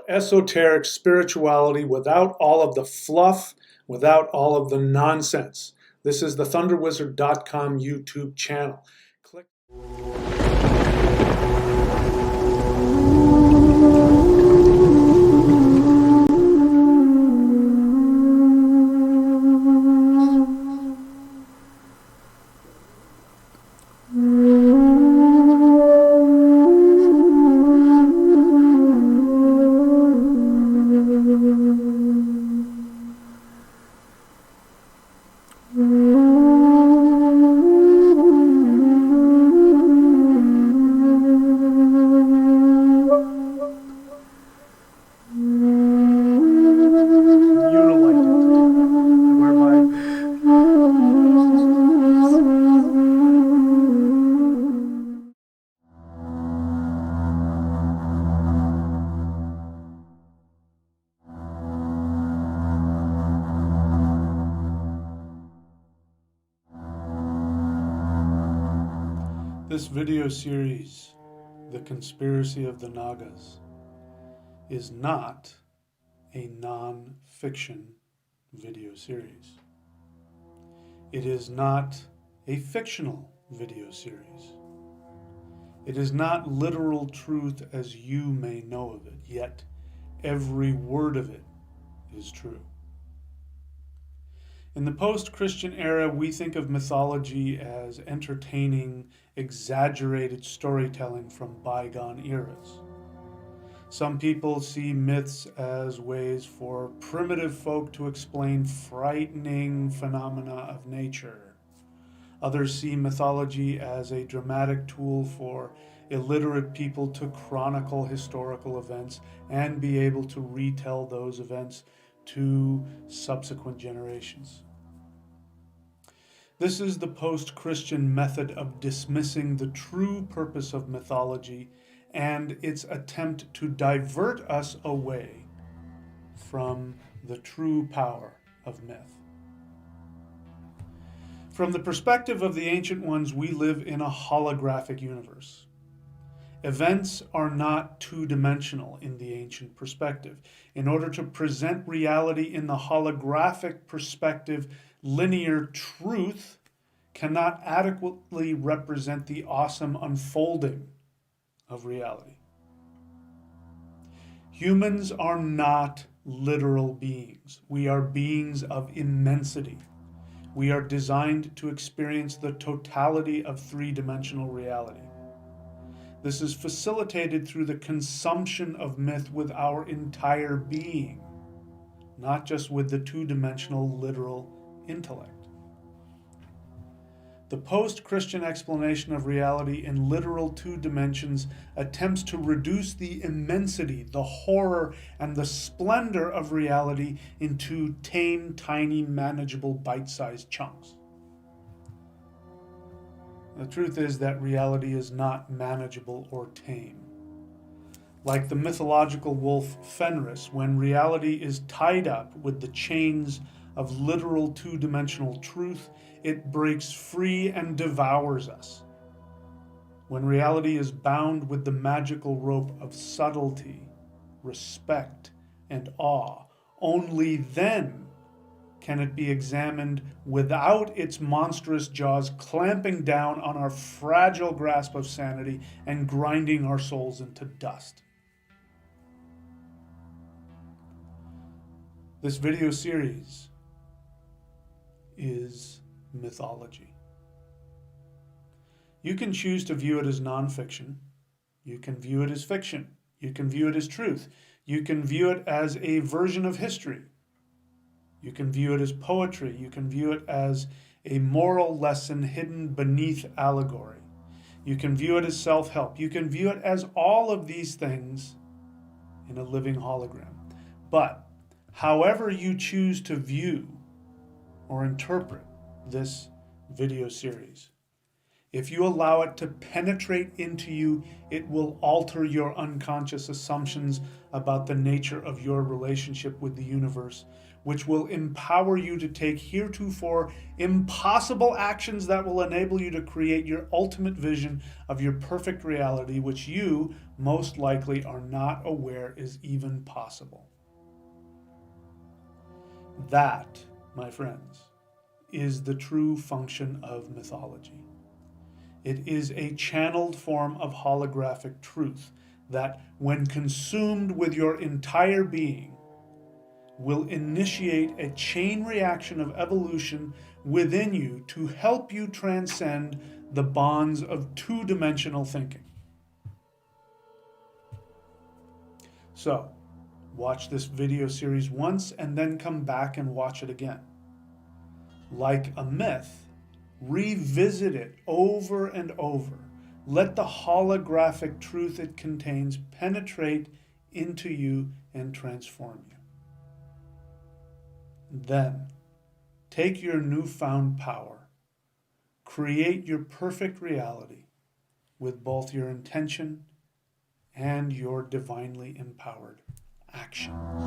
esoteric spirituality without all of the fluff, without all of the nonsense. This is the thunderwizard.com YouTube channel. Click. This video series, The Conspiracy of the Nagas, is not a non-fiction video series. It is not a fictional video series. It is not literal truth as you may know of it, yet every word of it is true. In the post-Christian era, we think of mythology as entertaining, exaggerated storytelling from bygone eras. Some people see myths as ways for primitive folk to explain frightening phenomena of nature. Others see mythology as a dramatic tool for illiterate people to chronicle historical events and be able to retell those events to subsequent generations. This is the post-Christian method of dismissing the true purpose of mythology and its attempt to divert us away from the true power of myth. From the perspective of the ancient ones, we live in a holographic universe. Events are not two-dimensional in the ancient perspective. In order to present reality in the holographic perspective, linear truth cannot adequately represent the awesome unfolding of reality. Humans are not literal beings. We are beings of immensity. We are designed to experience the totality of three-dimensional reality. This is facilitated through the consumption of myth with our entire being, not just with the two-dimensional literal intellect. The post-Christian explanation of reality in literal two dimensions attempts to reduce the immensity, the horror, and the splendor of reality into tame, tiny, manageable, bite-sized chunks. The truth is that reality is not manageable or tame. Like the mythological wolf Fenris, when reality is tied up with the chains of literal two-dimensional truth, it breaks free and devours us. When reality is bound with the magical rope of subtlety, respect, and awe, only then can it be examined without its monstrous jaws clamping down on our fragile grasp of sanity and grinding our souls into dust. This video series is mythology. You can choose to view it as nonfiction. You can view it as fiction. You can view it as truth. You can view it as a version of history. You can view it as poetry. You can view it as a moral lesson hidden beneath allegory. You can view it as self-help. You can view it as all of these things in a living hologram. But however you choose to view or interpret this video series, if you allow it to penetrate into you, it will alter your unconscious assumptions about the nature of your relationship with the universe, which will empower you to take heretofore impossible actions that will enable you to create your ultimate vision of your perfect reality, which you most likely are not aware is even possible. That, my friends, is the true function of mythology. It is a channeled form of holographic truth that, when consumed with your entire being, will initiate a chain reaction of evolution within you to help you transcend the bonds of two-dimensional thinking. So, watch this video series once and then come back and watch it again. Like a myth, revisit it over and over. Let the holographic truth it contains penetrate into you and transform you. Then, take your newfound power, create your perfect reality with both your intention and your divinely empowered actions.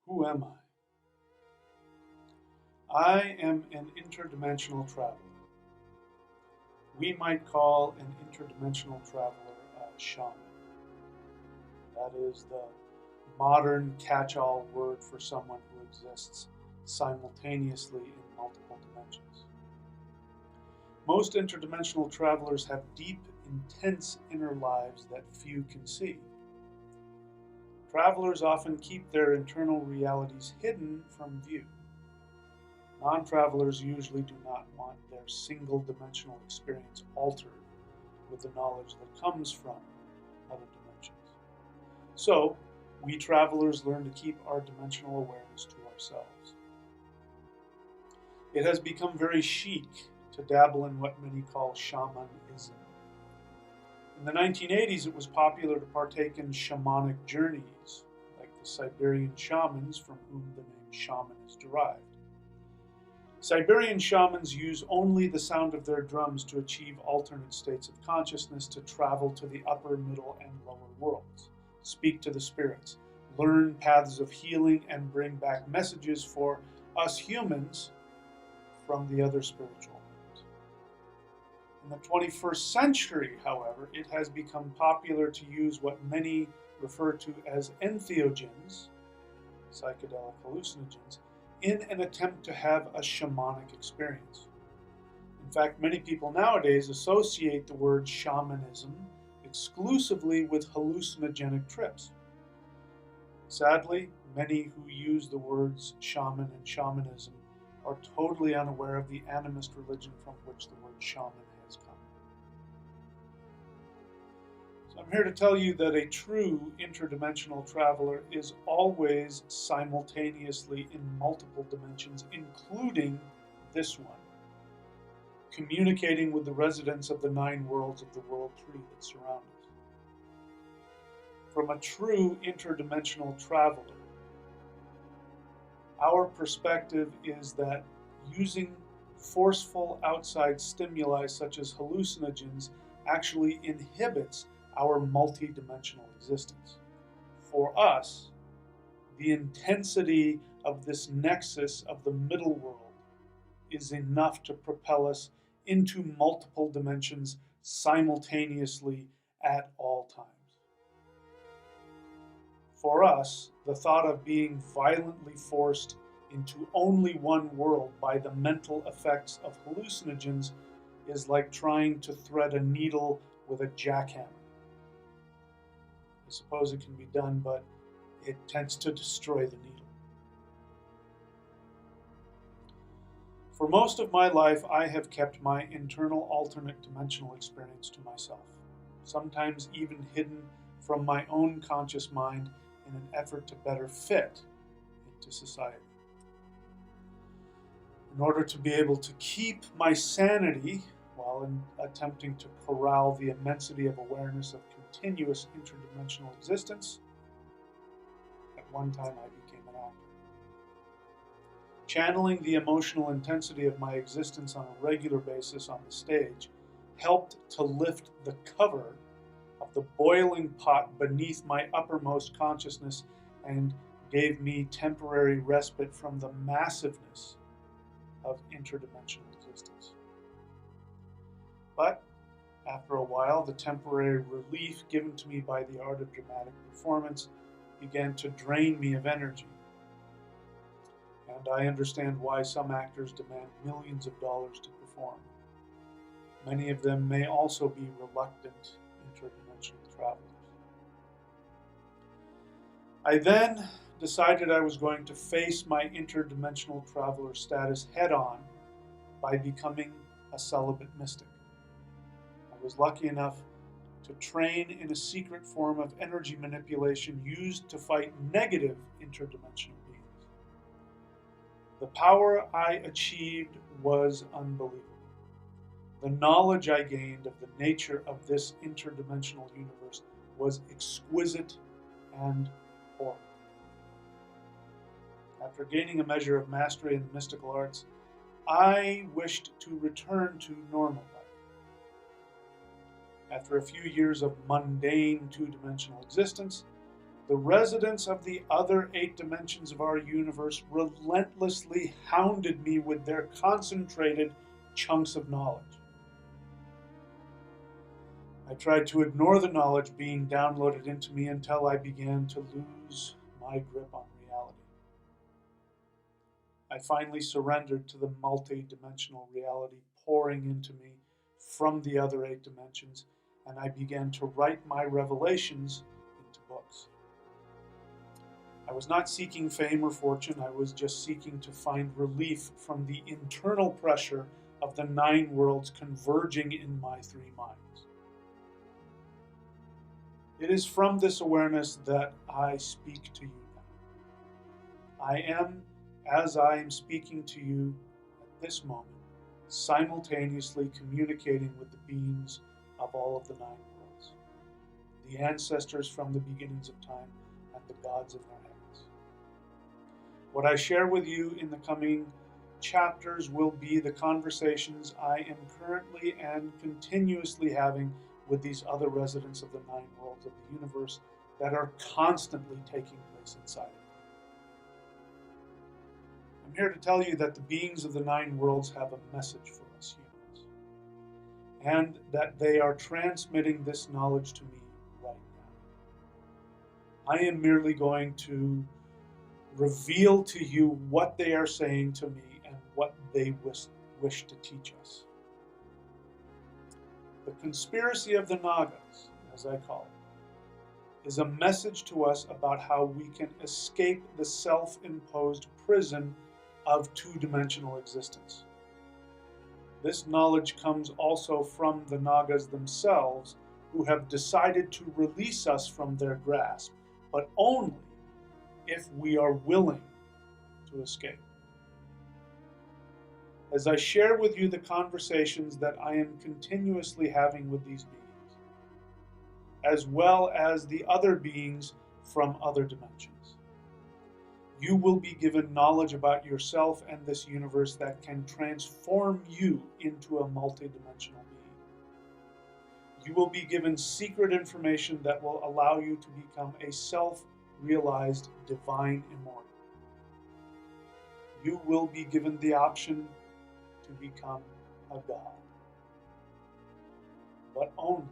Who am I? I am an interdimensional traveler. We might call an interdimensional traveler a shaman. That is the modern catch-all word for someone who exists simultaneously in multiple dimensions. Most interdimensional travelers have deep, intense inner lives that few can see. Travelers often keep their internal realities hidden from view. Non-travelers usually do not want their single-dimensional experience altered with the knowledge that comes from other dimensions. So, we travelers learn to keep our dimensional awareness to ourselves. It has become very chic to dabble in what many call shamanism. In the 1980s, it was popular to partake in shamanic journeys, like the Siberian shamans from whom the name shaman is derived. Siberian shamans use only the sound of their drums to achieve alternate states of consciousness, to travel to the upper, middle, and lower worlds, speak to the spirits, learn paths of healing, and bring back messages for us humans from the other spiritual realms. In the 21st century, however, it has become popular to use what many refer to as entheogens, psychedelic hallucinogens, in an attempt to have a shamanic experience. In fact, many people nowadays associate the word shamanism exclusively with hallucinogenic trips. Sadly, many who use the words shaman and shamanism are totally unaware of the animist religion from which the word shaman has come. So I'm here to tell you that a true interdimensional traveler is always simultaneously in multiple dimensions, including this one, communicating with the residents of the 9 worlds of the world tree that surround it. From a true interdimensional traveler, our perspective is that using forceful outside stimuli such as hallucinogens actually inhibits our multidimensional existence. For us, the intensity of this nexus of the middle world is enough to propel us into multiple dimensions simultaneously at all times. For us, the thought of being violently forced into only one world by the mental effects of hallucinogens is like trying to thread a needle with a jackhammer. I suppose it can be done, but it tends to destroy the needle. For most of my life, I have kept my internal alternate dimensional experience to myself, sometimes even hidden from my own conscious mind in an effort to better fit into society. In order to be able to keep my sanity while attempting to corral the immensity of awareness of continuous interdimensional existence. At one time, I became an actor. Channeling the emotional intensity of my existence on a regular basis on the stage helped to lift the cover of the boiling pot beneath my uppermost consciousness and gave me temporary respite from the massiveness of interdimensional existence. But after a while, the temporary relief given to me by the art of dramatic performance began to drain me of energy. And I understand why some actors demand millions of dollars to perform. Many of them may also be reluctant interdimensional travelers. I then decided I was going to face my interdimensional traveler status head on by becoming a celibate mystic. I was lucky enough to train in a secret form of energy manipulation used to fight negative interdimensional beings. The power I achieved was unbelievable. The knowledge I gained of the nature of this interdimensional universe was exquisite and horrible. After gaining a measure of mastery in the mystical arts, I wished to return to normal life. After a few years of mundane two-dimensional existence, the residents of the other 8 dimensions of our universe relentlessly hounded me with their concentrated chunks of knowledge. I tried to ignore the knowledge being downloaded into me until I began to lose my grip on reality. I finally surrendered to the multi-dimensional reality pouring into me from the other 8 dimensions, and I began to write my revelations into books. I was not seeking fame or fortune. I was just seeking to find relief from the internal pressure of the 9 worlds converging in my 3 minds. It is from this awareness that I speak to you now. I am, as I am speaking to you at this moment, simultaneously communicating with the beings of all of the 9 worlds, the ancestors from the beginnings of time, and the gods in their heavens. What I share with you in the coming chapters will be the conversations I am currently and continuously having with these other residents of the 9 worlds of the universe that are constantly taking place inside of me. I'm here to tell you that the beings of the 9 worlds have a message for us humans, and that they are transmitting this knowledge to me right now. I am merely going to reveal to you what they are saying to me and what they wish to teach us. The conspiracy of the nagas, as I call it, is a message to us about how we can escape the self-imposed prison of two-dimensional existence. This knowledge comes also from the nagas themselves, who have decided to release us from their grasp, but only if we are willing to escape. As I share with you the conversations that I am continuously having with these beings, as well as the other beings from other dimensions, you will be given knowledge about yourself and this universe that can transform you into a multidimensional being. You will be given secret information that will allow you to become a self-realized divine immortal. You will be given the option to become a god, but only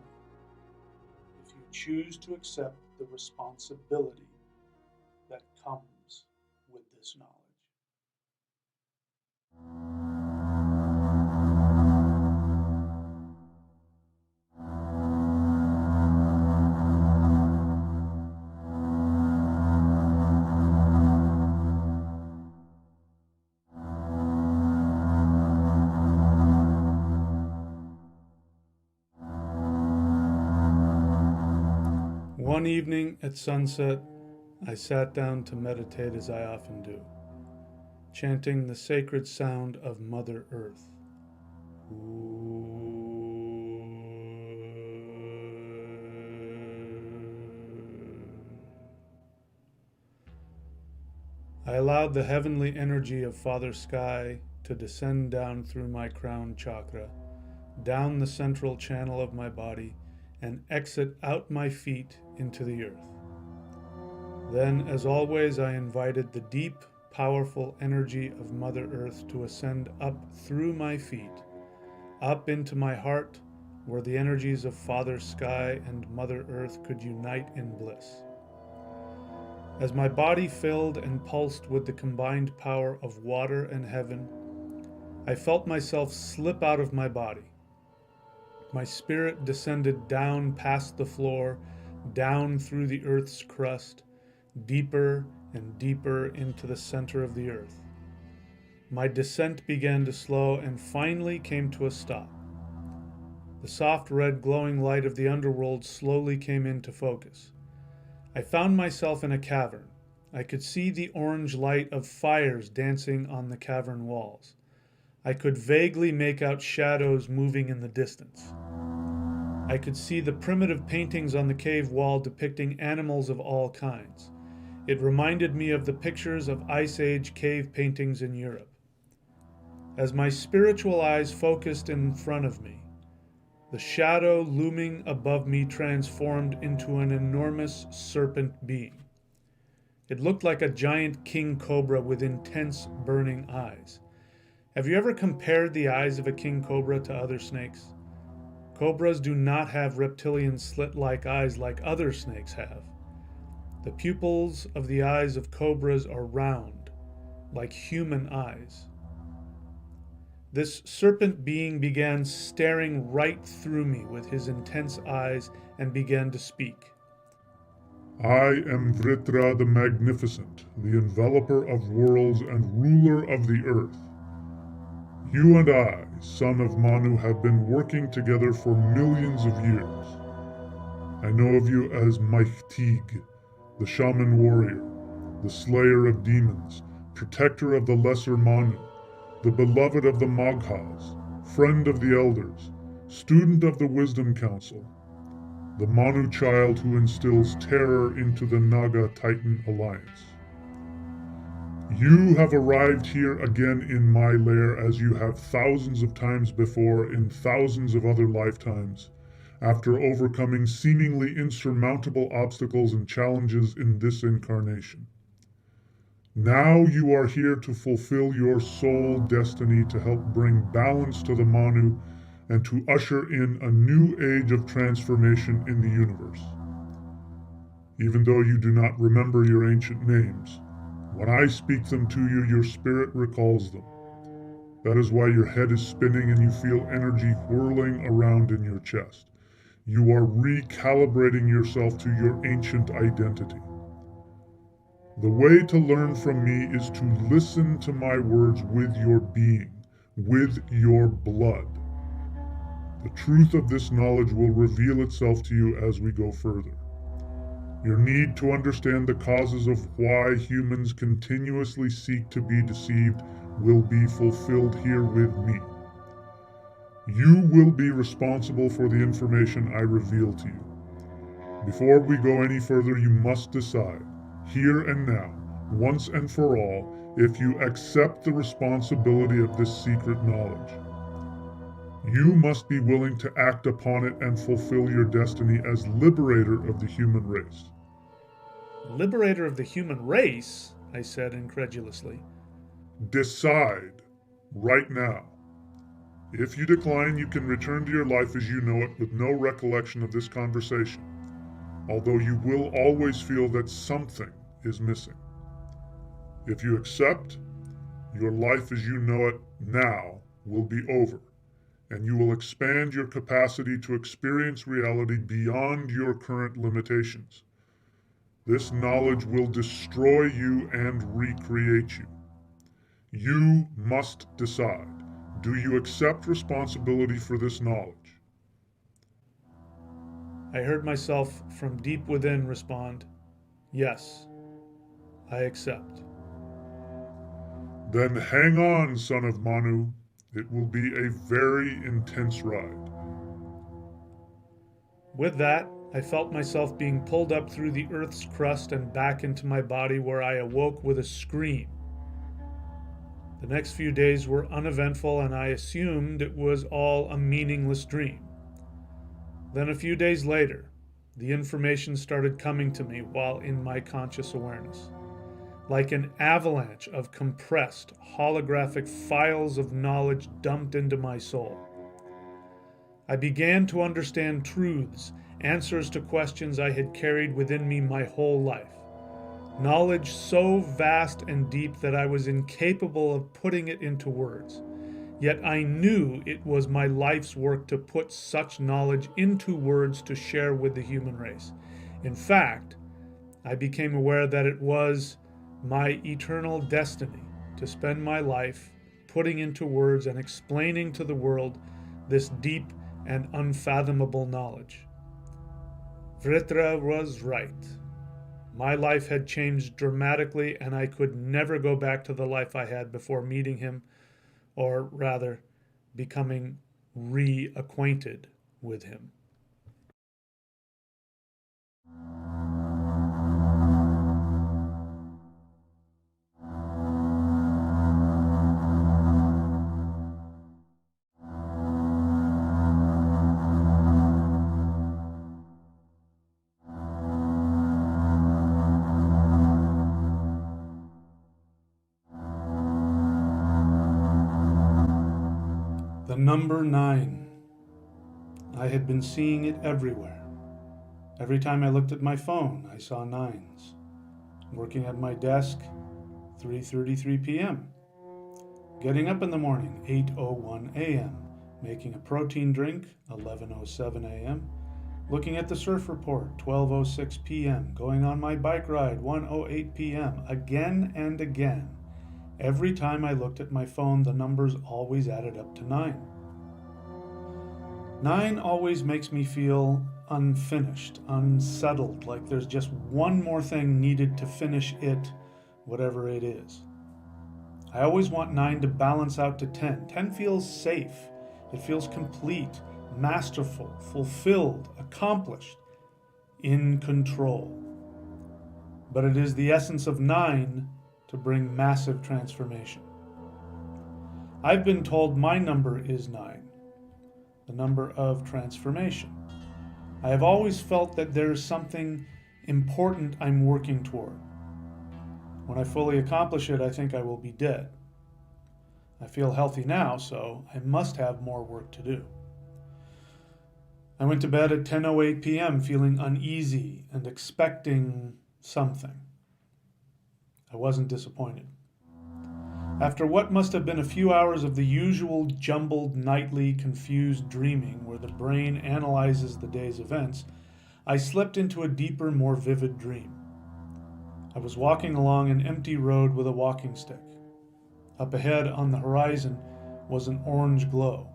if you choose to accept the responsibility that comes with this knowledge. One evening at sunset, I sat down to meditate as I often do, chanting the sacred sound of Mother Earth. Ooh. I allowed the heavenly energy of Father Sky to descend down through my crown chakra, down the central channel of my body, and exit out my feet into the earth. Then, as always, I invited the deep, powerful energy of Mother Earth to ascend up through my feet, up into my heart, where the energies of Father Sky and Mother Earth could unite in bliss. As my body filled and pulsed with the combined power of water and heaven, I felt myself slip out of my body. My spirit descended down past the floor, down through the earth's crust, deeper and deeper into the center of the earth. My descent began to slow and finally came to a stop. The soft red glowing light of the underworld slowly came into focus. I found myself in a cavern. I could see the orange light of fires dancing on the cavern walls. I could vaguely make out shadows moving in the distance. I could see the primitive paintings on the cave wall depicting animals of all kinds. It reminded me of the pictures of Ice Age cave paintings in Europe. As my spiritual eyes focused in front of me, the shadow looming above me transformed into an enormous serpent being. It looked like a giant king cobra with intense burning eyes. Have you ever compared the eyes of a king cobra to other snakes? Cobras do not have reptilian slit-like eyes like other snakes have. The pupils of the eyes of cobras are round, like human eyes. This serpent being began staring right through me with his intense eyes and began to speak. I am Vritra the Magnificent, the enveloper of worlds and ruler of the earth. You and I, son of Manu, have been working together for millions of years. I know of you as Mythology, the shaman warrior, the slayer of demons, protector of the lesser Manu, the beloved of the Maghas, friend of the elders, student of the Wisdom Council, the Manu child who instills terror into the Naga-Titan alliance. You have arrived here again in my lair as you have thousands of times before in thousands of other lifetimes, after overcoming seemingly insurmountable obstacles and challenges in this incarnation. Now you are here to fulfill your soul destiny to help bring balance to the Manu and to usher in a new age of transformation in the universe. Even though you do not remember your ancient names, when I speak them to you, your spirit recalls them. That is why your head is spinning and you feel energy whirling around in your chest. You are recalibrating yourself to your ancient identity. The way to learn from me is to listen to my words with your being, with your blood. The truth of this knowledge will reveal itself to you as we go further. Your need to understand the causes of why humans continuously seek to be deceived will be fulfilled here with me. You will be responsible for the information I reveal to you. Before we go any further, you must decide, here and now, once and for all, if you accept the responsibility of this secret knowledge. You must be willing to act upon it and fulfill your destiny as liberator of the human race. Liberator of the human race? I said incredulously. Decide, right now. If you decline, you can return to your life as you know it with no recollection of this conversation, although you will always feel that something is missing. If you accept, your life as you know it now will be over, and you will expand your capacity to experience reality beyond your current limitations. This knowledge will destroy you and recreate you. You must decide. Do you accept responsibility for this knowledge? I heard myself from deep within respond, "Yes, I accept." Then hang on, son of Manu. It will be a very intense ride. With that, I felt myself being pulled up through the earth's crust and back into my body, where I awoke with a scream. The next few days were uneventful, and I assumed it was all a meaningless dream. Then a few days later, the information started coming to me while in my conscious awareness, like an avalanche of compressed, holographic files of knowledge dumped into my soul. I began to understand truths, answers to questions I had carried within me my whole life. Knowledge so vast and deep that I was incapable of putting it into words. Yet I knew it was my life's work to put such knowledge into words to share with the human race. In fact, I became aware that it was my eternal destiny to spend my life putting into words and explaining to the world this deep and unfathomable knowledge. Vritra was right. My life had changed dramatically, and I could never go back to the life I had before meeting him, or rather, becoming reacquainted with him. The number 9. I had been seeing it everywhere. Every time I looked at my phone, I saw 9s. Working at my desk, 3:33 p.m. Getting up in the morning, 8:01 a.m. Making a protein drink, 11:07 a.m. Looking at the surf report, 12:06 p.m. Going on my bike ride, 1:08 p.m. Again and again. Every time I looked at my phone, the numbers always added up to 9. 9 always makes me feel unfinished, unsettled, like there's just one more thing needed to finish it, whatever it is. I always want 9 to balance out to 10. 10 feels safe. It feels complete, masterful, fulfilled, accomplished, in control. But it is the essence of 9 to bring massive transformation. I've been told my number is 9, the number of transformation. I have always felt that there is something important I'm working toward. When I fully accomplish it, I think I will be dead. I feel healthy now, so I must have more work to do. I went to bed at 10:08 p.m. feeling uneasy and expecting something. I wasn't disappointed. After what must have been a few hours of the usual jumbled, nightly, confused dreaming where the brain analyzes the day's events, I slipped into a deeper, more vivid dream. I was walking along an empty road with a walking stick. Up ahead on the horizon was an orange glow,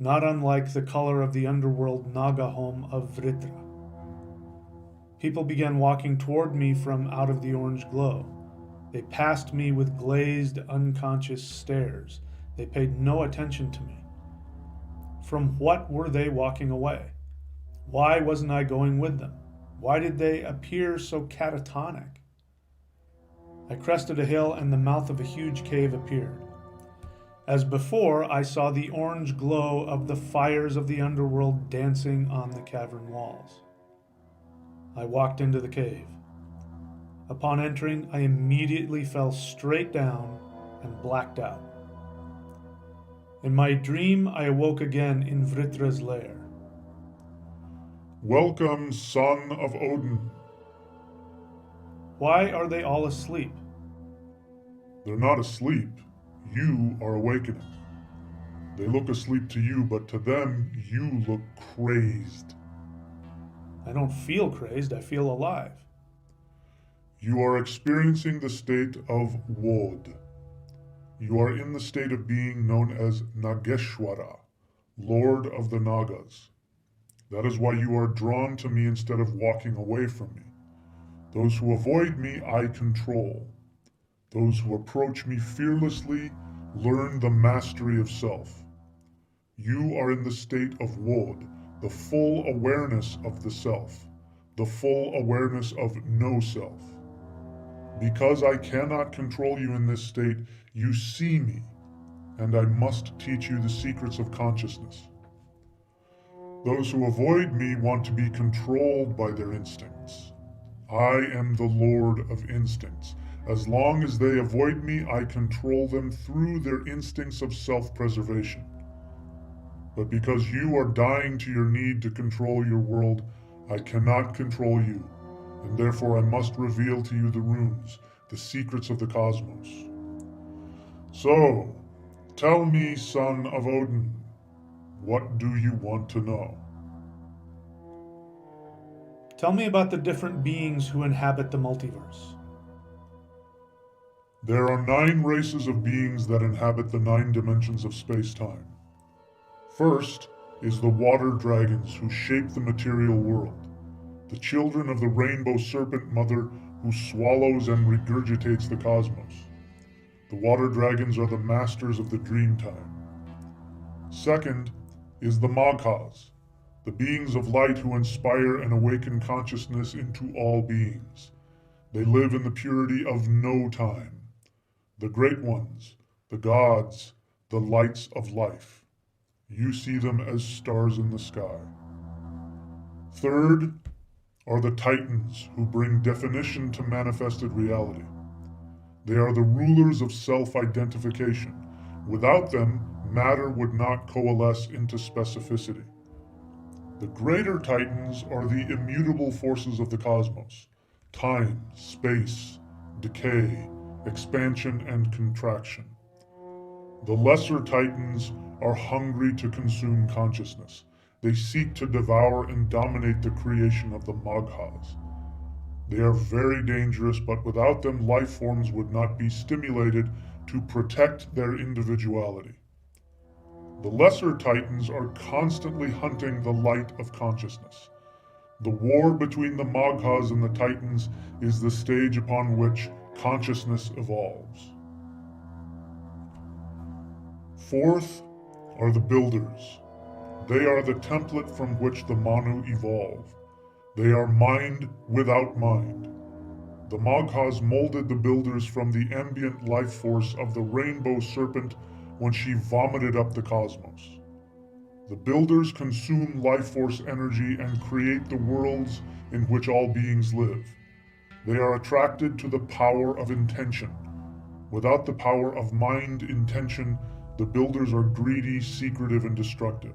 not unlike the color of the underworld naga home of Vritra. People began walking toward me from out of the orange glow. They passed me with glazed, unconscious stares. They paid no attention to me. From what were they walking away? Why wasn't I going with them? Why did they appear so catatonic? I crested a hill and the mouth of a huge cave appeared. As before, I saw the orange glow of the fires of the underworld dancing on the cavern walls. I walked into the cave. Upon entering, I immediately fell straight down and blacked out. In my dream, I awoke again in Vritra's lair. Welcome, son of Odin. Why are they all asleep? They're not asleep. You are awakening. They look asleep to you, but to them, you look crazed. I don't feel crazed, I feel alive. You are experiencing the state of Wod. You are in the state of being known as Nageshwara, Lord of the Nagas. That is why you are drawn to me instead of walking away from me. Those who avoid me, I control. Those who approach me fearlessly learn the mastery of self. You are in the state of Wod, the full awareness of the self. the full awareness of no self. Because I cannot control you in this state, you see me, and I must teach you the secrets of consciousness. Those who avoid me want to be controlled by their instincts. I am the Lord of instincts. As long as they avoid me, I control them through their instincts of self-preservation. But because you are dying to your need to control your world, I cannot control you, and therefore I must reveal to you the runes, the secrets of the cosmos. So, tell me, son of Odin, what do you want to know? Tell me about the different beings who inhabit the multiverse. There are 9 races of beings that inhabit the 9 dimensions of space-time. First is the water dragons who shape the material world, the children of the rainbow serpent mother who swallows and regurgitates the cosmos. The water dragons are the masters of the dream time. Second is the Maghas, the beings of light who inspire and awaken consciousness into all beings. They live in the purity of no time. The great ones, the gods, the lights of life. You see them as stars in the sky. Third are the Titans who bring definition to manifested reality. They are the rulers of self-identification. Without them, matter would not coalesce into specificity. The greater Titans are the immutable forces of the cosmos: time, space, decay, expansion, and contraction. The lesser Titans are hungry to consume consciousness. They seek to devour and dominate the creation of the Maghas. They are very dangerous, but without them, life forms would not be stimulated to protect their individuality. The lesser Titans are constantly hunting the light of consciousness. The war between the Maghas and the Titans is the stage upon which consciousness evolves. Fourth are the builders. They are the template from which the Manu evolve. They are mind without mind. The Maghas molded the builders from the ambient life force of the rainbow serpent when she vomited up the cosmos. The builders consume life force energy and create the worlds in which all beings live. They are attracted to the power of intention. Without the power of mind intention, the builders are greedy, secretive, and destructive.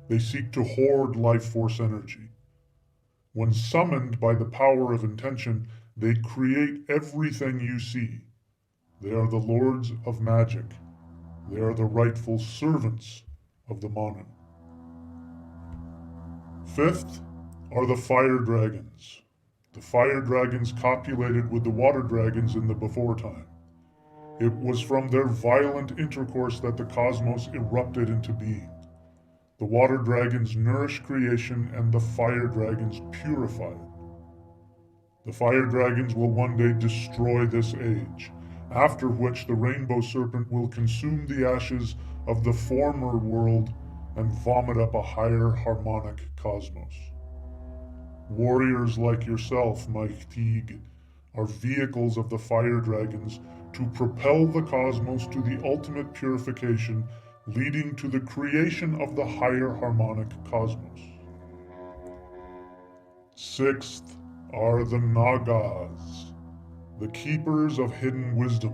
They seek to hoard life force energy. When summoned by the power of intention, they create everything you see. They are the lords of magic. They are the rightful servants of the Manu. Fifth are the fire dragons. The fire dragons copulated with the water dragons in the before time. It was from their violent intercourse that the cosmos erupted into being. The water dragons nourish creation and the fire dragons purify it. The fire dragons will one day destroy this age, after which the rainbow serpent will consume the ashes of the former world and vomit up a higher harmonic cosmos. Warriors like yourself, Mythology, are vehicles of the fire dragons to propel the cosmos to the ultimate purification, leading to the creation of the higher harmonic cosmos. Sixth are the Nagas, the keepers of hidden wisdom,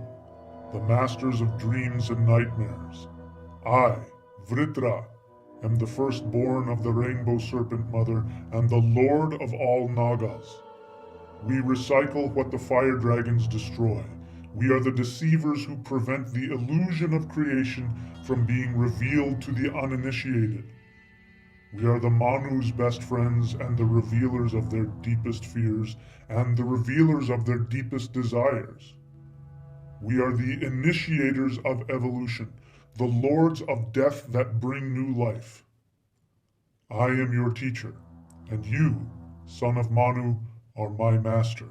the masters of dreams and nightmares. I, Vritra, am the firstborn of the rainbow serpent mother and the lord of all Nagas. We recycle what the fire dragons destroy. We are the deceivers who prevent the illusion of creation from being revealed to the uninitiated. We are the Manu's best friends and the revealers of their deepest fears and the revealers of their deepest desires. We are the initiators of evolution, the lords of death that bring new life. I am your teacher, and you, son of Manu, are my master.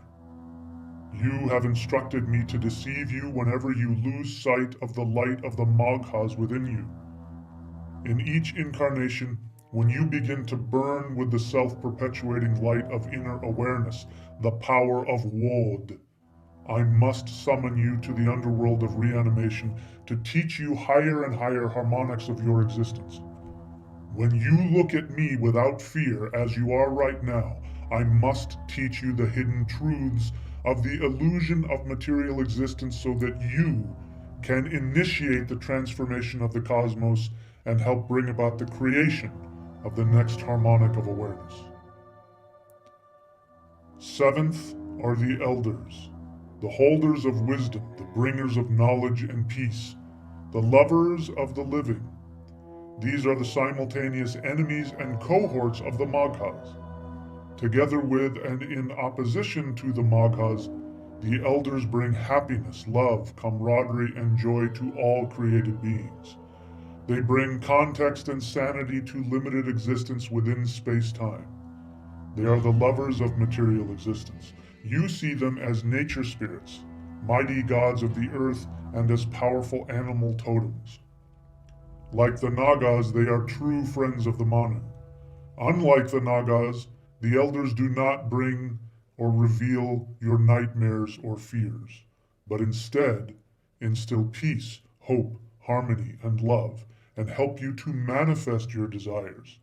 You have instructed me to deceive you whenever you lose sight of the light of the Maghas within you. In each incarnation, when you begin to burn with the self-perpetuating light of inner awareness, the power of Wod, I must summon you to the underworld of reanimation to teach you higher and higher harmonics of your existence. When you look at me without fear, as you are right now, I must teach you the hidden truths of the illusion of material existence so that you can initiate the transformation of the cosmos and help bring about the creation of the next harmonic of awareness. Seventh are the elders, the holders of wisdom, the bringers of knowledge and peace, the lovers of the living. These are the simultaneous enemies and cohorts of the Maghas. Together with and in opposition to the Maghas, the elders bring happiness, love, camaraderie, and joy to all created beings. They bring context and sanity to limited existence within space-time. They are the lovers of material existence. You see them as nature spirits, mighty gods of the earth, and as powerful animal totems. Like the Nagas, they are true friends of the Manu. Unlike the Nagas, the elders do not bring or reveal your nightmares or fears, but instead instill peace, hope, harmony, and love, and help you to manifest your desires.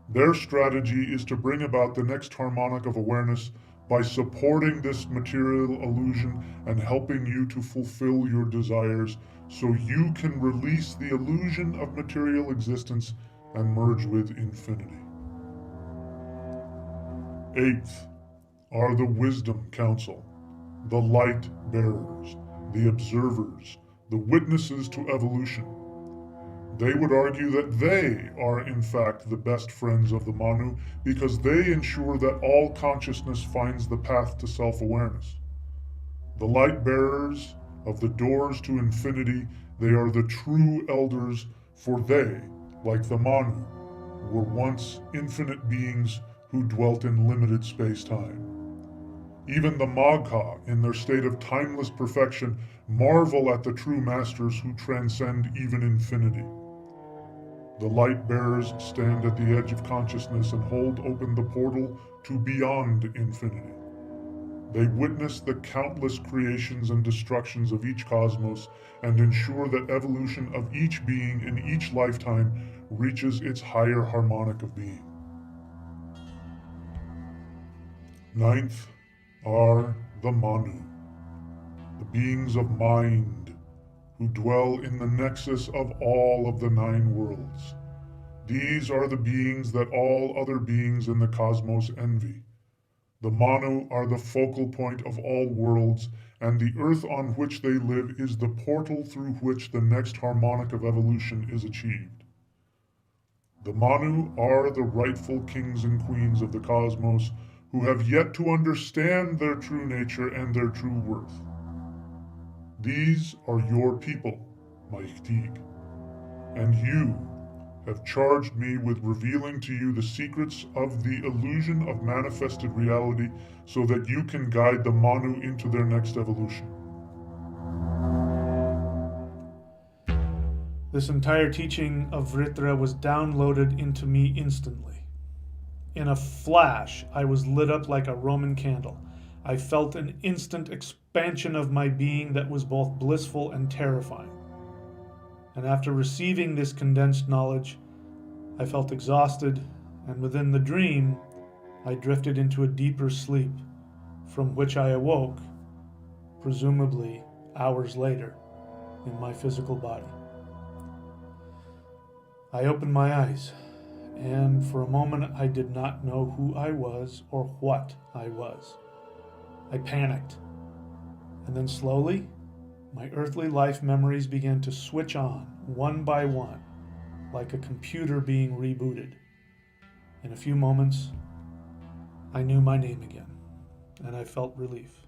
Their strategy is to bring about the next harmonic of awareness by supporting this material illusion and helping you to fulfill your desires so you can release the illusion of material existence and merge with infinity. Eighth are the Wisdom Council, the Light Bearers, the Observers, the Witnesses to Evolution. They would argue that they are in fact the best friends of the Manu because they ensure that all consciousness finds the path to self-awareness. The light bearers of the doors to infinity, they are the true elders, for they, like the Manu, were once infinite beings who dwelt in limited space-time. Even the Magha, in their state of timeless perfection, marvel at the true masters who transcend even infinity. The light bearers stand at the edge of consciousness and hold open the portal to beyond infinity. They witness the countless creations and destructions of each cosmos and ensure that evolution of each being in each lifetime reaches its higher harmonic of being. Ninth are the Manu, the beings of mind, who dwell in the nexus of all of the 9 worlds. These are the beings that all other beings in the cosmos envy. The Manu are the focal point of all worlds, and the earth on which they live is the portal through which the next harmonic of evolution is achieved. The Manu are the rightful kings and queens of the cosmos who have yet to understand their true nature and their true worth. These are your people, my Ihtig, and you have charged me with revealing to you the secrets of the illusion of manifested reality so that you can guide the Manu into their next evolution. This entire teaching of Vritra was downloaded into me instantly. In a flash, I was lit up like a Roman candle. I felt an instant expansion of my being that was both blissful and terrifying. And after receiving this condensed knowledge, I felt exhausted, and within the dream, I drifted into a deeper sleep, from which I awoke, presumably hours later, in my physical body. I opened my eyes, and for a moment I did not know who I was or what I was. I panicked, and then slowly, my earthly life memories began to switch on, one by one, like a computer being rebooted. In a few moments, I knew my name again, and I felt relief.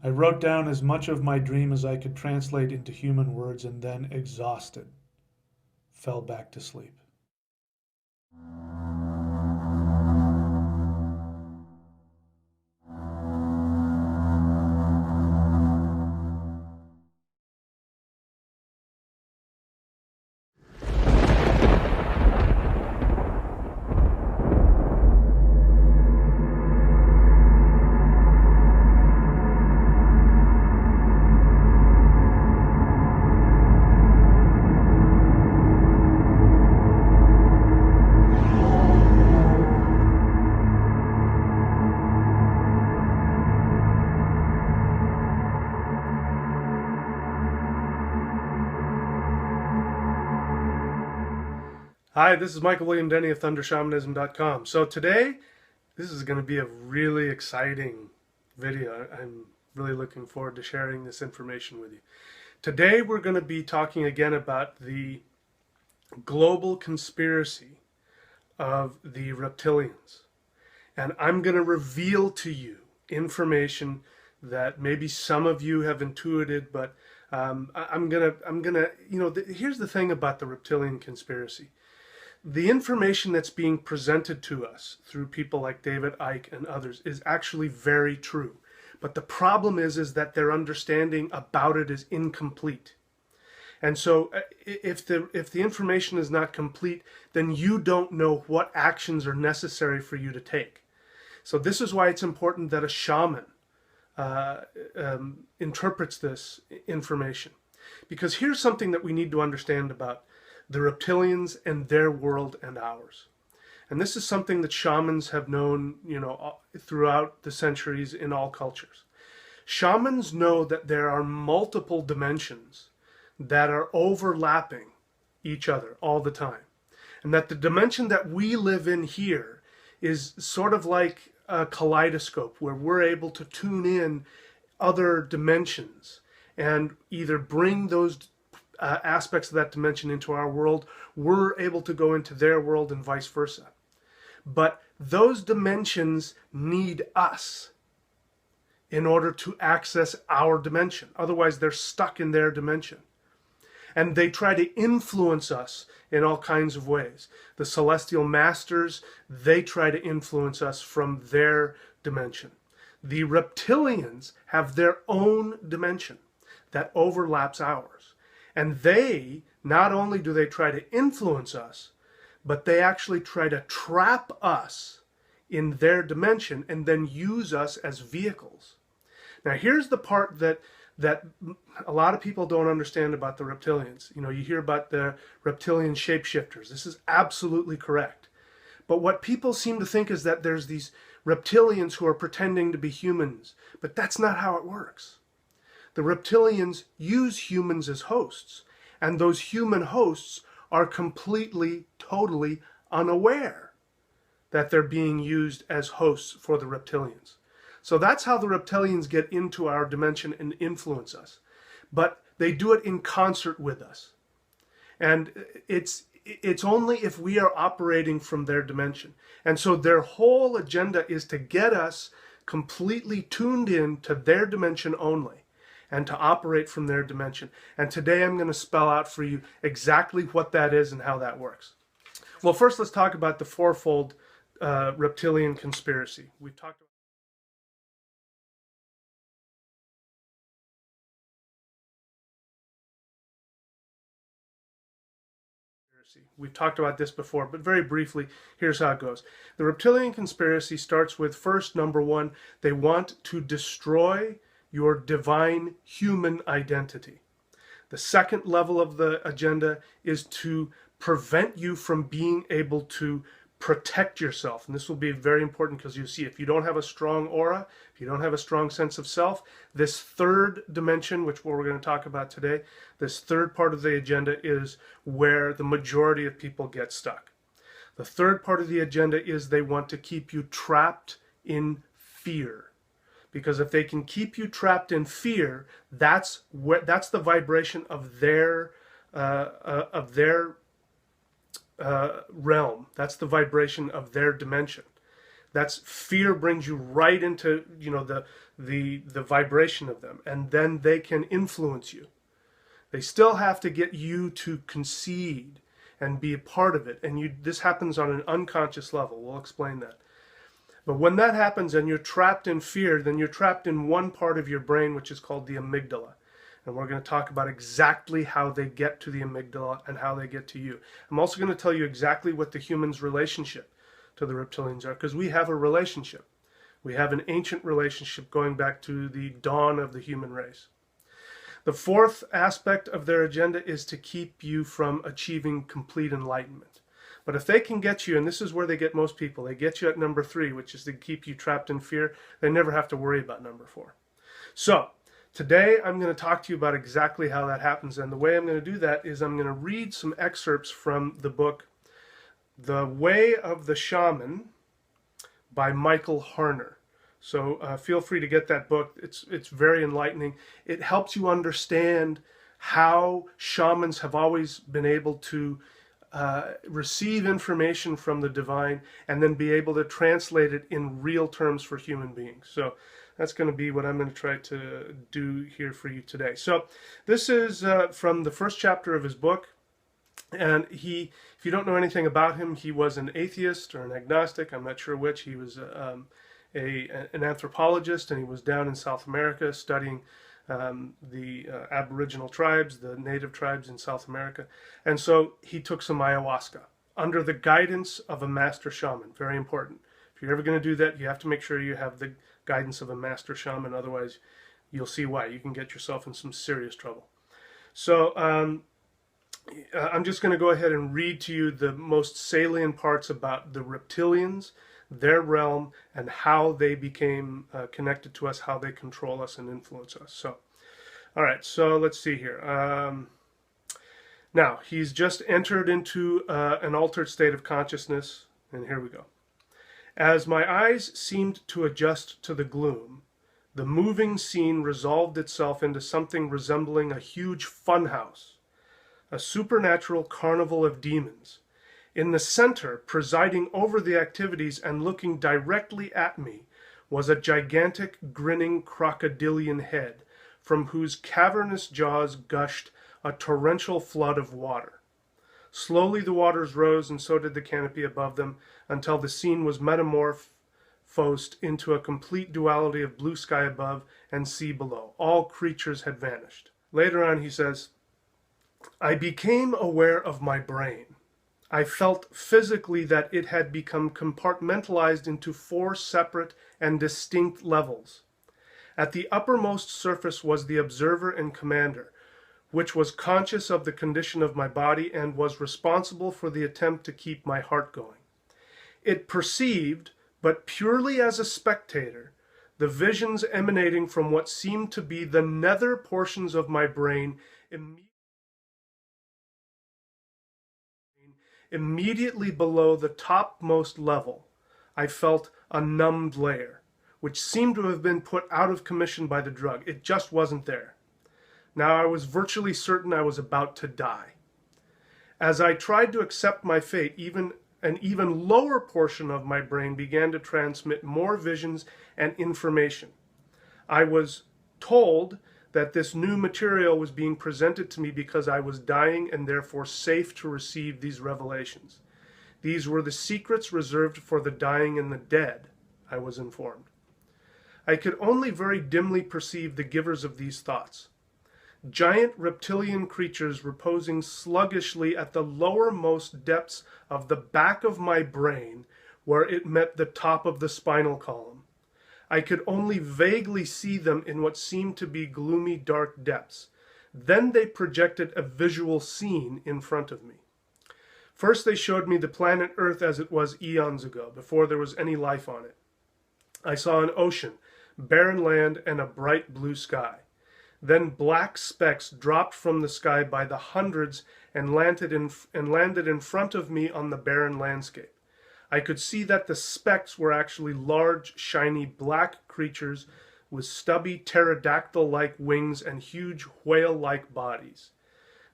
I wrote down as much of my dream as I could translate into human words, and then, exhausted, fell back to sleep. Hi, this is Michael William Denney of ThunderShamanism.com. So today, this is going to be a really exciting video. I'm really looking forward to sharing this information with you. Today we're going to be talking again about the global conspiracy of the reptilians. And I'm going to reveal to you information that maybe some of you have intuited, but I'm gonna, here's the thing about the reptilian conspiracy. The information that's being presented to us through people like David Icke and others is actually very true. But the problem is that their understanding about it is incomplete. And so if the information is not complete, then you don't know what actions are necessary for you to take. So this is why it's important that a shaman interprets this information. Because here's something that we need to understand about the reptilians and their world and ours. And this is something that shamans have known, throughout the centuries in all cultures. Shamans know that there are multiple dimensions that are overlapping each other all the time. And that the dimension that we live in here is sort of like a kaleidoscope where we're able to tune in other dimensions and either bring those aspects of that dimension into our world, we're able to go into their world and vice versa. But those dimensions need us in order to access our dimension. Otherwise, they're stuck in their dimension. And they try to influence us in all kinds of ways. The celestial masters, they try to influence us from their dimension. The reptilians have their own dimension that overlaps ours. And they, not only do they try to influence us, but they actually try to trap us in their dimension and then use us as vehicles. Now here's the part that a lot of people don't understand about the reptilians. You hear about the reptilian shapeshifters. This is absolutely correct. But what people seem to think is that there's these reptilians who are pretending to be humans. But that's not how it works. The reptilians use humans as hosts, and those human hosts are completely, totally unaware that they're being used as hosts for the reptilians. So that's how the reptilians get into our dimension and influence us. But they do it in concert with us. And it's only if we are operating from their dimension. And so their whole agenda is to get us completely tuned in to their dimension only, and to operate from their dimension. And today I'm going to spell out for you exactly what that is and how that works. Well, first let's talk about the fourfold reptilian conspiracy. We've talked about this before, but very briefly, here's how it goes. The reptilian conspiracy starts with, first, number one, they want to destroy your divine human identity. The second level of the agenda is to prevent you from being able to protect yourself. And this will be very important because you see, if you don't have a strong aura, if you don't have a strong sense of self, this third dimension, which we're going to talk about today, this third part of the agenda is where the majority of people get stuck. The third part of the agenda is they want to keep you trapped in fear. Because if they can keep you trapped in fear, that's the vibration of their realm. That's the vibration of their dimension. That's fear brings you right into the vibration of them, and then they can influence you. They still have to get you to concede and be a part of it, and this happens on an unconscious level. We'll explain that. But when that happens and you're trapped in fear, then you're trapped in one part of your brain, which is called the amygdala. And we're going to talk about exactly how they get to the amygdala and how they get to you. I'm also going to tell you exactly what the human's relationship to the reptilians are, because we have a relationship. We have an ancient relationship going back to the dawn of the human race. The fourth aspect of their agenda is to keep you from achieving complete enlightenment. But if they can get you, and this is where they get most people, they get you at number 3, which is to keep you trapped in fear, they never have to worry about number 4. So, today I'm going to talk to you about exactly how that happens, and the way I'm going to do that is I'm going to read some excerpts from the book The Way of the Shaman by Michael Harner. So feel free to get that book. It's very enlightening. It helps you understand how shamans have always been able to receive information from the divine and then be able to translate it in real terms for human beings. So that's going to be what I'm going to try to do here for you today. So this is from the first chapter of his book. And he, if you don't know anything about him, he was an atheist or an agnostic. I'm not sure which. He was an anthropologist, and he was down in South America studying the Aboriginal tribes, the native tribes in South America. And so he took some ayahuasca under the guidance of a master shaman. Very important. If you're ever going to do that, you have to make sure you have the guidance of a master shaman. Otherwise, you'll see why. You can get yourself in some serious trouble. So I'm just going to go ahead and read to you the most salient parts about the reptilians, their realm, and how they became connected to us, how they control us and influence us. So, all right, so let's see here. Now, he's just entered into an altered state of consciousness, and here we go. As my eyes seemed to adjust to the gloom, the moving scene resolved itself into something resembling a huge funhouse, a supernatural carnival of demons. In the center, presiding over the activities and looking directly at me, was a gigantic, grinning crocodilian head, from whose cavernous jaws gushed a torrential flood of water. Slowly the waters rose, and so did the canopy above them, until the scene was metamorphosed into a complete duality of blue sky above and sea below. All creatures had vanished. Later on he says, I became aware of my brain. I felt physically that it had become compartmentalized into 4 separate and distinct levels. At the uppermost surface was the observer and commander, which was conscious of the condition of my body and was responsible for the attempt to keep my heart going. It perceived, but purely as a spectator, the visions emanating from what seemed to be the nether portions of my brain immediately below the topmost level. I felt a numbed layer, which seemed to have been put out of commission by the drug. It just wasn't there. Now I was virtually certain I was about to die. As I tried to accept my fate, an even lower portion of my brain began to transmit more visions and information. I was told that this new material was being presented to me because I was dying and therefore safe to receive these revelations. These were the secrets reserved for the dying and the dead, I was informed. I could only very dimly perceive the givers of these thoughts. Giant reptilian creatures reposing sluggishly at the lowermost depths of the back of my brain, where it met the top of the spinal column. I could only vaguely see them in what seemed to be gloomy, dark depths. Then they projected a visual scene in front of me. First they showed me the planet Earth as it was eons ago, before there was any life on it. I saw an ocean, barren land, and a bright blue sky. Then black specks dropped from the sky by the hundreds and landed in front of me on the barren landscape. I could see that the specks were actually large, shiny, black creatures with stubby pterodactyl-like wings and huge whale-like bodies.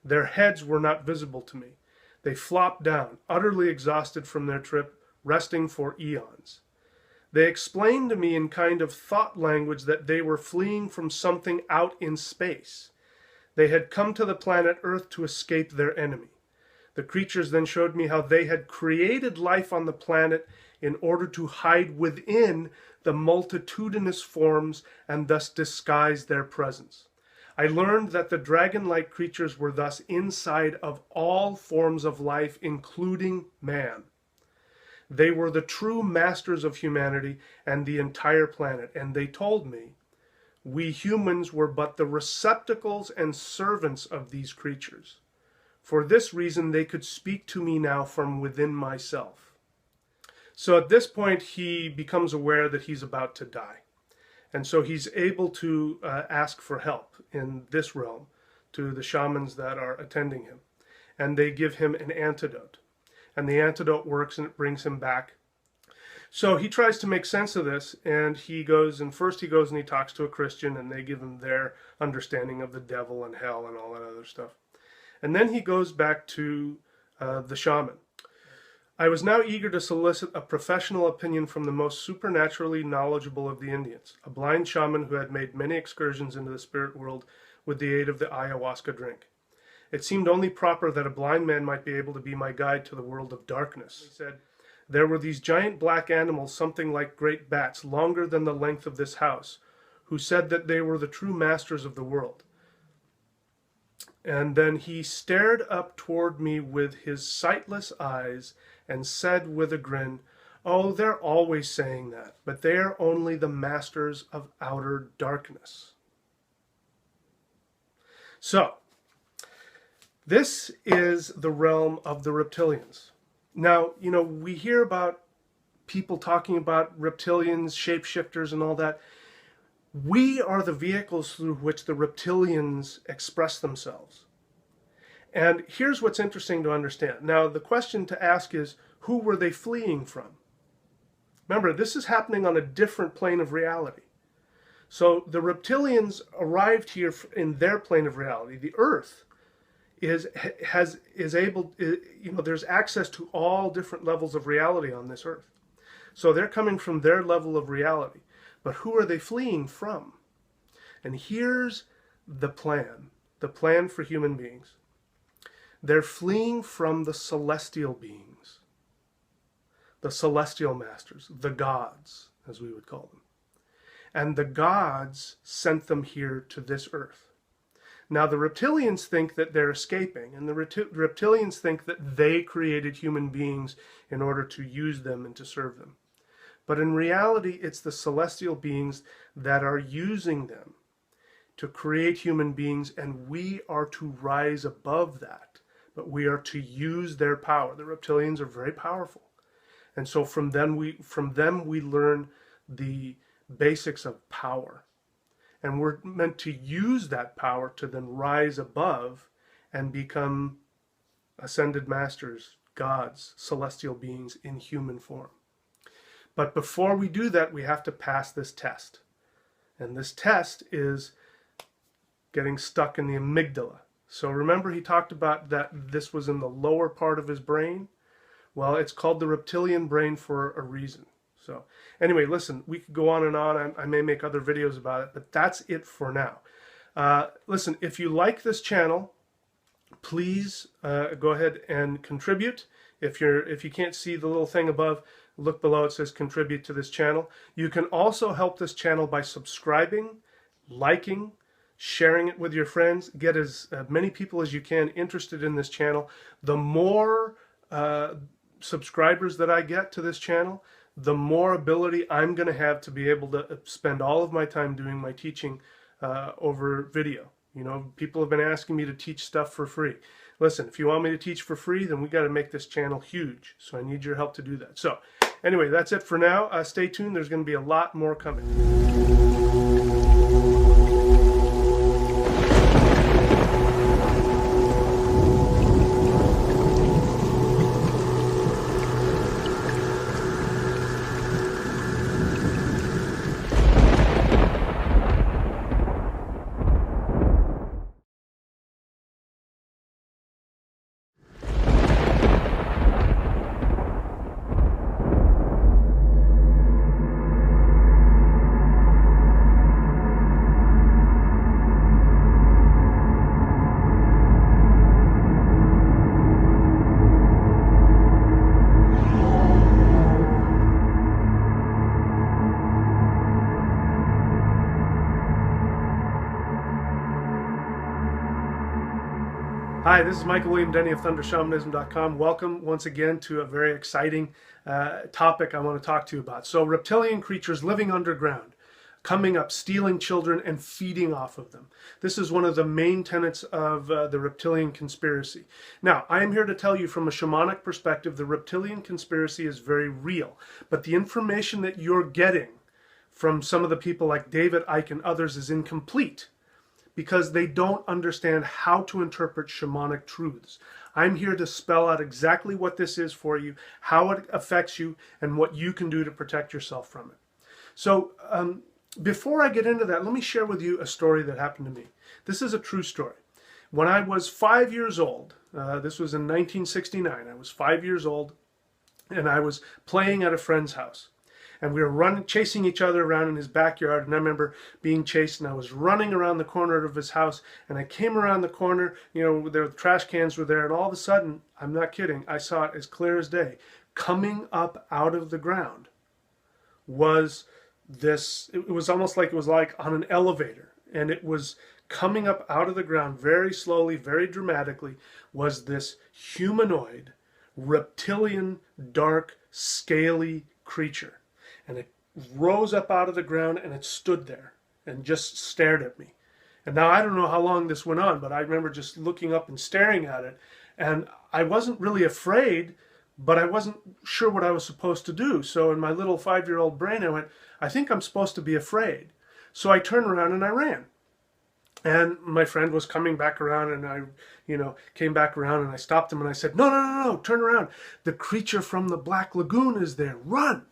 Their heads were not visible to me. They flopped down, utterly exhausted from their trip, resting for eons. They explained to me in kind of thought language that they were fleeing from something out in space. They had come to the planet Earth to escape their enemy. The creatures then showed me how they had created life on the planet in order to hide within the multitudinous forms and thus disguise their presence. I learned that the dragon-like creatures were thus inside of all forms of life, including man. They were the true masters of humanity and the entire planet, and they told me, we humans were but the receptacles and servants of these creatures. For this reason, they could speak to me now from within myself. So at this point, he becomes aware that he's about to die. And so he's able to ask for help in this realm to the shamans that are attending him. And they give him an antidote. and the antidote works and it brings him back. So he tries to make sense of this, and he goes and he talks to a Christian, and they give him their understanding of the devil and hell and all that other stuff. And then he goes back to the shaman. I was now eager to solicit a professional opinion from the most supernaturally knowledgeable of the Indians, a blind shaman who had made many excursions into the spirit world with the aid of the ayahuasca drink. It seemed only proper that a blind man might be able to be my guide to the world of darkness. He said, there were these giant black animals, something like great bats, longer than the length of this house, who said that they were the true masters of the world. And then he stared up toward me with his sightless eyes and said with a grin, oh, they're always saying that, but they are only the masters of outer darkness. So, this is the realm of the reptilians. Now, you know, we hear about people talking about reptilians, shapeshifters, and all that. We are the vehicles through which the reptilians express themselves. And here's what's interesting to understand. Now, the question to ask is, who were they fleeing from? Remember, this is happening on a different plane of reality. So the reptilians arrived here in their plane of reality. The Earth is able, you know, there's access to all different levels of reality on this earth. So they're coming from their level of reality. But who are they fleeing from? And here's the plan for human beings. They're fleeing from the celestial beings, the celestial masters, the gods, as we would call them. And the gods sent them here to this earth. Now, the reptilians think that they're escaping, and the reptilians think that they created human beings in order to use them and to serve them. But in reality, it's the celestial beings that are using them to create human beings, and we are to rise above that. But we are to use their power. The reptilians are very powerful. And so from them we learn the basics of power. And we're meant to use that power to then rise above and become ascended masters, gods, celestial beings in human form. But before we do that, we have to pass this test. And this test is getting stuck in the amygdala. So remember he talked about that this was in the lower part of his brain? Well, it's called the reptilian brain for a reason. So anyway, listen, we could go on and on. I may make other videos about it, but that's it for now. Listen, if you like this channel, please go ahead and contribute. If you can't see the little thing above, look below. It says contribute to this channel. You can also help this channel by subscribing, liking, sharing it with your friends. Get as many people as you can interested in this channel. The more subscribers that I get to this channel, the more ability I'm going to have to be able to spend all of my time doing my teaching over video. You know, people have been asking me to teach stuff for free. Listen, if you want me to teach for free, then we got to make this channel huge. So I need your help to do that. So anyway, that's it for now. Stay tuned. There's going to be a lot more coming. Hi, this is Michael William Denney of ThunderShamanism.com. Welcome once again to a very exciting topic I want to talk to you about. So reptilian creatures living underground, coming up, stealing children and feeding off of them. This is one of the main tenets of the reptilian conspiracy. Now, I am here to tell you from a shamanic perspective, the reptilian conspiracy is very real. But the information that you're getting from some of the people like David Icke and others is incomplete, because they don't understand how to interpret shamanic truths. I'm here to spell out exactly what this is for you, how it affects you, and what you can do to protect yourself from it. So before I get into that, let me share with you a story that happened to me. This is a true story. When I was 5 years old, this was in 1969, I was 5 years old, and I was playing at a friend's house. And we were chasing each other around in his backyard, and I remember being chased, and I was running around the corner of his house, and I came around the corner, the trash cans were there, and all of a sudden, I'm not kidding, I saw it as clear as day, coming up out of the ground was this, it was almost like it was like on an elevator, and it was coming up out of the ground very slowly, very dramatically, was this humanoid, reptilian, dark, scaly creature. And it rose up out of the ground, and it stood there and just stared at me. And now I don't know how long this went on, but I remember just looking up and staring at it. And I wasn't really afraid, but I wasn't sure what I was supposed to do. So in my little 5-year-old brain, I went, I think I'm supposed to be afraid. So I turned around and I ran. And my friend was coming back around, and I, came back around, and I stopped him and I said, no, turn around. The creature from the Black Lagoon is there. Run.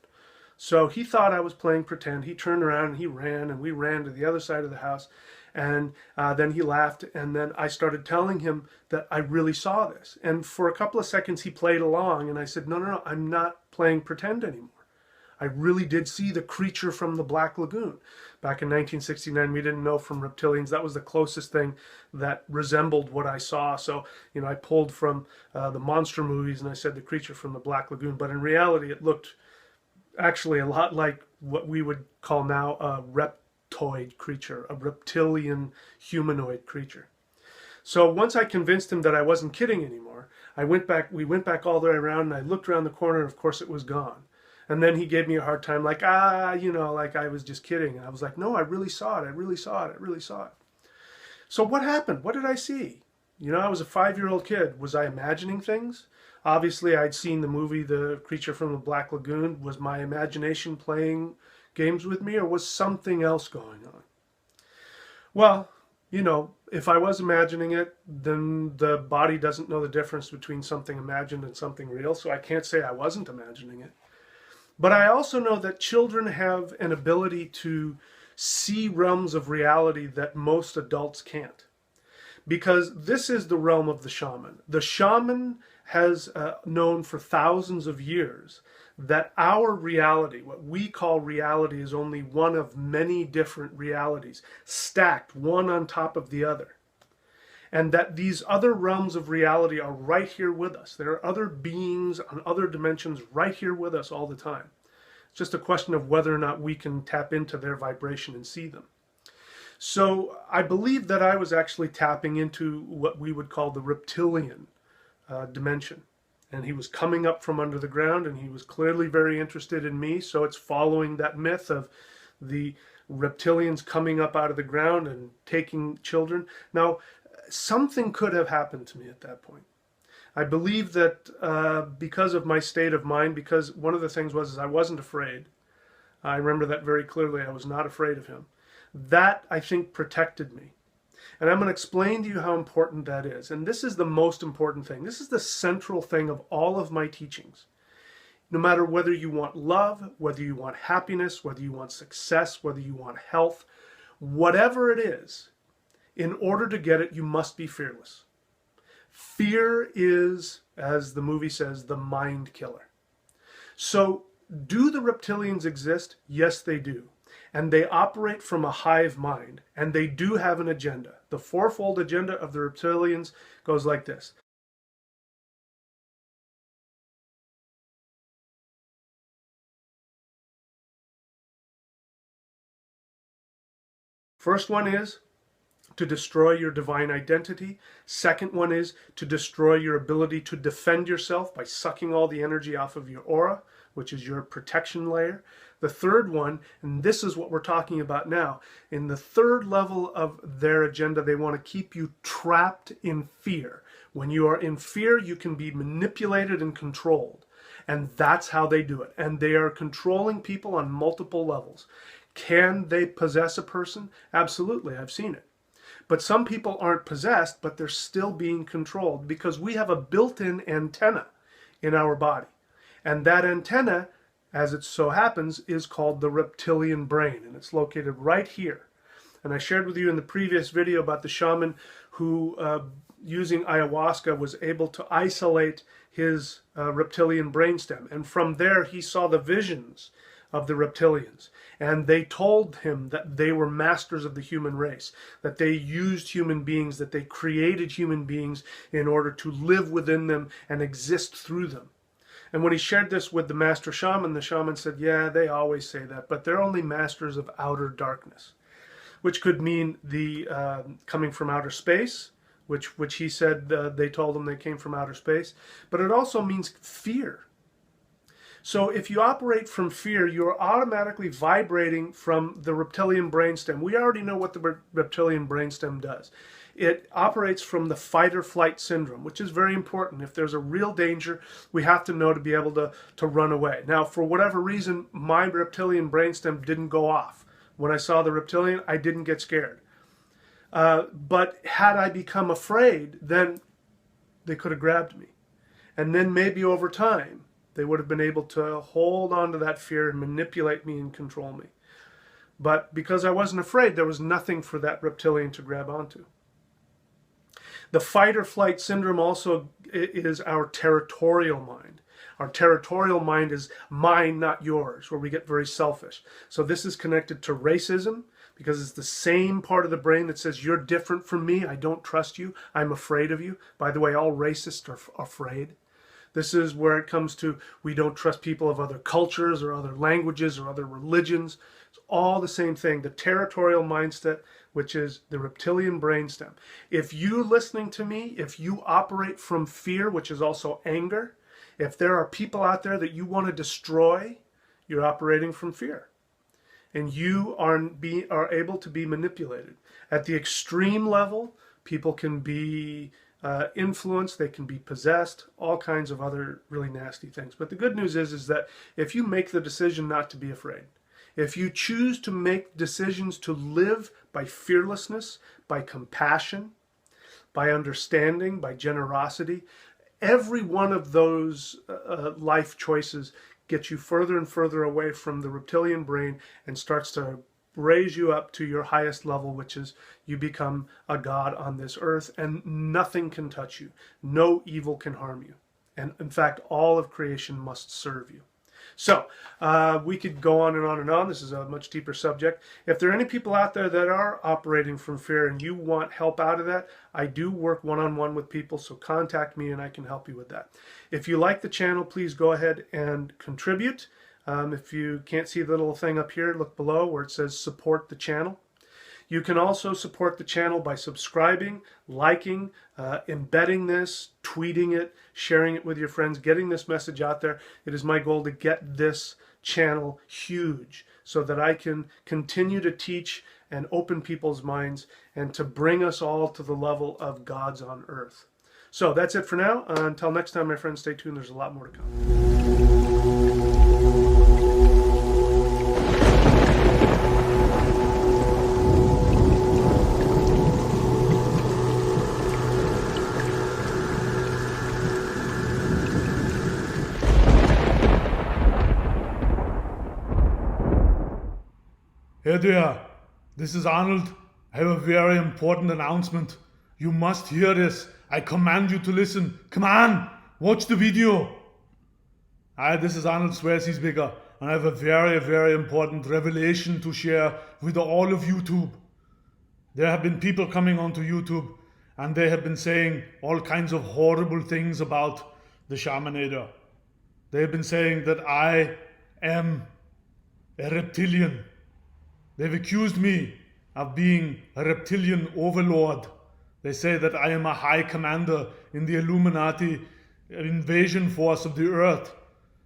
So he thought I was playing pretend. He turned around and he ran, and we ran to the other side of the house. And then he laughed, and then I started telling him that I really saw this. And for a couple of seconds he played along, and I said, no, I'm not playing pretend anymore. I really did see the creature from the Black Lagoon. Back in 1969, we didn't know from reptilians. That was the closest thing that resembled what I saw. So, I pulled from the monster movies, and I said the creature from the Black Lagoon. But in reality, it looked actually a lot like what we would call now a reptoid creature, a reptilian humanoid creature. So once I convinced him that I wasn't kidding anymore, we went back all the way around, and I looked around the corner, and of course it was gone. And then he gave me a hard time, like, like I was just kidding. And I was like, no, I really saw it. I really saw it. So what happened? What did I see? I was a 5-year-old kid. Was I imagining things? Obviously, I'd seen the movie The Creature from the Black Lagoon. Was my imagination playing games with me, or was something else going on? Well, if I was imagining it, then the body doesn't know the difference between something imagined and something real, so I can't say I wasn't imagining it. But I also know that children have an ability to see realms of reality that most adults can't. Because this is the realm of the shaman. The shaman has known for thousands of years that our reality, what we call reality, is only one of many different realities, stacked one on top of the other. And that these other realms of reality are right here with us. There are other beings on other dimensions right here with us all the time. It's just a question of whether or not we can tap into their vibration and see them. So I believe that I was actually tapping into what we would call the reptilian dimension. And he was coming up from under the ground, and he was clearly very interested in me. So it's following that myth of the reptilians coming up out of the ground and taking children. Now, something could have happened to me at that point. I believe that because of my state of mind, because one of the things was I wasn't afraid. I remember that very clearly. I was not afraid of him. That, I think, protected me. And I'm going to explain to you how important that is. And this is the most important thing. This is the central thing of all of my teachings. No matter whether you want love, whether you want happiness, whether you want success, whether you want health, whatever it is, in order to get it, you must be fearless. Fear is, as the movie says, the mind killer. So, do the reptilians exist? Yes, they do. And they operate from a hive mind, and they do have an agenda. The fourfold agenda of the reptilians goes like this. First one is to destroy your divine identity. Second one is to destroy your ability to defend yourself by sucking all the energy off of your aura, which is your protection layer. The third one, and this is what we're talking about now, in the third level of their agenda, they want to keep you trapped in fear. When you are in fear, you can be manipulated and controlled. And that's how they do it. And they are controlling people on multiple levels. Can they possess a person? Absolutely, I've seen it. But some people aren't possessed, but they're still being controlled because we have a built-in antenna in our body. And that antenna, as it so happens, is called the reptilian brain, and it's located right here. And I shared with you in the previous video about the shaman who, using ayahuasca, was able to isolate his reptilian brainstem. And from there, he saw the visions of the reptilians. And they told him that they were masters of the human race, that they used human beings, that they created human beings in order to live within them and exist through them. And when he shared this with the master shaman, the shaman said, yeah, they always say that, but they're only masters of outer darkness, which could mean the coming from outer space, which he said they told him they came from outer space, but it also means fear. So if you operate from fear, you're automatically vibrating from the reptilian brainstem. We already know what the reptilian brainstem does. It operates from the fight or flight syndrome, which is very important. If there's a real danger, we have to know to be able to run away. Now, for whatever reason, my reptilian brainstem didn't go off. When I saw the reptilian, I didn't get scared. But had I become afraid, then they could have grabbed me. And then maybe over time, they would have been able to hold on to that fear and manipulate me and control me. But because I wasn't afraid, there was nothing for that reptilian to grab onto. The fight or flight syndrome also is our territorial mind. Our territorial mind is mine, not yours, where we get very selfish. So this is connected to racism, because it's the same part of the brain that says, you're different from me, I don't trust you, I'm afraid of you. By the way, all racists are afraid. This is where it comes to, we don't trust people of other cultures or other languages or other religions. It's all the same thing. The territorial mindset, which is the reptilian brainstem. If you listening to me, if you operate from fear, which is also anger, if there are people out there that you want to destroy, you're operating from fear. And you are able to be manipulated. At the extreme level, people can be influenced, they can be possessed, all kinds of other really nasty things. But the good news is that if you make the decision not to be afraid, if you choose to make decisions to live by fearlessness, by compassion, by understanding, by generosity, every one of those life choices gets you further and further away from the reptilian brain and starts to raise you up to your highest level, which is you become a god on this earth, and nothing can touch you. No evil can harm you. And in fact, all of creation must serve you. So we could go on and on and on. This is a much deeper subject. If there are any people out there that are operating from fear and you want help out of that, I do work one-on-one with people, so contact me and I can help you with that. If you like the channel, please go ahead and contribute. If you can't see the little thing up here, look below where it says support the channel. You can also support the channel by subscribing, liking, embedding this, tweeting it, sharing it with your friends, getting this message out there. It is my goal to get this channel huge so that I can continue to teach and open people's minds and to bring us all to the level of gods on earth. So that's it for now. Until next time, my friends, stay tuned. There's a lot more to come. Hey there, this is Arnold. I have a very important announcement. You must hear this. I command you to listen. Come on, watch the video. Hi, this is Arnold Schwarzenegger, and I have a very, very important revelation to share with all of YouTube. There have been people coming onto YouTube, and they have been saying all kinds of horrible things about the Shamanator. They have been saying that I am a reptilian. They've accused me of being a reptilian overlord. They say that I am a high commander in the Illuminati invasion force of the earth.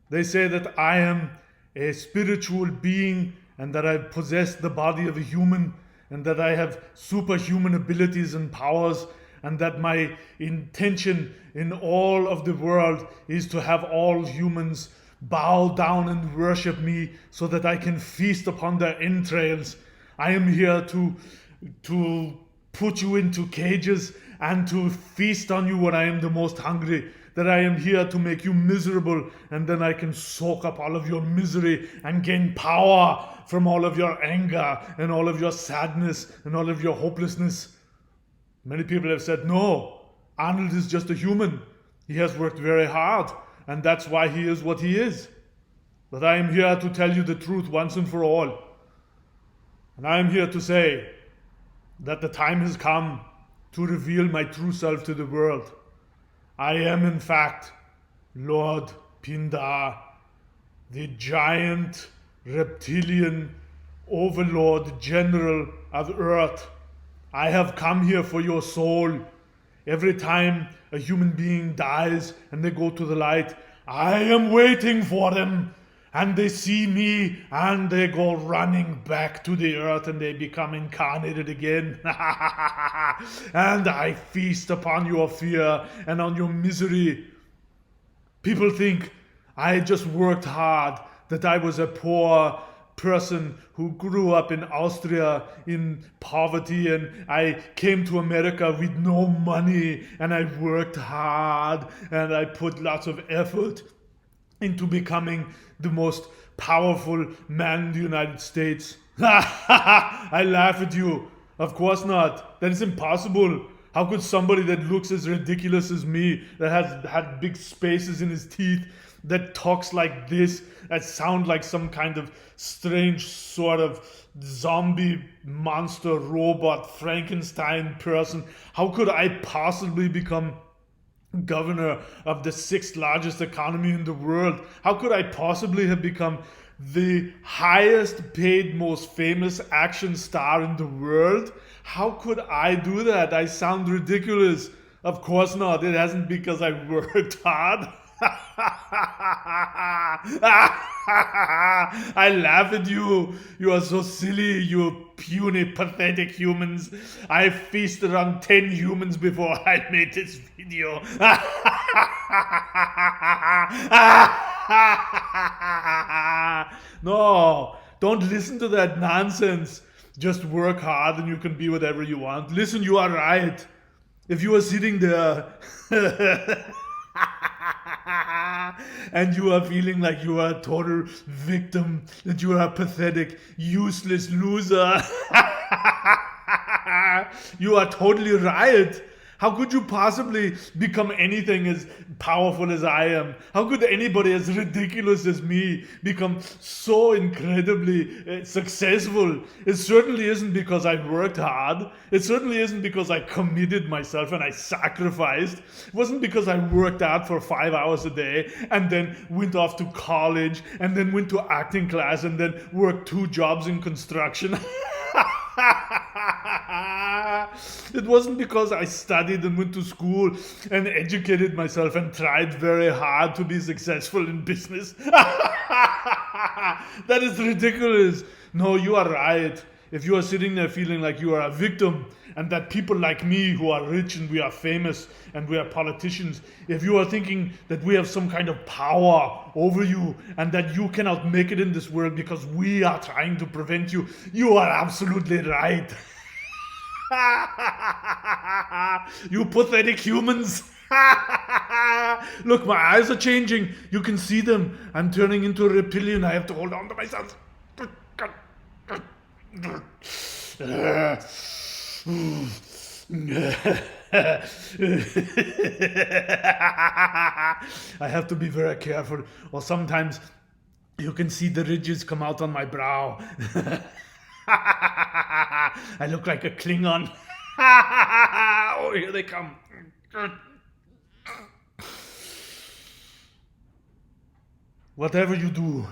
They say that I am a spiritual being and that I possess the body of a human and that I have superhuman abilities and powers and that my intention in all of the world is to have all humans bow down and worship me so that I can feast upon their entrails. I am here to put you into cages and to feast on you when I am the most hungry. That I am here to make you miserable, and then I can soak up all of your misery and gain power from all of your anger and all of your sadness and all of your hopelessness. Many people have said, no, Arnold is just a human. He has worked very hard, and that's why he is what he is. But I am here to tell you the truth once and for all. And I am here to say that the time has come to reveal my true self to the world. I am, in fact, Lord Pindar, the giant reptilian overlord general of Earth. I have come here for your soul. Every time a human being dies and they go to the light, I am waiting for them. And they see me and they go running back to the earth and they become incarnated again. And I feast upon your fear and on your misery. People think I just worked hard, that I was a poor person who grew up in Austria in poverty, and I came to America with no money, and I worked hard and I put lots of effort into becoming the most powerful man in the United States. I laugh at you. Of course not. That is impossible. How could somebody that looks as ridiculous as me, that has had big spaces in his teeth, that talks like this, that sound like some kind of strange sort of zombie monster robot Frankenstein person, how could I possibly become governor of the 6th largest economy in the world? How could I possibly have become the highest paid, most famous action star in the world? How could I do that? I sound ridiculous. Of course not. It hasn't because I worked hard. I laugh at you. You are so silly, you puny, pathetic humans. I feasted on 10 humans before I made this video. No, don't listen to that nonsense. Just work hard and you can be whatever you want. Listen, you are right. If you are sitting there and you are feeling like you are a total victim, that you are a pathetic, useless loser, you are totally right. How could you possibly become anything as powerful as I am? How could anybody as ridiculous as me become so incredibly successful? It certainly isn't because I worked hard. It certainly isn't because I committed myself and I sacrificed. It wasn't because I worked out for 5 hours a day and then went off to college and then went to acting class and then worked 2 jobs in construction. It wasn't because I studied and went to school and educated myself and tried very hard to be successful in business. That is ridiculous. No, you are right. If you are sitting there feeling like you are a victim and that people like me who are rich and we are famous and we are politicians, if you are thinking that we have some kind of power over you and that you cannot make it in this world because we are trying to prevent you, you are absolutely right. You pathetic humans. Look, my eyes are changing. You can see them. I'm turning into a reptilian. I have to hold on to myself. I have to be very careful, or sometimes you can see the ridges come out on my brow. I look like a Klingon. Oh, here they come. Whatever you do,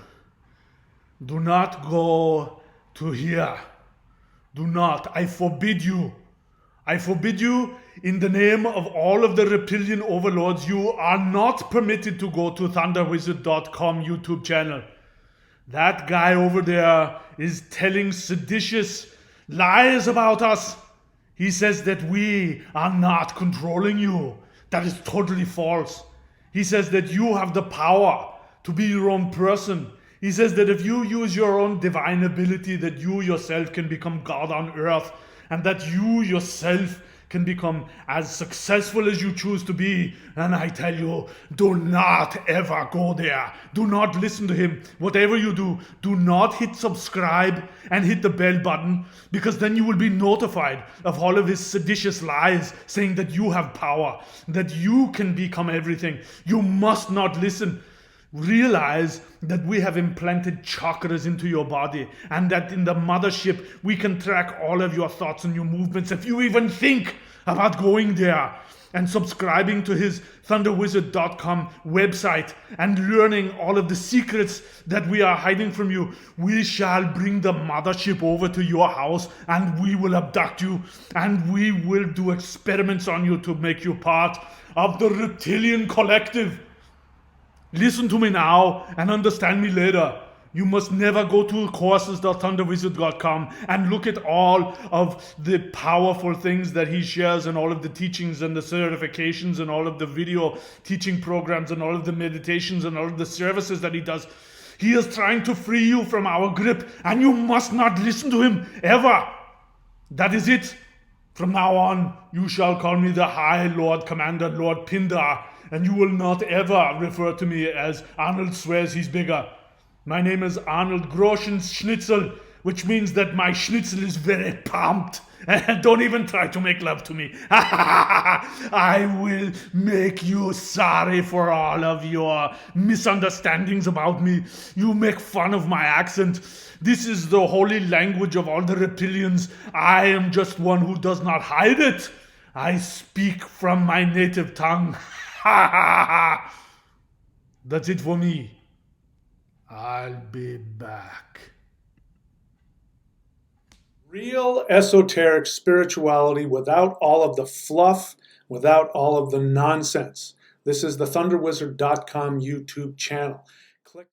do not go to here. Do not. I forbid you. I forbid you in the name of all of the reptilian overlords. You are not permitted to go to thunderwizard.com YouTube channel. That guy over there is telling seditious lies about us. He says that we are not controlling you. That is totally false. He says that you have the power to be your own person. He says that if you use your own divine ability, that you yourself can become God on earth and that you yourself can become as successful as you choose to be. And I tell you, do not ever go there. Do not listen to him. Whatever you do, do not hit subscribe and hit the bell button, because then you will be notified of all of his seditious lies saying that you have power, that you can become everything. You must not listen. Realize that we have implanted chakras into your body, and that in the mothership we can track all of your thoughts and your movements if you even think about going there and subscribing to his thunderwizard.com website and learning all of the secrets that we are hiding from you. We shall bring the mothership over to your house, and we will abduct you, and we will do experiments on you to make you part of the Reptilian collective. Listen to me now and understand me later. You must never go to courses.thunderwizard.com and look at all of the powerful things that he shares, and all of the teachings and the certifications and all of the video teaching programs and all of the meditations and all of the services that he does. He is trying to free you from our grip, and you must not listen to him ever. That is it. From now on, you shall call me the High Lord Commander Lord Pindar, and you will not ever refer to me as Arnold swears he's bigger. My name is Arnold Groschen's Schnitzel, which means that my schnitzel is very pumped. Don't even try to make love to me. I will make you sorry for all of your misunderstandings about me. You make fun of my accent. This is the holy language of all the reptilians. I am just one who does not hide it. I speak from my native tongue. That's it for me. I'll be back. Real esoteric spirituality without all of the fluff, without all of the nonsense. This is the thunderwizard.com YouTube channel. Click.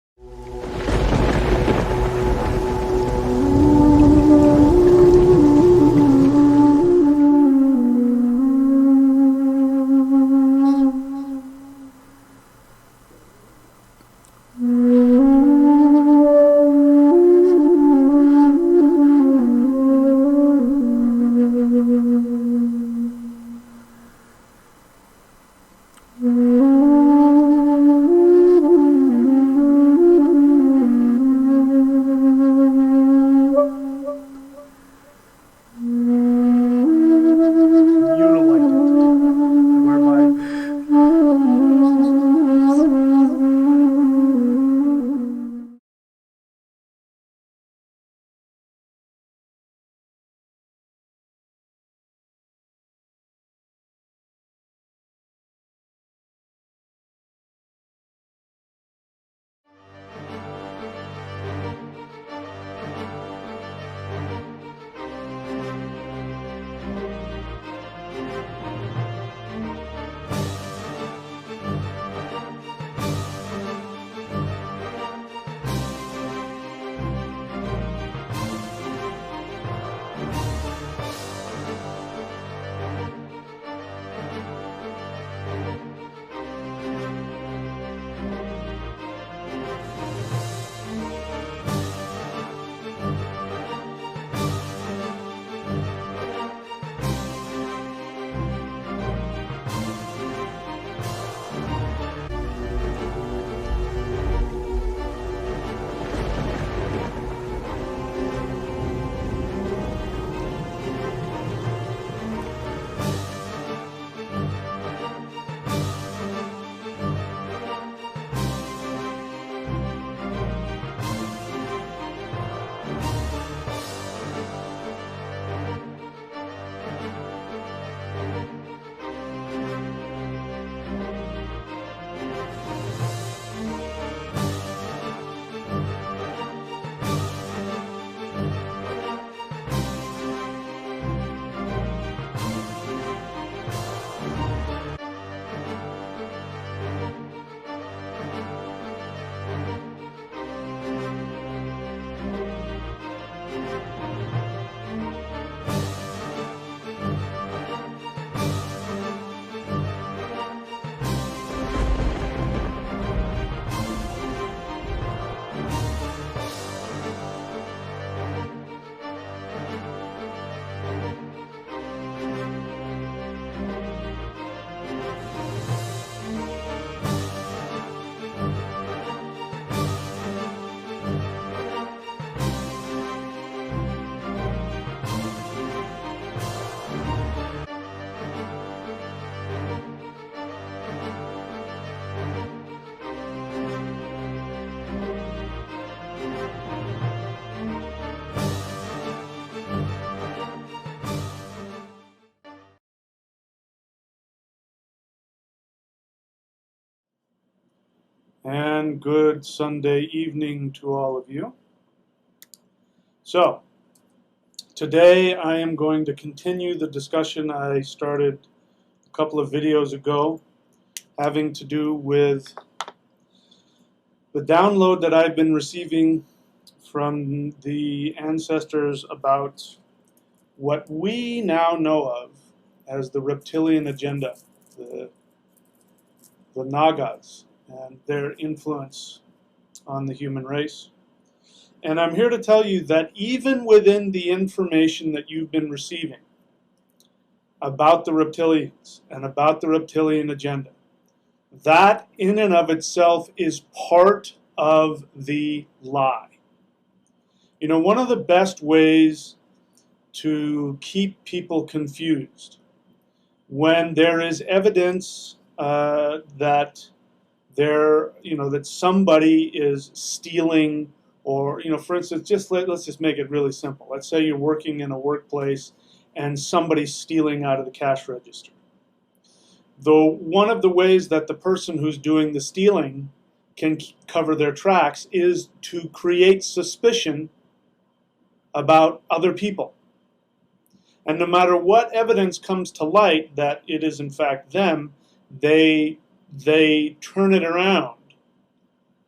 and good Sunday evening to all of you. So, today I am going to continue the discussion I started a couple of videos ago, having to do with the download that I've been receiving from the ancestors about what we now know of as the reptilian agenda, the nagas, and their influence on the human race. And I'm here to tell you that even within the information that you've been receiving about the reptilians and about the reptilian agenda, that in and of itself is part of the lie. You know, one of the best ways to keep people confused when there is evidence that that somebody is stealing, or for instance, let's just make it really simple. Let's say you're working in a workplace and somebody's stealing out of the cash register. Though one of the ways that the person who's doing the stealing can cover their tracks is to create suspicion about other people. And no matter what evidence comes to light that it is in fact them, they turn it around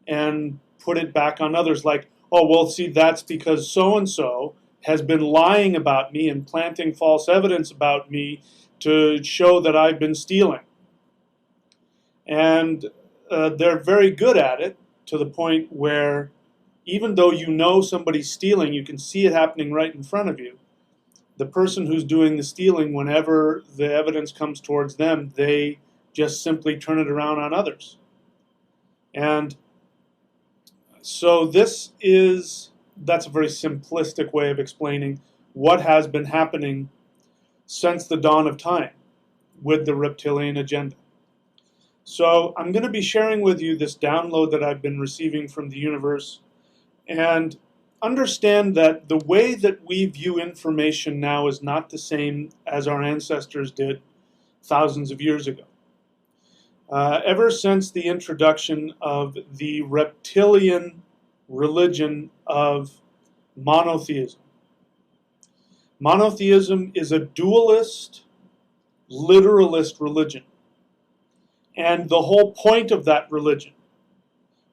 and put it back on others, like, oh, well, see, that's because so-and-so has been lying about me and planting false evidence about me to show that I've been stealing. And they're very good at it, to the point where even though you know somebody's stealing, you can see it happening right in front of you. The person who's doing the stealing, whenever the evidence comes towards them, they just simply turn it around on others. And so that's a very simplistic way of explaining what has been happening since the dawn of time with the reptilian agenda. So I'm going to be sharing with you this download that I've been receiving from the universe, and understand that the way that we view information now is not the same as our ancestors did thousands of years ago. Ever since the introduction of the reptilian religion of monotheism. Monotheism is a dualist, literalist religion. And the whole point of that religion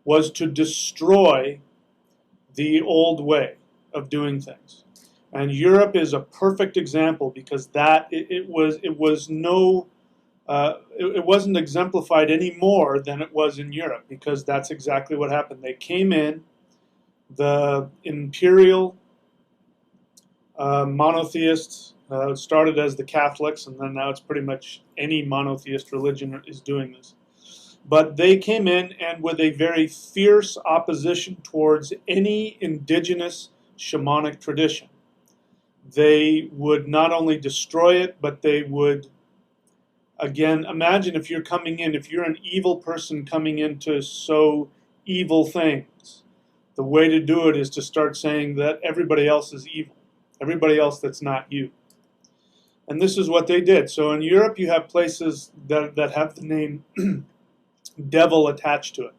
was to destroy the old way of doing things. And Europe is a perfect example, because it wasn't exemplified any more than it was in Europe, because that's exactly what happened. They came in, the imperial monotheists started as the Catholics, and then now it's pretty much any monotheist religion is doing this. But they came in, and with a very fierce opposition towards any indigenous shamanic tradition. They would not only destroy it, but they would, again, imagine if you're an evil person coming in to sow evil things. The way to do it is to start saying that everybody else is evil, everybody else that's not you. And this is what they did. So in Europe, you have places that have the name devil attached to it.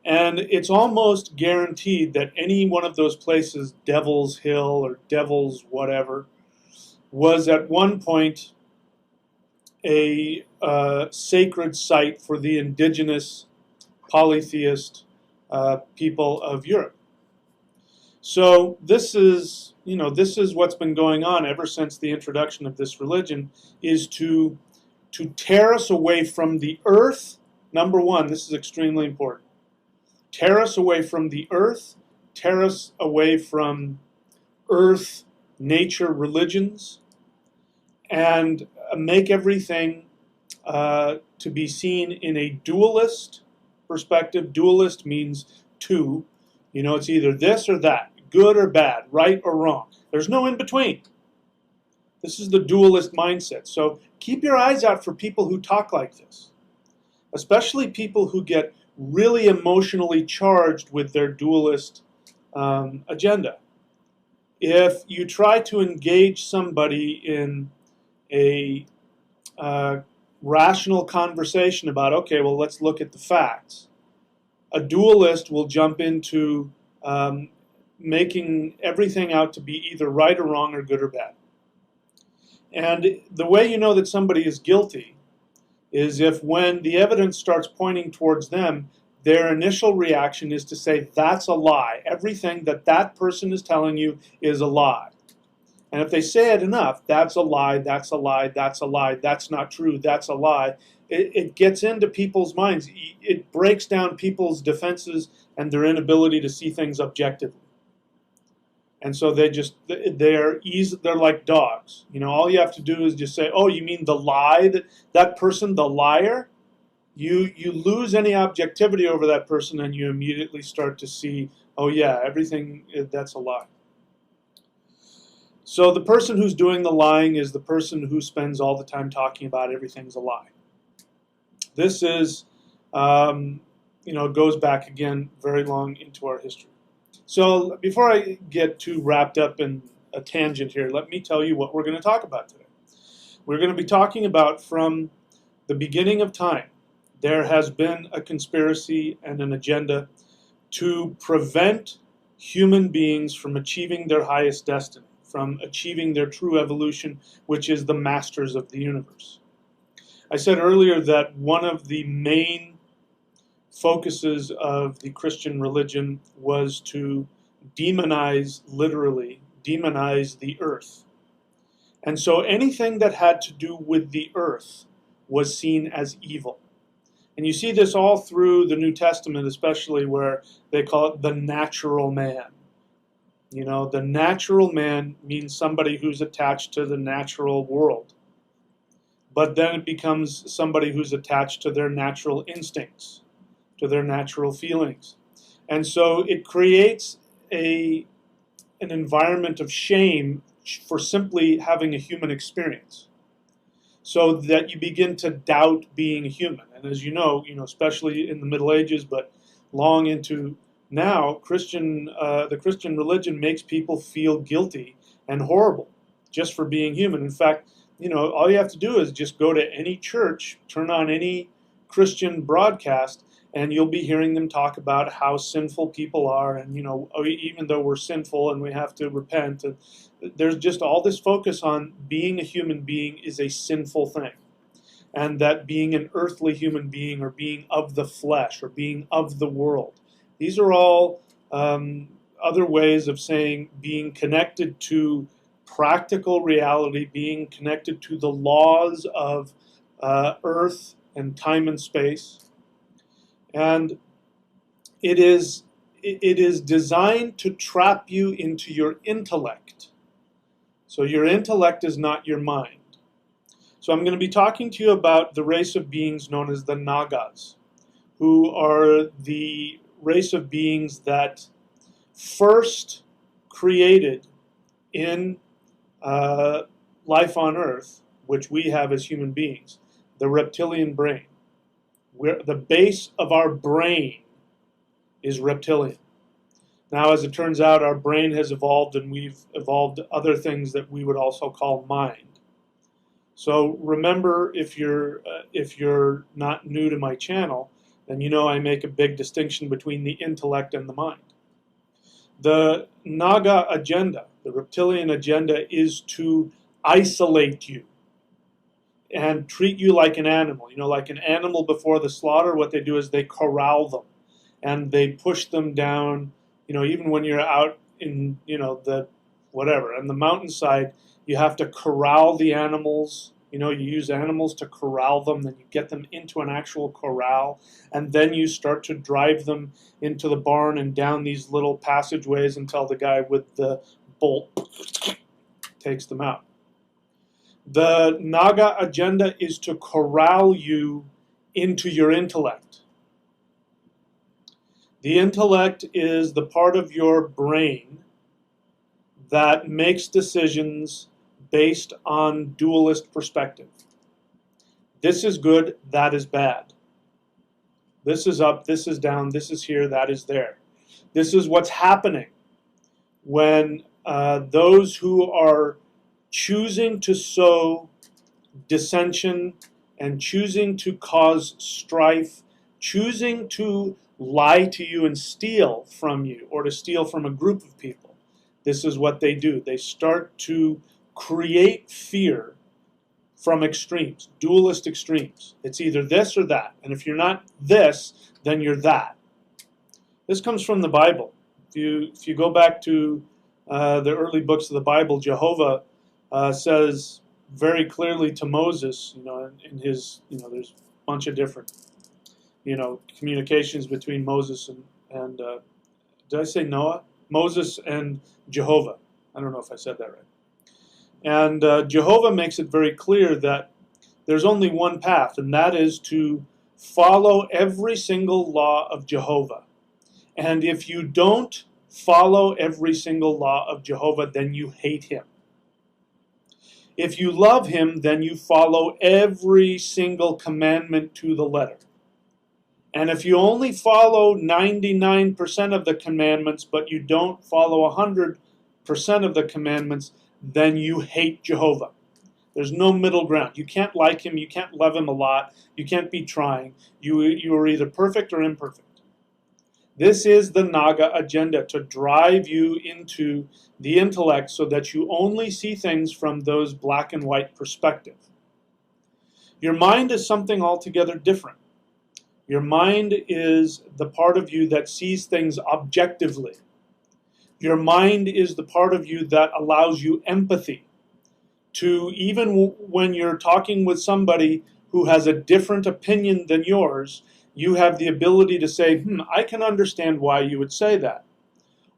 And it's almost guaranteed that any one of those places, Devil's Hill or Devil's whatever, was at one point a sacred site for the indigenous polytheist people of Europe. So this is what's been going on ever since the introduction of this religion, is to tear us away from the earth. Number one, this is extremely important. Tear us away from the earth, tear us away from earth, nature, religions, and make everything to be seen in a dualist perspective. Dualist means two. It's either this or that, good or bad, right or wrong. There's no in between. This is the dualist mindset. So keep your eyes out for people who talk like this, especially people who get really emotionally charged with their dualist agenda. If you try to engage somebody in a rational conversation about, okay, well, let's look at the facts, A dualist will jump into making everything out to be either right or wrong or good or bad. And the way you know that somebody is guilty is if when the evidence starts pointing towards them, their initial reaction is to say, that's a lie. Everything that that person is telling you is a lie. And if they say it enough, that's a lie, that's a lie, that's a lie, that's not true, that's a lie, it gets into people's minds. It breaks down people's defenses and their inability to see things objectively. And so they're like dogs. You know, all you have to do is just say, oh, you mean the lie, that person, the liar? You lose any objectivity over that person, and you immediately start to see, oh yeah, everything, that's a lie. So the person who's doing the lying is the person who spends all the time talking about everything's a lie. This is, goes back again very long into our history. So before I get too wrapped up in a tangent here, let me tell you what we're going to talk about today. We're going to be talking about from the beginning of time, there has been a conspiracy and an agenda to prevent human beings from achieving their highest destiny, from achieving their true evolution, which is the masters of the universe. I said earlier that one of the main focuses of the Christian religion was to literally demonize the earth. And so anything that had to do with the earth was seen as evil. And you see this all through the New Testament, especially where they call it the natural man. You know, the natural man means somebody who's attached to the natural world. But then it becomes somebody who's attached to their natural instincts, to their natural feelings. And so it creates an environment of shame for simply having a human experience, so that you begin to doubt being a human. And as you know, especially in the Middle Ages, but long into now, the Christian religion makes people feel guilty and horrible just for being human. In fact, all you have to do is just go to any church, turn on any Christian broadcast, and you'll be hearing them talk about how sinful people are, and even though we're sinful and we have to repent, and there's just all this focus on being a human being is a sinful thing, and that being an earthly human being or being of the flesh or being of the world, these are all other ways of saying being connected to practical reality, being connected to the laws of earth and time and space. And it is designed to trap you into your intellect. So your intellect is not your mind. So I'm going to be talking to you about the race of beings known as the Nagas, who are the race of beings that first created in life on Earth, which we have as human beings, the reptilian brain. The base of our brain is reptilian. Now, as it turns out, our brain has evolved, and we've evolved other things that we would also call mind. So remember, if you're not new to my channel, then I make a big distinction between the intellect and the mind. The Naga agenda, the reptilian agenda, is to isolate you and treat you like an animal. Like an animal before the slaughter, what they do is they corral them and they push them down. Even when you're out in, on the mountainside, you have to corral the animals. You use animals to corral them, then you get them into an actual corral, and then you start to drive them into the barn and down these little passageways until the guy with the bolt takes them out. The Naga agenda is to corral you into your intellect. The intellect is the part of your brain that makes decisions based on dualist perspective. This is good, that is bad. This is up, this is down, this is here, that is there. This is what's happening when those who are choosing to sow dissension and choosing to cause strife, choosing to lie to you and steal from you, or to steal from a group of people. This is what they do. They start to create fear from extremes, dualist extremes. It's either this or that. And if you're not this, then you're that. This comes from the Bible. If you go back to the early books of the Bible, Jehovah says very clearly to Moses, in his, there's a bunch of different, communications between Moses and did I say Noah? Moses and Jehovah. I don't know if I said that right. And Jehovah makes it very clear that there's only one path, and that is to follow every single law of Jehovah. And if you don't follow every single law of Jehovah, then you hate him. If you love him, then you follow every single commandment to the letter. And if you only follow 99% of the commandments, but you don't follow 100% of the commandments, then you hate Jehovah. There's no middle ground. You can't like him. You can't love him a lot. You can't be trying. You are either perfect or imperfect. This is the Naga agenda, to drive you into the intellect so that you only see things from those black and white perspective. Your mind is something altogether different. Your mind is the part of you that sees things objectively. Your mind is the part of you that allows you empathy to, even when you're talking with somebody who has a different opinion than yours, you have the ability to say, I can understand why you would say that.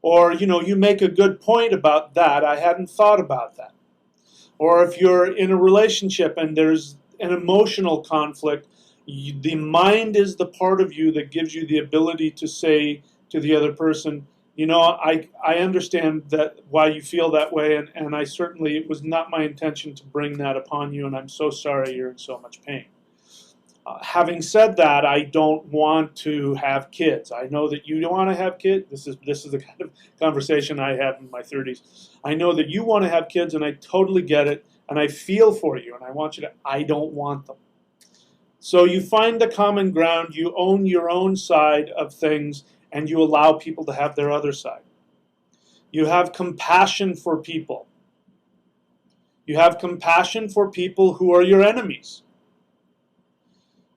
Or, you make a good point about that. I hadn't thought about that. Or if you're in a relationship and there's an emotional conflict, the mind is the part of you that gives you the ability to say to the other person, I understand that why you feel that way, and I certainly, it was not my intention to bring that upon you, and I'm so sorry you're in so much pain. Having said that, I don't want to have kids. I know that you don't want to have kids. This is the kind of conversation I have in my 30s. I know that you want to have kids, and I totally get it, and I feel for you, and I want you to, I don't want them. So you find the common ground, you own your own side of things, and you allow people to have their other side. You have compassion for people. You have compassion for people who are your enemies.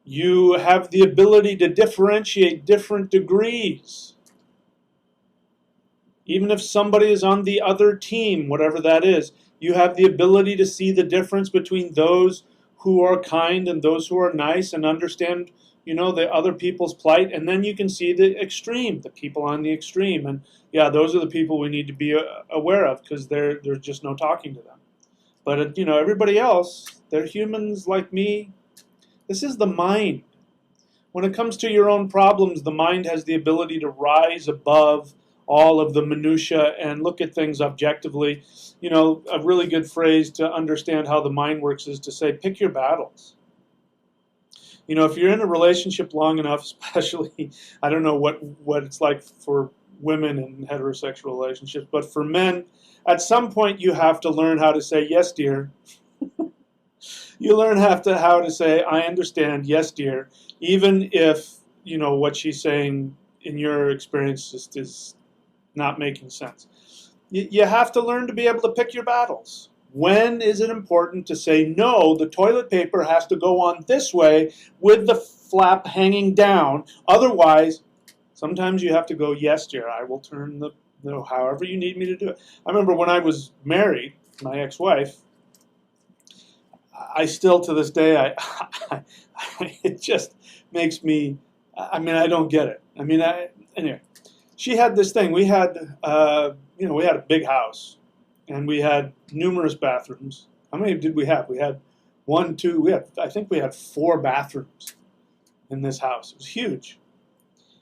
You have the ability to differentiate different degrees. Even if somebody is on the other team, whatever that is, you have the ability to see the difference between those who are kind and those who are nice, and understand, the other people's plight. And then you can see the extreme, the people on the extreme. And yeah, those are the people we need to be aware of, because there's just no talking to them. But, everybody else, they're humans like me. This is the mind. When it comes to your own problems, the mind has the ability to rise above all of the minutia and look at things objectively. A really good phrase to understand how the mind works is to say, pick your battles. If you're in a relationship long enough, especially, I don't know what it's like for women in heterosexual relationships, but for men, at some point you have to learn how to say, yes, dear. You learn how to say, I understand, yes, dear, even if, what she's saying in your experience just is not making sense. You have to learn to be able to pick your battles. When is it important to say, no, the toilet paper has to go on this way with the flap hanging down. Otherwise, sometimes you have to go, yes, dear, I will turn however you need me to do it. I remember when I was married, my ex-wife, I still, to this day, it just makes me, I don't get it. Anyway, she had this thing. We had, we had a big house, and we had numerous bathrooms. How many did we have? We had I think we had 4 bathrooms in this house. It was huge.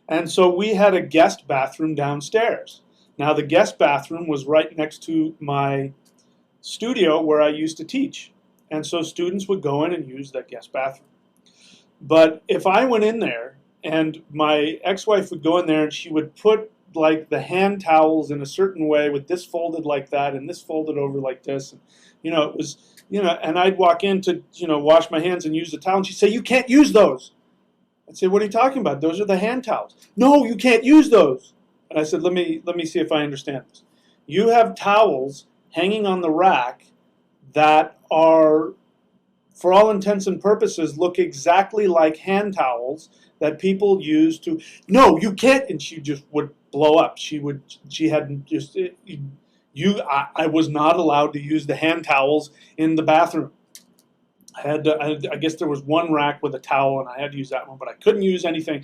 And so we had a guest bathroom downstairs. Now, the guest bathroom was right next to my studio where I used to teach. And so students would go in and use that guest bathroom. But if I went in there, and my ex-wife would go in there, and she would put like the hand towels in a certain way, with this folded like that and this folded over like this, and it was, and I'd walk in to wash my hands and use the towel, and she'd say, you can't use those. I'd say, what are you talking about? Those are the hand towels. No, you can't use those. And I said, let me see if I understand this. You have towels hanging on the rack that are, for all intents and purposes, look exactly like hand towels that people use to, no, you can't. And she just would blow up. She had just, I was not allowed to use the hand towels in the bathroom. I guess there was one rack with a towel, and I had to use that one, but I couldn't use anything.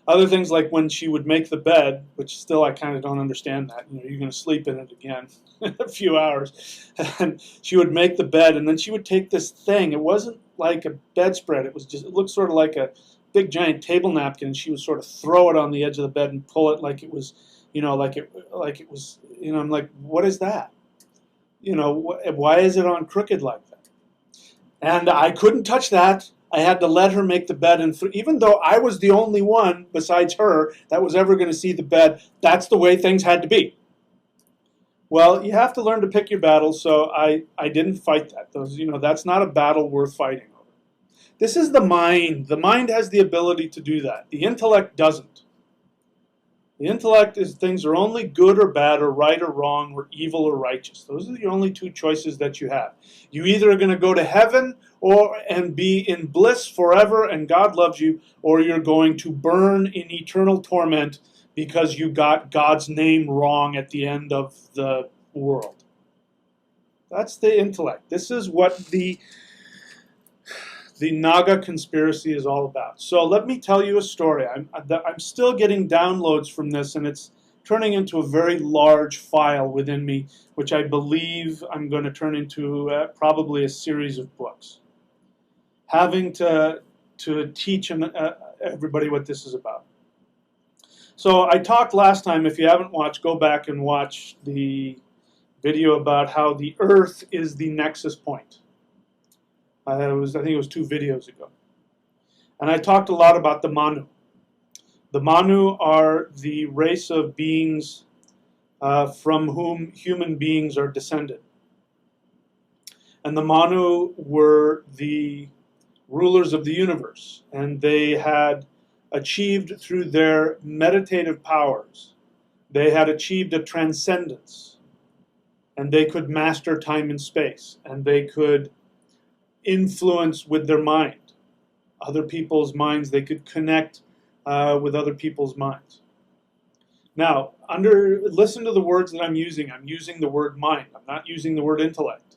Other things like when she would make the bed, which still I kind of don't understand that. You're going to sleep in it again in a few hours. And she would make the bed, and then she would take this thing. It wasn't like a bedspread. It looked sort of like a big giant table napkin, and she would sort of throw it on the edge of the bed and pull it like it was, like it was, I'm like, what is that? Why is it on crooked like that? And I couldn't touch that. I had to let her make the bed, and even though I was the only one besides her that was ever going to see the bed, that's the way things had to be. Well, you have to learn to pick your battles, so I didn't fight that. That's not a battle worth fighting over. This is the mind. The mind has the ability to do that. The intellect doesn't. The intellect is things are only good or bad or right or wrong or evil or righteous. Those are the only two choices that you have. You either are going to go to heaven and be in bliss forever and God loves you, or you're going to burn in eternal torment because you got God's name wrong at the end of the world. That's the intellect. This is what the Naga conspiracy is all about. So let me tell you a story. I'm still getting downloads from this, and it's turning into a very large file within me, which I believe I'm going to turn into probably a series of books, having to teach everybody what this is about. So I talked last time, if you haven't watched, go back and watch the video about how the Earth is the nexus point. I think it was 2 videos ago. And I talked a lot about the Manu. The Manu are the race of beings from whom human beings are descended. And the Manu were the rulers of the universe. And they had achieved through their meditative powers, they had achieved a transcendence. And they could master time and space. And they could influence with their mind other people's minds. They could connect with other people's minds. Now, listen to the words that I'm using. I'm using the word mind. I'm not using the word intellect.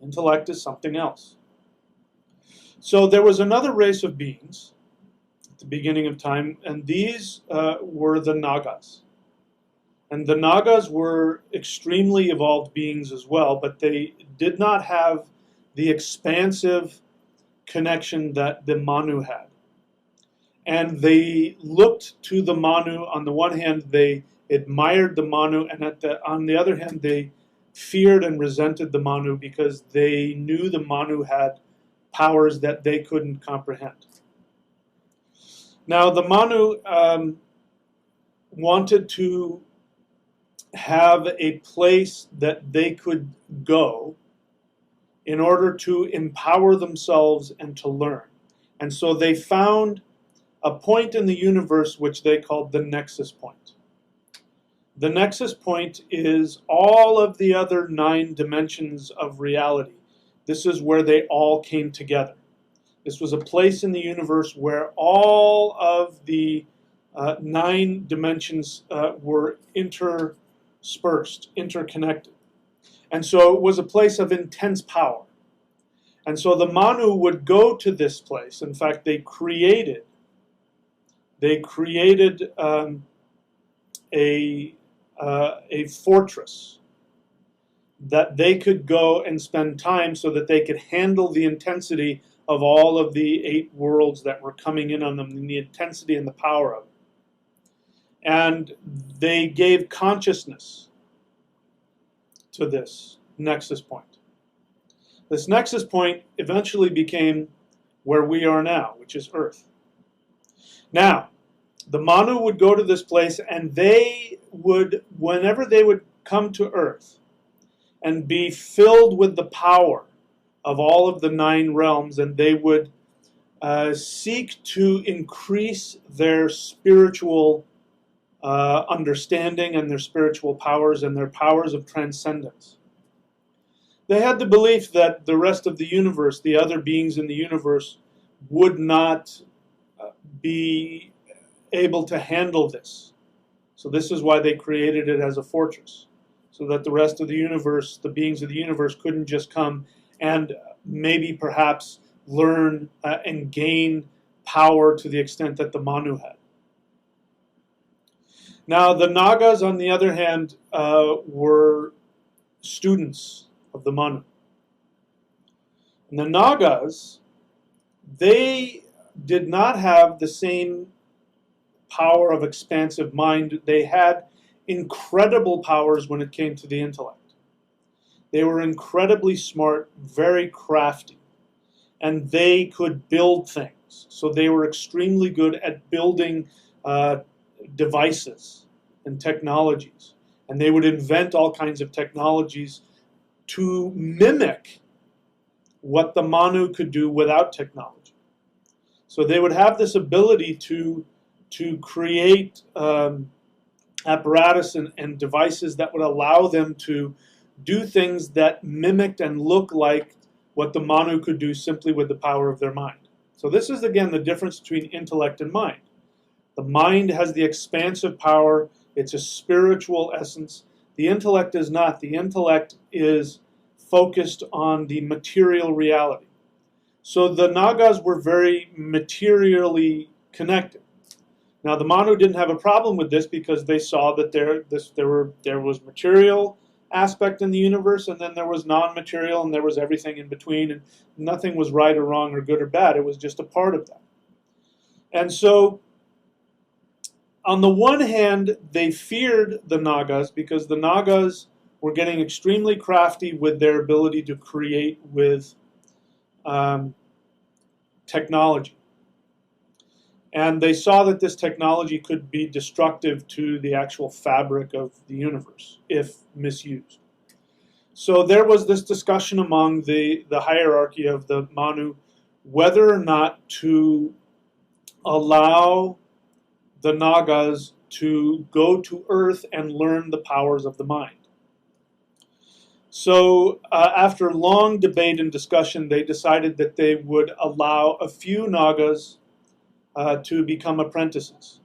Intellect is something else. So there was another race of beings at the beginning of time, and these were the Nagas. And the Nagas were extremely evolved beings as well, but they did not have the expansive connection that the Manu had. And they looked to the Manu. On the one hand, they admired the Manu, and on the other hand, they feared and resented the Manu because they knew the Manu had powers that they couldn't comprehend. Now, the Manu wanted to have a place that they could go in order to empower themselves and to learn. And so they found a point in the universe which they called the nexus point. The nexus point is all of the other 9 dimensions of reality. This is where they all came together. This was a place in the universe where all of the 9 dimensions were interspersed, interconnected. And so it was a place of intense power. And so the Manu would go to this place. In fact, they created a fortress that they could go and spend time so that they could handle the intensity of all of the 8 worlds that were coming in on them, and the intensity and the power of it. And they gave consciousness to this nexus point. This nexus point eventually became where we are now, which is Earth. Now, the Manu would go to this place, and they would, whenever they would come to Earth and be filled with the power of all of the 9 realms, and they would seek to increase their spiritual understanding and their spiritual powers and their powers of transcendence. They had the belief that the rest of the universe, the other beings in the universe, would not be able to handle this. So this is why they created it as a fortress, so that the rest of the universe, the beings of the universe, couldn't just come and maybe perhaps learn and gain power to the extent that the Manu had. Now, the Nagas, on the other hand, were students of the Manu. And the Nagas, they did not have the same power of expansive mind. They had incredible powers when it came to the intellect. They were incredibly smart, very crafty, and they could build things. So they were extremely good at building devices and technologies. And they would invent all kinds of technologies to mimic what the Manu could do without technology. So they would have this ability to create apparatus and devices that would allow them to do things that mimicked and looked like what the Manu could do simply with the power of their mind. So this is, again, the difference between intellect and mind. The mind has the expansive power. It's a spiritual essence. The intellect is not. The intellect is focused on the material reality. So the Nagas were very materially connected. Now the Manu didn't have a problem with this because they saw that there was material aspect in the universe, and then there was non-material, and there was everything in between, and nothing was right or wrong or good or bad. It was just a part of that. And so on the one hand, they feared the Nagas because the Nagas were getting extremely crafty with their ability to create with technology. And they saw that this technology could be destructive to the actual fabric of the universe if misused. So there was this discussion among the hierarchy of the Manu whether or not to allow the Nagas to go to Earth and learn the powers of the mind. So after long debate and discussion, they decided that they would allow a few Nagas to become apprentices.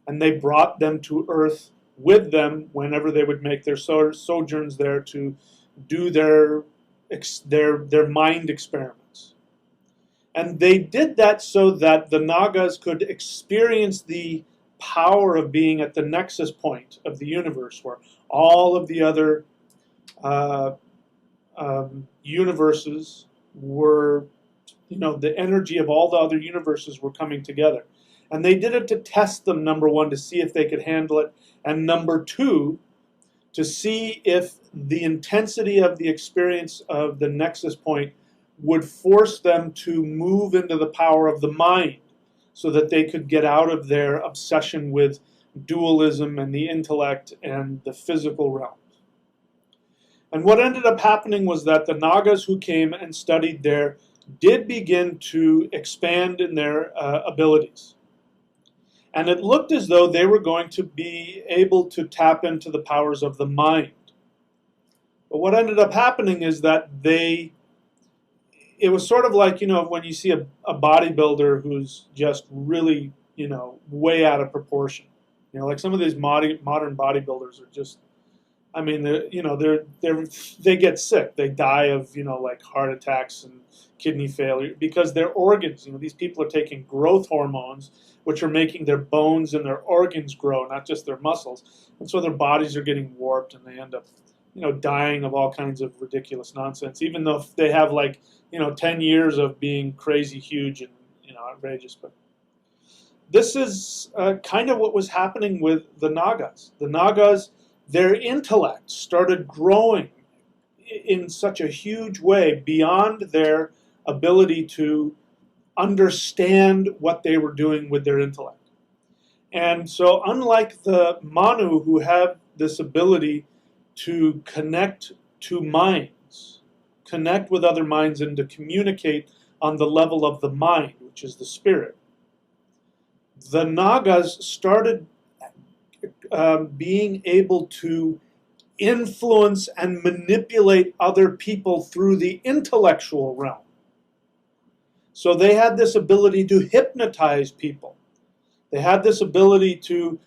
And they brought them to Earth with them whenever they would make their sojourns there to do their mind experiments. And they did that so that the Nagas could experience the power of being at the nexus point of the universe where all of the other universes were, the energy of all the other universes were coming together. And they did it to test them, number one, to see if they could handle it, and number two, to see if the intensity of the experience of the nexus point would force them to move into the power of the mind so that they could get out of their obsession with dualism and the intellect and the physical realm. And what ended up happening was that the Nagas who came and studied there did begin to expand in their abilities. And it looked as though they were going to be able to tap into the powers of the mind. But what ended up happening is that it was sort of like, when you see a bodybuilder who's just really, way out of proportion. Like some of these modern bodybuilders are just, they get sick. They die of, like heart attacks and kidney failure because their organs, these people are taking growth hormones, which are making their bones and their organs grow, not just their muscles. And so their bodies are getting warped and they end up, dying of all kinds of ridiculous nonsense, even though they have 10 years of being crazy huge and, outrageous. But this is kind of what was happening with the Nagas. The Nagas, their intellect started growing in such a huge way beyond their ability to understand what they were doing with their intellect. And so unlike the Manu, who have this ability to connect to minds, connect with other minds and to communicate on the level of the mind, which is the spirit, the Nagas started being able to influence and manipulate other people through the intellectual realm. So they had this ability to hypnotize people. They had this ability to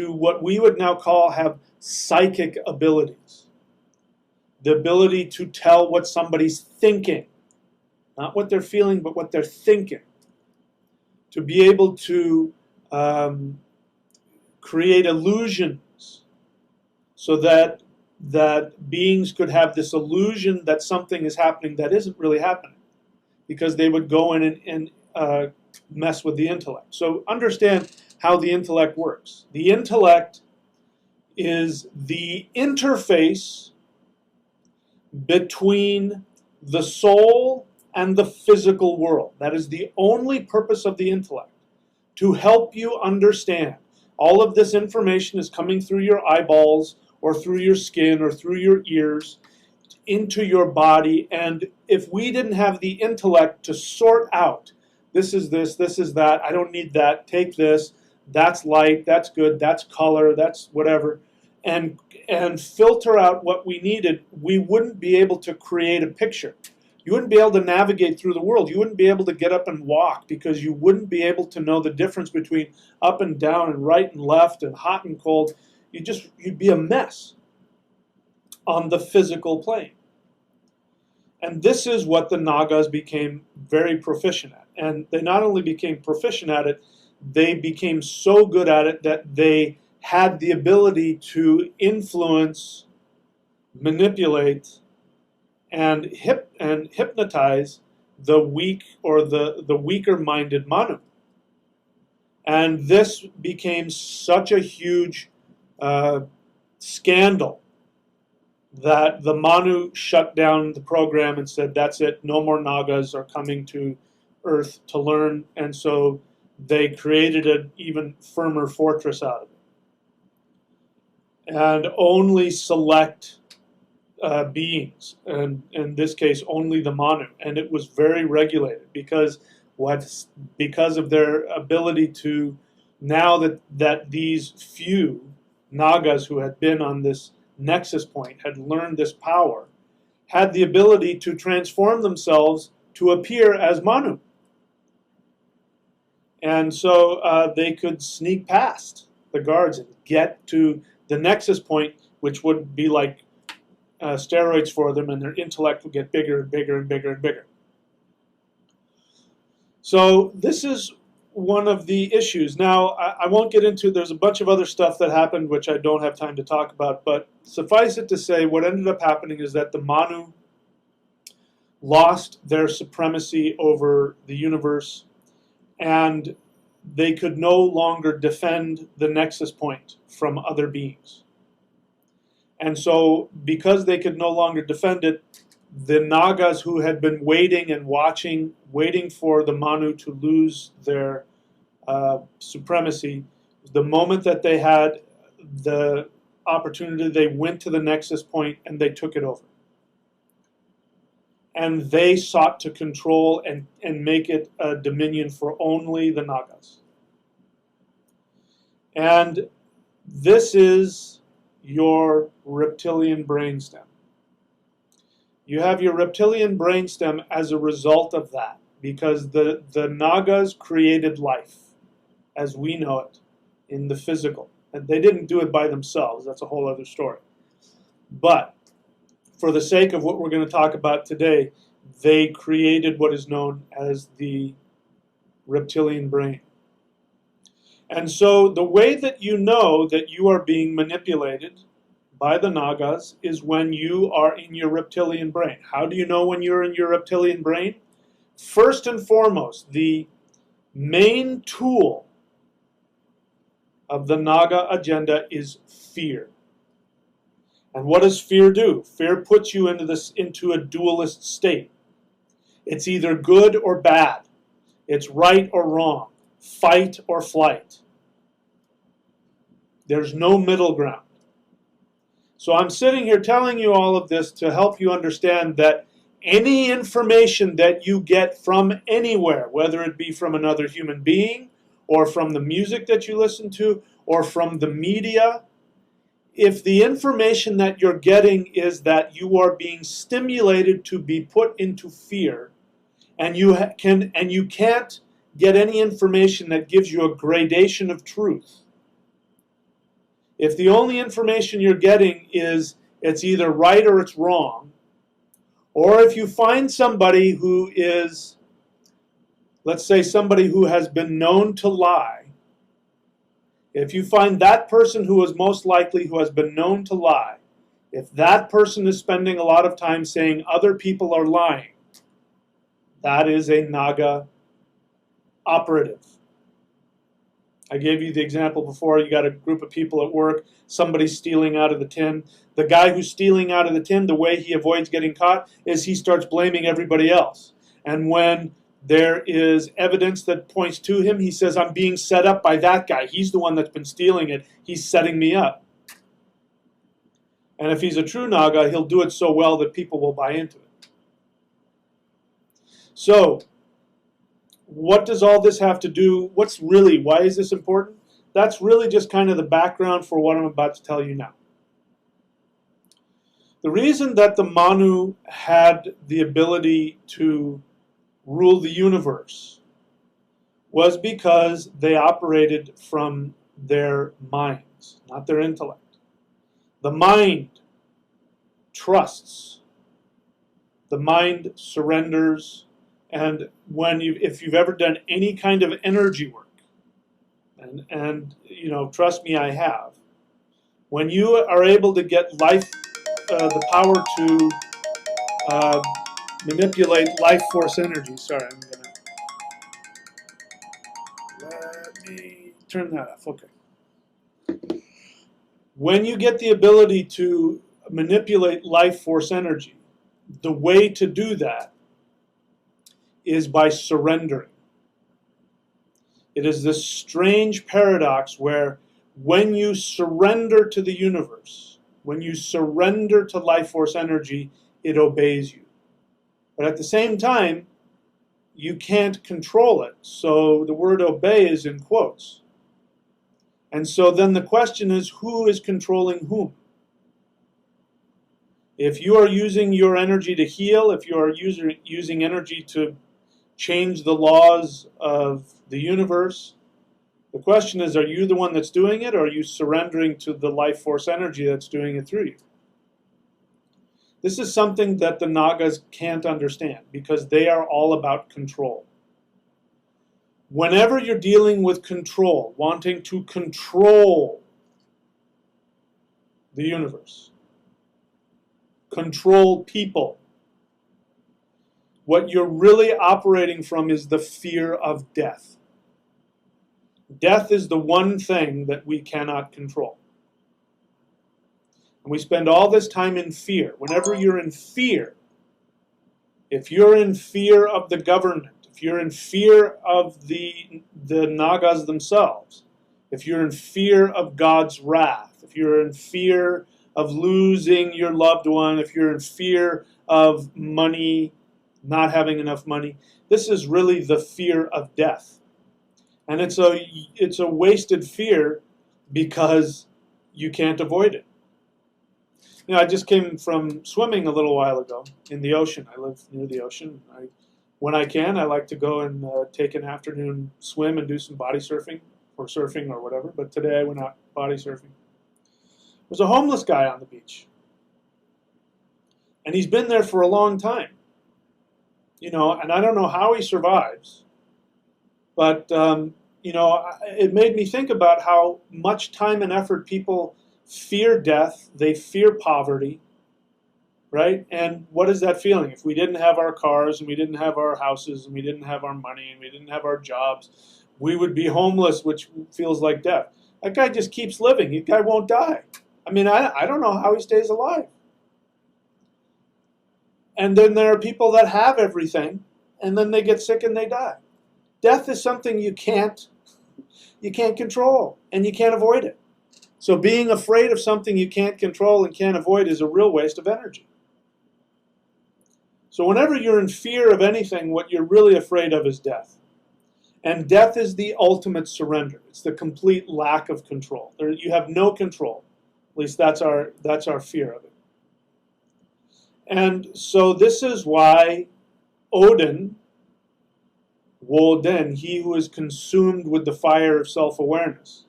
what we would now have psychic abilities. The ability to tell what somebody's thinking. Not what they're feeling, but what they're thinking. To be able to create illusions so that beings could have this illusion that something is happening that isn't really happening, because they would go in and mess with the intellect. So understand how the intellect works. The intellect is the interface between the soul and the physical world. That is the only purpose of the intellect, to help you understand. All of this information is coming through your eyeballs or through your skin or through your ears into your body, and if we didn't have the intellect to sort out, this is that, I don't need that, take this, that's light, that's good, that's color, that's whatever, and filter out what we needed, we wouldn't be able to create a picture. You wouldn't be able to navigate through the world. You wouldn't be able to get up and walk, because you wouldn't be able to know the difference between up and down and right and left and hot and cold. You'd be a mess on the physical plane. And this is what the Nagas became very proficient at. And they not only became proficient at it, they became so good at it that they had the ability to influence, manipulate, and hypnotize the weak or the weaker-minded Manu. And this became such a huge scandal that the Manu shut down the program and said, that's it, no more Nagas are coming to Earth to learn. And so they created an even firmer fortress out of it. And only select beings, and in this case only the Manu. And it was very regulated, because of their ability to, now that these few Nagas who had been on this nexus point had learned this power, had the ability to transform themselves to appear as Manu. And so they could sneak past the guards and get to the nexus point, which would be like steroids for them, and their intellect would get bigger and bigger and bigger and bigger. So this is one of the issues. Now, I won't get into, there's a bunch of other stuff that happened which I don't have time to talk about, but suffice it to say, what ended up happening is that the Manu lost their supremacy over the universe, and they could no longer defend the nexus point from other beings. And so, because they could no longer defend it, the Nagas who had been waiting and watching, waiting for the Manu to lose their supremacy, the moment that they had the opportunity, they went to the nexus point and they took it over. And they sought to control and make it a dominion for only the Nagas. And this is your reptilian brainstem. You have your reptilian brainstem as a result of that, because the Nagas created life as we know it in the physical. And they didn't do it by themselves. That's a whole other story. But for the sake of what we're going to talk about today, they created what is known as the reptilian brain. And so the way that you know that you are being manipulated by the Nagas is when you are in your reptilian brain. How do you know when you're in your reptilian brain? First and foremost, the main tool of the Naga agenda is fear. And what does fear do? Fear puts you into a dualist state. It's either good or bad. It's right or wrong. Fight or flight. There's no middle ground. So I'm sitting here telling you all of this to help you understand that any information that you get from anywhere, whether it be from another human being or from the music that you listen to or from the media, if the information that you're getting is that you are being stimulated to be put into fear, and you can't get any information that gives you a gradation of truth. If the only information you're getting is it's either right or it's wrong, or if you find somebody who is, let's say somebody who has been known to lie, if you find that person who is most likely who has been known to lie, if that person is spending a lot of time saying other people are lying, that is a naga operative. I gave you the example before. You got a group of people at work, somebody's stealing out of the tin. The guy who's stealing out of the tin, the way he avoids getting caught is he starts blaming everybody else. And when there is evidence that points to him, he says, I'm being set up by that guy. He's the one that's been stealing it. He's setting me up. And if he's a true naga, he'll do it so well that people will buy into it. So, what does all this have to do? Why is this important? That's really just kind of the background for what I'm about to tell you now. The reason that the Manu had the ability to rule the universe was because they operated from their minds, not their intellect. The mind trusts. The mind surrenders. And if you've ever done any kind of energy work, and you know, trust me, I have. When you are able to get the power to manipulate life force energy. Sorry, let me turn that off. Okay. When you get the ability to manipulate life force energy, the way to do that is by surrendering. It is this strange paradox where when you surrender to the universe, when you surrender to life force energy, it obeys you. But at the same time, you can't control it. So the word obey is in quotes. And so then the question is, who is controlling whom? If you are using your energy to heal, if you are using energy to change the laws of the universe, the question is, are you the one that's doing it, or are you surrendering to the life force energy that's doing it through you? This is something that the Nagas can't understand because they are all about control. Whenever you're dealing with control, wanting to control the universe, control people, what you're really operating from is the fear of death. Death is the one thing that we cannot control. And we spend all this time in fear. Whenever you're in fear, if you're in fear of the government, if you're in fear of the Nagas themselves, if you're in fear of God's wrath, if you're in fear of losing your loved one, if you're in fear of money, not having enough money, this is really the fear of death. And it's a wasted fear because you can't avoid it. You know, I just came from swimming a little while ago in the ocean. I live near the ocean. When I can, I like to go and take an afternoon swim and do some body surfing or surfing or whatever. But today I went out body surfing. There was a homeless guy on the beach. And he's been there for a long time. You know, and I don't know how he survives. But, you know, it made me think about how much time and effort people fear death, they fear poverty, right? And what is that feeling? If we didn't have our cars and we didn't have our houses and we didn't have our money and we didn't have our jobs, we would be homeless, which feels like death. That guy just keeps living. That guy won't die. I mean, I don't know how he stays alive. And then there are people that have everything, and then they get sick and they die. Death is something you can't control, and you can't avoid it. So being afraid of something you can't control and can't avoid is a real waste of energy. So whenever you're in fear of anything, what you're really afraid of is death. And death is the ultimate surrender. It's the complete lack of control. You have no control. At least that's our fear of it. And so this is why Odin, Woden, he who is consumed with the fire of self-awareness.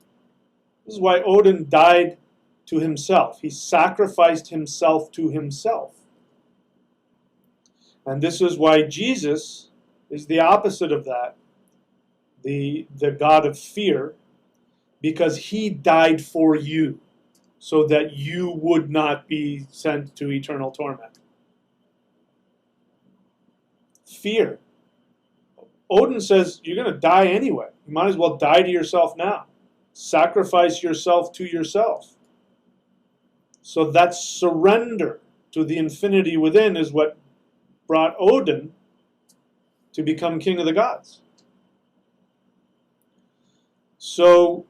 This is why Odin died to himself. He sacrificed himself to himself. And this is why Jesus is the opposite of that, the God of fear, because he died for you so that you would not be sent to eternal torment. Fear. Odin says you're going to die anyway. You might as well die to yourself now. Sacrifice yourself to yourself. So that surrender to the infinity within is what brought Odin to become king of the gods. So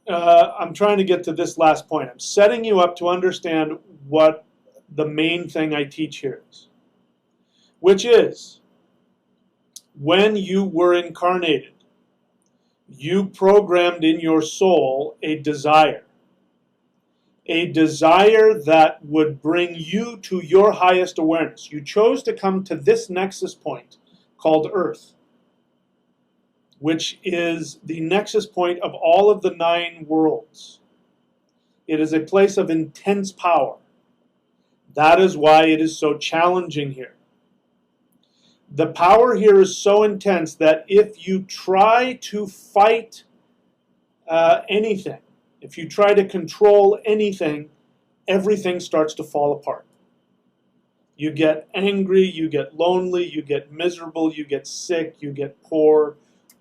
I'm trying to get to this last point. I'm setting you up to understand what the main thing I teach here is, which is when you were incarnated, you programmed in your soul a desire that would bring you to your highest awareness. You chose to come to this nexus point called Earth, which is the nexus point of all of the 9 worlds. It is a place of intense power. That is why it is so challenging here. The power here is so intense that if you try to fight anything, if you try to control anything, everything starts to fall apart. You get angry, you get lonely, you get miserable, you get sick, you get poor,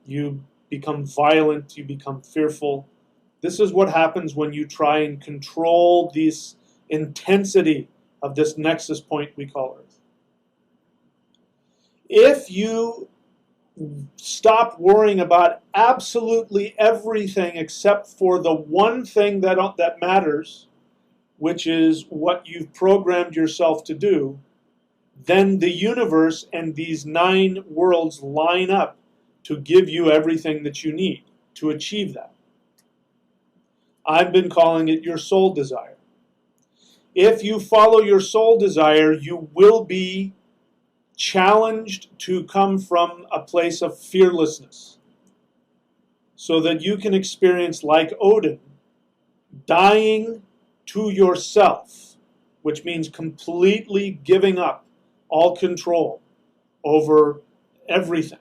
you become violent, you become fearful. This is what happens when you try and control this intensity of this nexus point we call Earth. If you stop worrying about absolutely everything except for the one thing that matters, which is what you've programmed yourself to do, then the universe and these 9 worlds line up to give you everything that you need to achieve that. I've been calling it your soul desire. If you follow your soul desire, you will be challenged to come from a place of fearlessness so that you can experience, like Odin, dying to yourself, which means completely giving up all control over everything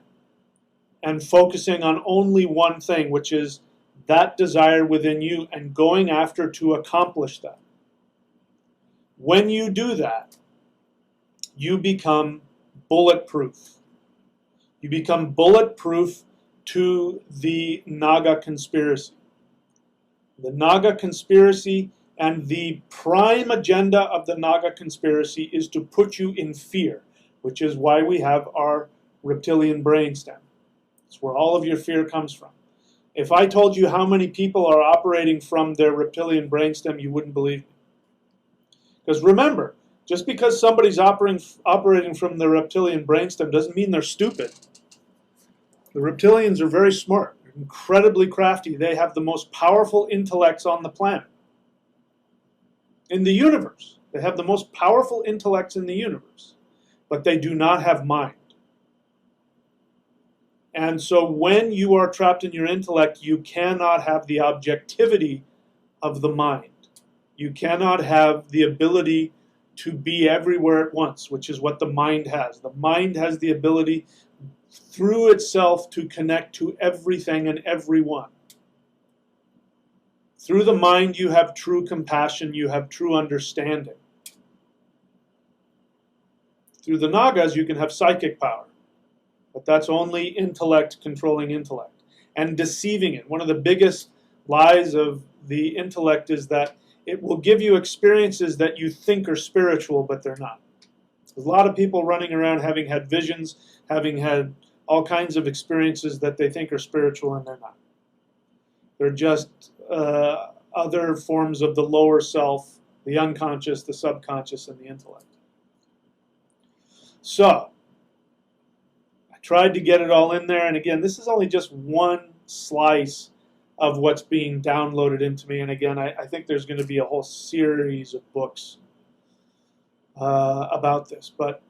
and focusing on only one thing, which is that desire within you and going after to accomplish that. When you do that, you become bulletproof. You become bulletproof to the Naga conspiracy. The Naga conspiracy and the prime agenda of the Naga conspiracy is to put you in fear, which is why we have our reptilian brainstem. It's where all of your fear comes from. If I told you how many people are operating from their reptilian brainstem, you wouldn't believe me. Because remember, just because somebody's operating from the reptilian brainstem doesn't mean they're stupid. The reptilians are very smart, incredibly crafty. They have the most powerful intellects on the planet. In the universe. They have the most powerful intellects in the universe. But they do not have mind. And so when you are trapped in your intellect, you cannot have the objectivity of the mind. You cannot have the ability to be everywhere at once, which is what the mind has. The mind has the ability through itself to connect to everything and everyone. Through the mind you have true compassion, you have true understanding. Through the Nagas you can have psychic power, but that's only intellect controlling intellect and deceiving it. One of the biggest lies of the intellect is that it will give you experiences that you think are spiritual, but they're not. There's a lot of people running around having had visions, having had all kinds of experiences that they think are spiritual, and they're not. They're just other forms of the lower self, the unconscious, the subconscious, and the intellect. So, I tried to get it all in there, and again, this is only just one slice of what's being downloaded into me, and again, I think there's going to be a whole series of books about this, but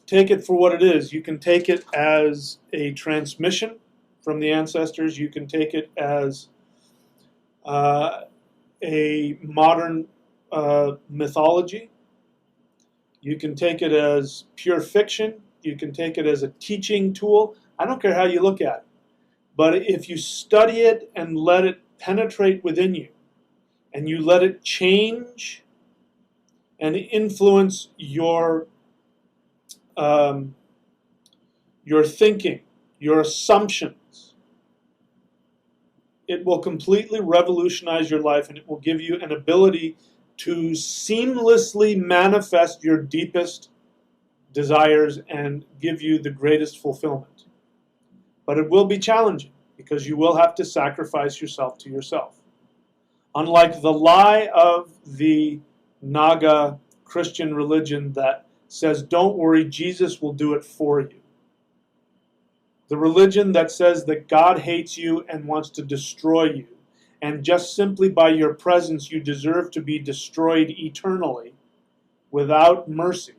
take it for what it is. You can take it as a transmission from the ancestors. You can take it as a modern mythology. You can take it as pure fiction. You can take it as a teaching tool. I don't care how you look at it. But if you study it and let it penetrate within you, and you let it change and influence your thinking, your assumptions, it will completely revolutionize your life, and it will give you an ability to seamlessly manifest your deepest desires and give you the greatest fulfillment. But it will be challenging because you will have to sacrifice yourself to yourself. Unlike the lie of the naga Christian religion that says, don't worry, Jesus will do it for you. The religion that says that God hates you and wants to destroy you, and just simply by your presence you deserve to be destroyed eternally without mercy.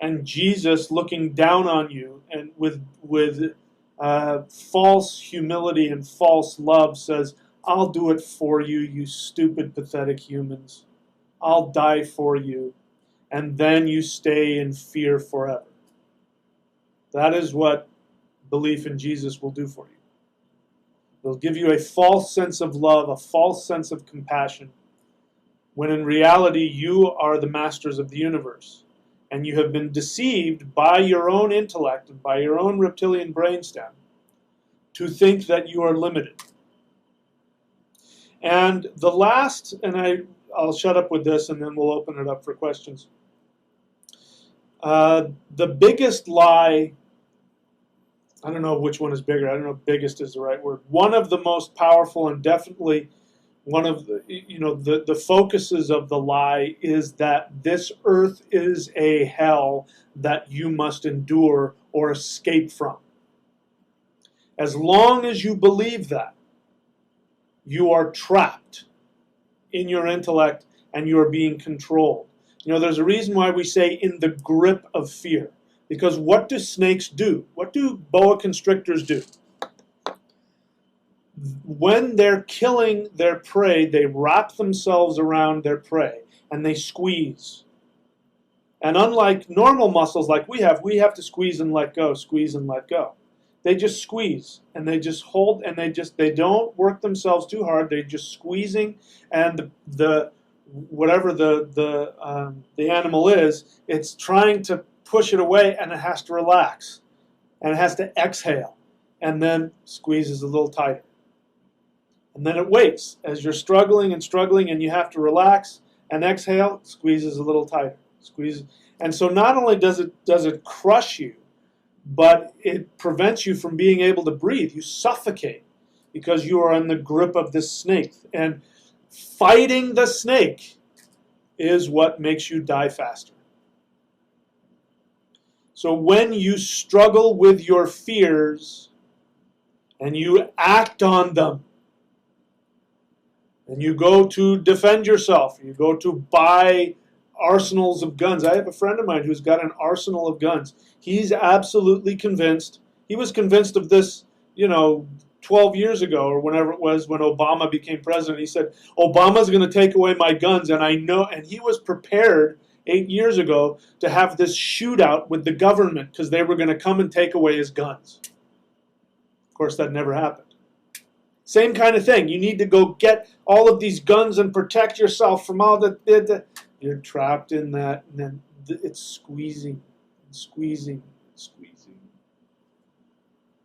And Jesus looking down on you and with false humility and false love says, I'll do it for you, you stupid, pathetic humans. I'll die for you. And then you stay in fear forever. That is what belief in Jesus will do for you. It'll give you a false sense of love, a false sense of compassion, when in reality you are the masters of the universe. And you have been deceived by your own intellect and by your own reptilian brainstem to think that you are limited. And the last, and I'll shut up with this and then we'll open it up for questions. The biggest lie, I don't know which one is bigger. I don't know if biggest is the right word. One of the most powerful and definitely one of the, the focuses of the lie is that this earth is a hell that you must endure or escape from. As long as you believe that, you are trapped in your intellect and you are being controlled. You know, there's a reason why we say in the grip of fear. Because what do snakes do? What do boa constrictors do? When they're killing their prey, they wrap themselves around their prey and they squeeze. And unlike normal muscles like we have to squeeze and let go, squeeze and let go. They just squeeze and they just hold and they don't work themselves too hard. They're just squeezing, and whatever the animal is, it's trying to push it away, and it has to relax and it has to exhale and then squeezes a little tighter. And then it waits as you're struggling and you have to relax and exhale, squeezes a little tighter, squeezes. And so not only does it crush you, but it prevents you from being able to breathe. You suffocate because you are in the grip of this snake. And fighting the snake is what makes you die faster. So when you struggle with your fears and you act on them, and you go to defend yourself, you go to buy arsenals of guns. I have a friend of mine who's got an arsenal of guns. He's absolutely convinced. He was convinced of this, 12 years ago or whenever it was when Obama became president. He said, Obama's going to take away my guns, and I know, and he was prepared 8 years ago to have this shootout with the government because they were going to come and take away his guns. Of course, that never happened. Same kind of thing. You need to go get all of these guns and protect yourself from all the you're trapped in that, and then it's squeezing, squeezing, squeezing.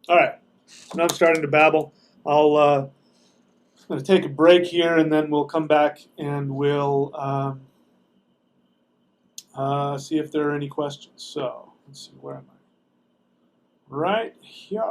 All right, so now I'm starting to babble. I'm going to take a break here, and then we'll come back and we'll see if there are any questions. So let's see, where am I? Right here.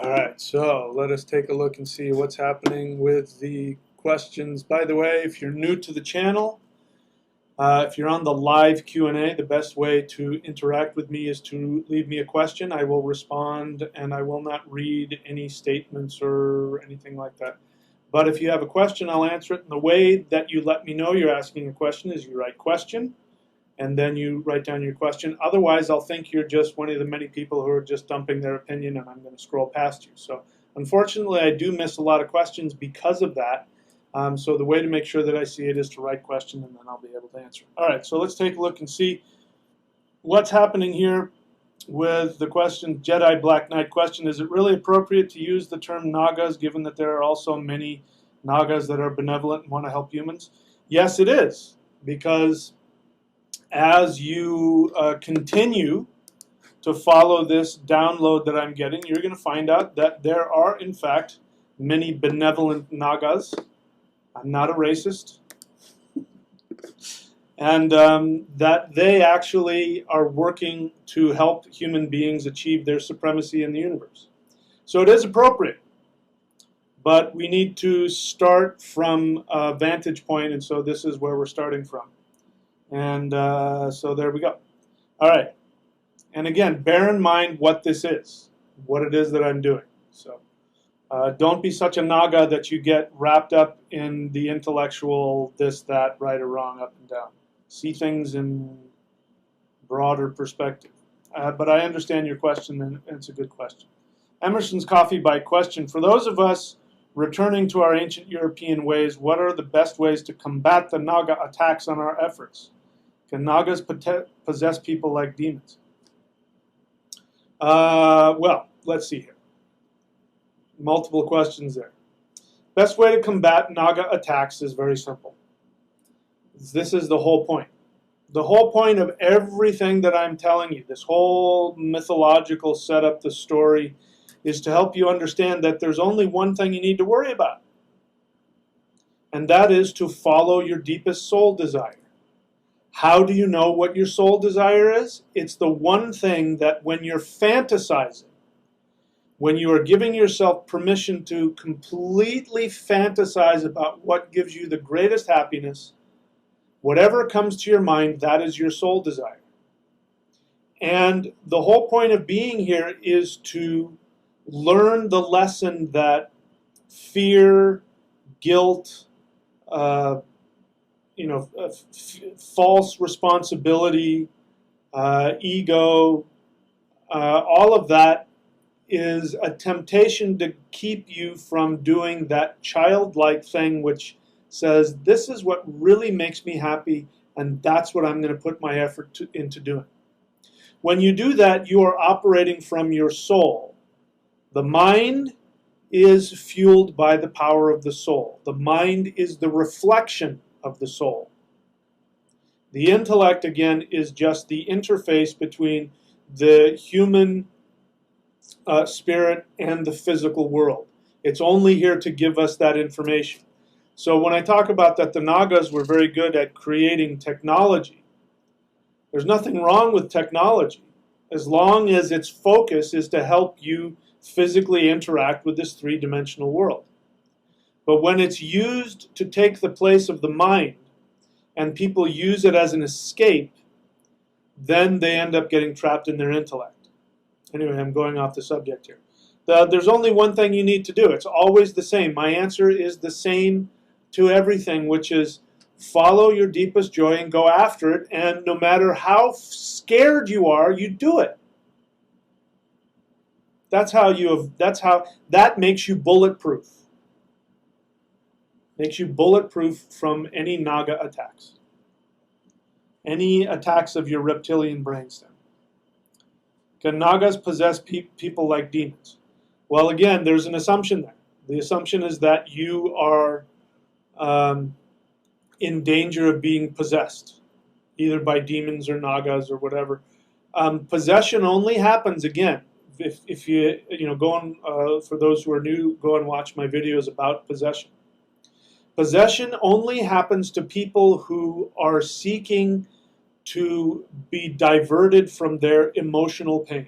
All right, so let us take a look and see what's happening with the questions. By the way, if you're new to the channel, if you're on the live Q&A, the best way to interact with me is to leave me a question. I will respond, and I will not read any statements or anything like that. But if you have a question, I'll answer it. And the way that you let me know you're asking a question is you write question, and then you write down your question. Otherwise, I'll think you're just one of the many people who are just dumping their opinion, and I'm going to scroll past you. So unfortunately, I do miss a lot of questions because of that. So the way to make sure that I see it is to write question, and then I'll be able to answer. All right, so let's take a look and see what's happening here with the question, Jedi Black Knight question. Is it really appropriate to use the term Nagas, given that there are also many Nagas that are benevolent and want to help humans? Yes, it is, because as you continue to follow this download that I'm getting, you're going to find out that there are, in fact, many benevolent Nagas. I'm not a racist. And that they actually are working to help human beings achieve their supremacy in the universe. So it is appropriate. But we need to start from a vantage point, and so this is where we're starting from. And so there we go. All right. And again, bear in mind what this is, what it is that I'm doing. So don't be such a naga that you get wrapped up in the intellectual this, that, right or wrong, up and down. See things in broader perspective. But I understand your question, and it's a good question. Emerson's Coffee Bite question. For those of us returning to our ancient European ways, what are the best ways to combat the naga attacks on our efforts? Can nagas possess people like demons? Well, let's see here. Multiple questions there. Best way to combat naga attacks is very simple. This is the whole point. The whole point of everything that I'm telling you, this whole mythological setup, the story, is to help you understand that there's only one thing you need to worry about. And that is to follow your deepest soul desire. How do you know what your soul desire is? It's the one thing that when you're fantasizing, when you are giving yourself permission to completely fantasize about what gives you the greatest happiness, whatever comes to your mind, that is your soul desire. And the whole point of being here is to learn the lesson that fear, guilt, false responsibility, ego, all of that is a temptation to keep you from doing that childlike thing which says, this is what really makes me happy, and that's what I'm going to put my effort into doing. When you do that, you are operating from your soul. The mind is fueled by the power of the soul. The mind is the reflection of the soul. The intellect, again, is just the interface between the human spirit and the physical world. It's only here to give us that information. So when I talk about that the Nagas were very good at creating technology, there's nothing wrong with technology as long as its focus is to help you physically interact with this three-dimensional world. But when it's used to take the place of the mind and people use it as an escape, then they end up getting trapped in their intellect. Anyway, I'm going off the subject here. There's only one thing you need to do. It's always the same. My answer is the same to everything, which is follow your deepest joy and go after it. And no matter how scared you are, you do it. That makes you bulletproof. Makes you bulletproof from any naga attacks. Any attacks of your reptilian brainstem. Can nagas possess people like demons? Well, again, there's an assumption there. The assumption is that you are in danger of being possessed, either by demons or nagas or whatever. Possession only happens, again, if you go on, for those who are new, go and watch my videos about possession. Possession only happens to people who are seeking to be diverted from their emotional pain.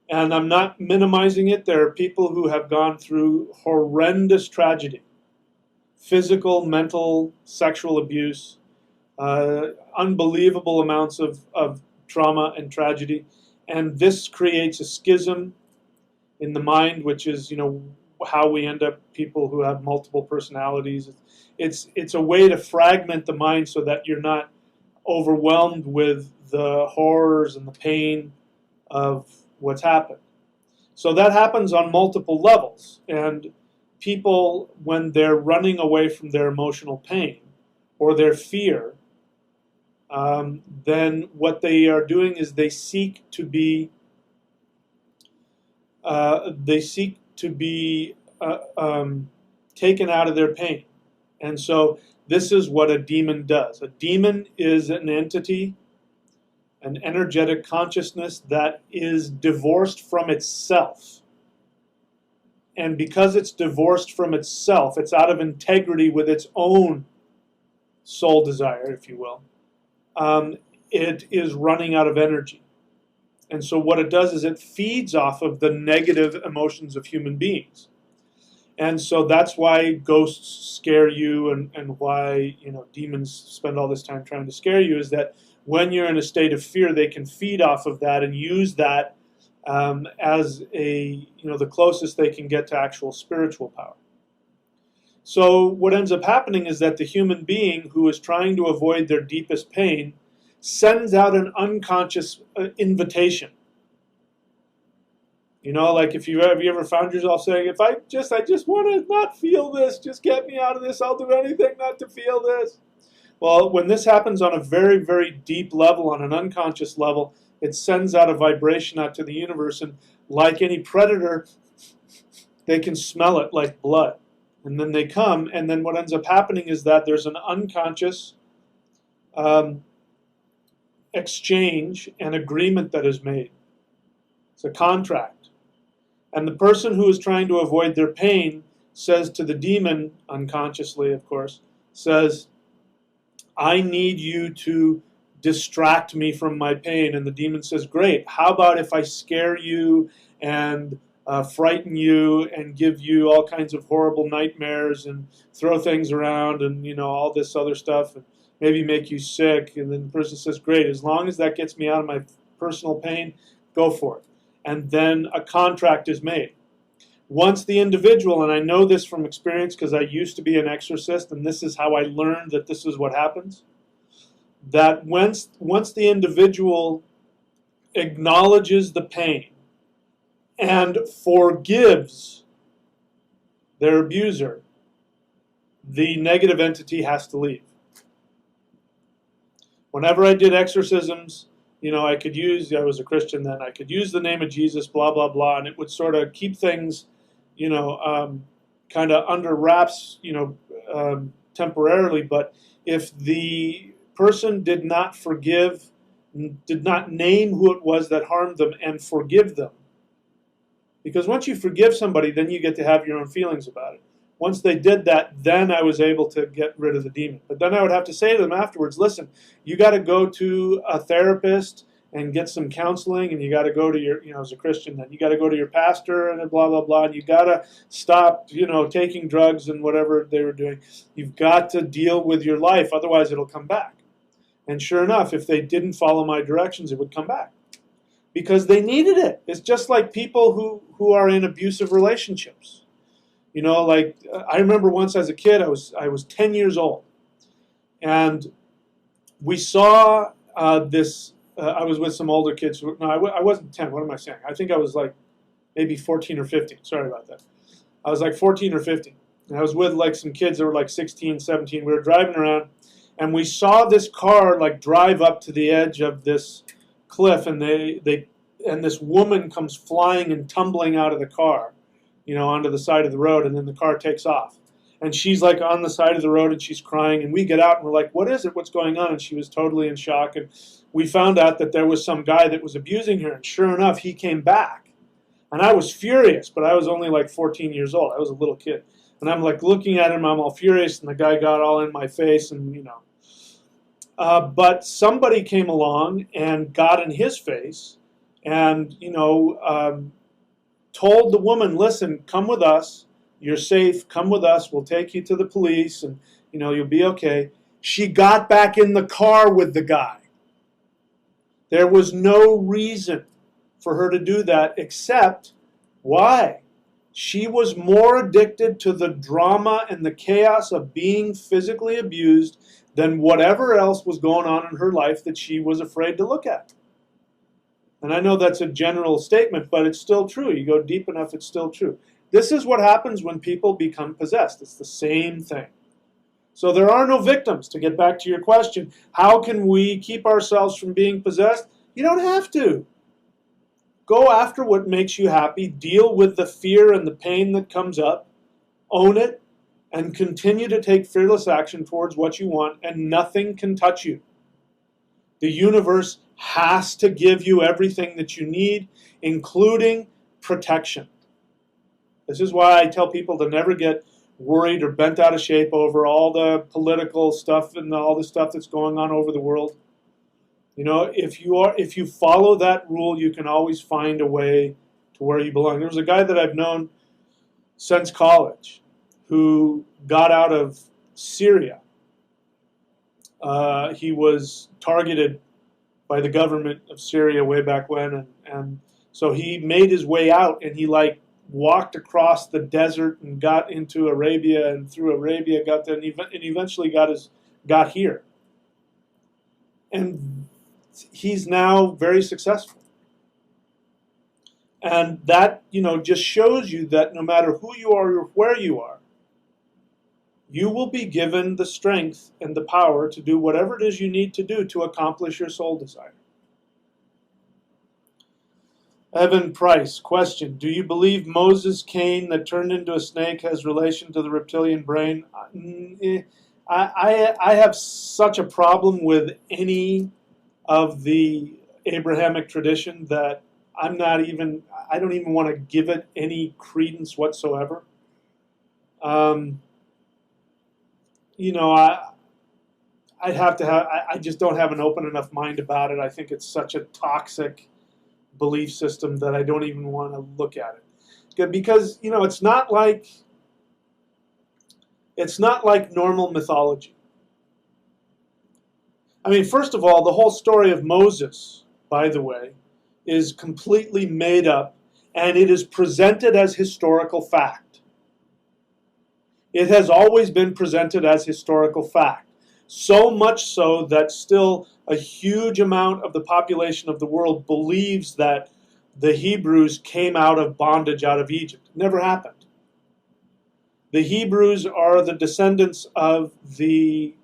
And I'm not minimizing it. There are people who have gone through horrendous tragedy, physical, mental, sexual abuse, unbelievable amounts of trauma and tragedy. And this creates a schism in the mind, which is, how we end up people who have multiple personalities. It's a way to fragment the mind so that you're not overwhelmed with the horrors and the pain of what's happened. So that happens on multiple levels. And people, when they're running away from their emotional pain or their fear, then what they are doing is they seek to be taken out of their pain. And so this is what a demon does. A demon is an entity, an energetic consciousness that is divorced from itself. And because it's divorced from itself, it's out of integrity with its own soul desire, if you will. It is running out of energy. And so what it does is it feeds off of the negative emotions of human beings. And so that's why ghosts scare you, and why demons spend all this time trying to scare you, is that when you're in a state of fear, they can feed off of that and use that as the closest they can get to actual spiritual power. So what ends up happening is that the human being who is trying to avoid their deepest pain sends out an unconscious invitation. Like have you ever found yourself saying, I just want to not feel this, just get me out of this, I'll do anything not to feel this. Well, when this happens on a very, very deep level, on an unconscious level, it sends out a vibration out to the universe, and like any predator, they can smell it like blood. And then they come, and then what ends up happening is that there's an unconscious exchange and agreement that is made. It's a contract. And the person who is trying to avoid their pain says to the demon, unconsciously, of course, says, I need you to distract me from my pain. And the demon says, great, how about if I scare you and frighten you and give you all kinds of horrible nightmares and throw things around and all this other stuff, and maybe make you sick. And then the person says, great, as long as that gets me out of my personal pain, go for it. And then a contract is made. Once the individual, and I know this from experience because I used to be an exorcist, and this is how I learned that this is what happens, that once the individual acknowledges the pain and forgives their abuser, the negative entity has to leave. Whenever I did exorcisms, I was a Christian then, I could use the name of Jesus, blah, blah, blah, and it would sort of keep things, kind of under wraps, temporarily. But if the person did not forgive, did not name who it was that harmed them and forgive them, because once you forgive somebody, then you get to have your own feelings about it. Once they did that, then I was able to get rid of the demon. But then I would have to say to them afterwards, listen, you got to go to a therapist and get some counseling, and you got to go to your, as a Christian, then you got to go to your pastor and blah, blah, blah, and you got to stop, taking drugs and whatever they were doing. You've got to deal with your life, otherwise it'll come back. And sure enough, if they didn't follow my directions, it would come back. Because they needed it. It's just like people who are in abusive relationships. I remember once as a kid, I was 10 years old, and we saw this. I was with some older kids. No, I wasn't 10. What am I saying? I think I was like maybe 14 or 15. Sorry about that. I was like 14 or 15. And I was with like some kids that were like 16, 17. We were driving around, and we saw this car like drive up to the edge of this cliff, and this woman comes flying and tumbling out of the car, onto the side of the road, and then the car takes off. And she's like on the side of the road, and she's crying, and we get out and we're like, what is it? What's going on? And she was totally in shock, and we found out that there was some guy that was abusing her, and sure enough, he came back. And I was furious, but I was only like 14 years old. I was a little kid. And I'm like looking at him, I'm all furious, and the guy got all in my face, and but somebody came along and got in his face and told the woman, listen, come with us, you're safe, come with us, we'll take you to the police, and you'll be okay. She got back in the car with the guy. There was no reason for her to do that, except why? She was more addicted to the drama and the chaos of being physically abused than whatever else was going on in her life that she was afraid to look at. And I know that's a general statement, but it's still true. You go deep enough, it's still true. This is what happens when people become possessed. It's the same thing. So there are no victims. To get back to your question, how can we keep ourselves from being possessed? You don't have to. Go after what makes you happy. Deal with the fear and the pain that comes up. Own it, and continue to take fearless action towards what you want, and nothing can touch you. The universe has to give you everything that you need, including protection. This is why I tell people to never get worried or bent out of shape over all the political stuff and all the stuff that's going on over the world. If you follow that rule, you can always find a way to where you belong. There was a guy that I've known since college who got out of Syria. He was targeted by the government of Syria way back when, and so he made his way out, and he walked across the desert and got into Arabia, and through Arabia got there, and eventually got here. And he's now very successful. And that, just shows you that no matter who you are or where you are, you will be given the strength and the power to do whatever it is you need to do to accomplish your soul desire. Evan Price, question. Do you believe Moses' cane that turned into a snake has relation to the reptilian brain? I have such a problem with any of the Abrahamic tradition that I don't even want to give it any credence whatsoever. I just don't have an open enough mind about it. I think it's such a toxic belief system that I don't even want to look at it. Because, it's not like normal mythology. I mean, first of all, the whole story of Moses, by the way, is completely made up, and it is presented as historical fact. It has always been presented as historical fact. So much so that still a huge amount of the population of the world believes that the Hebrews came out of bondage out of Egypt. It never happened. The Hebrews are the descendants of the,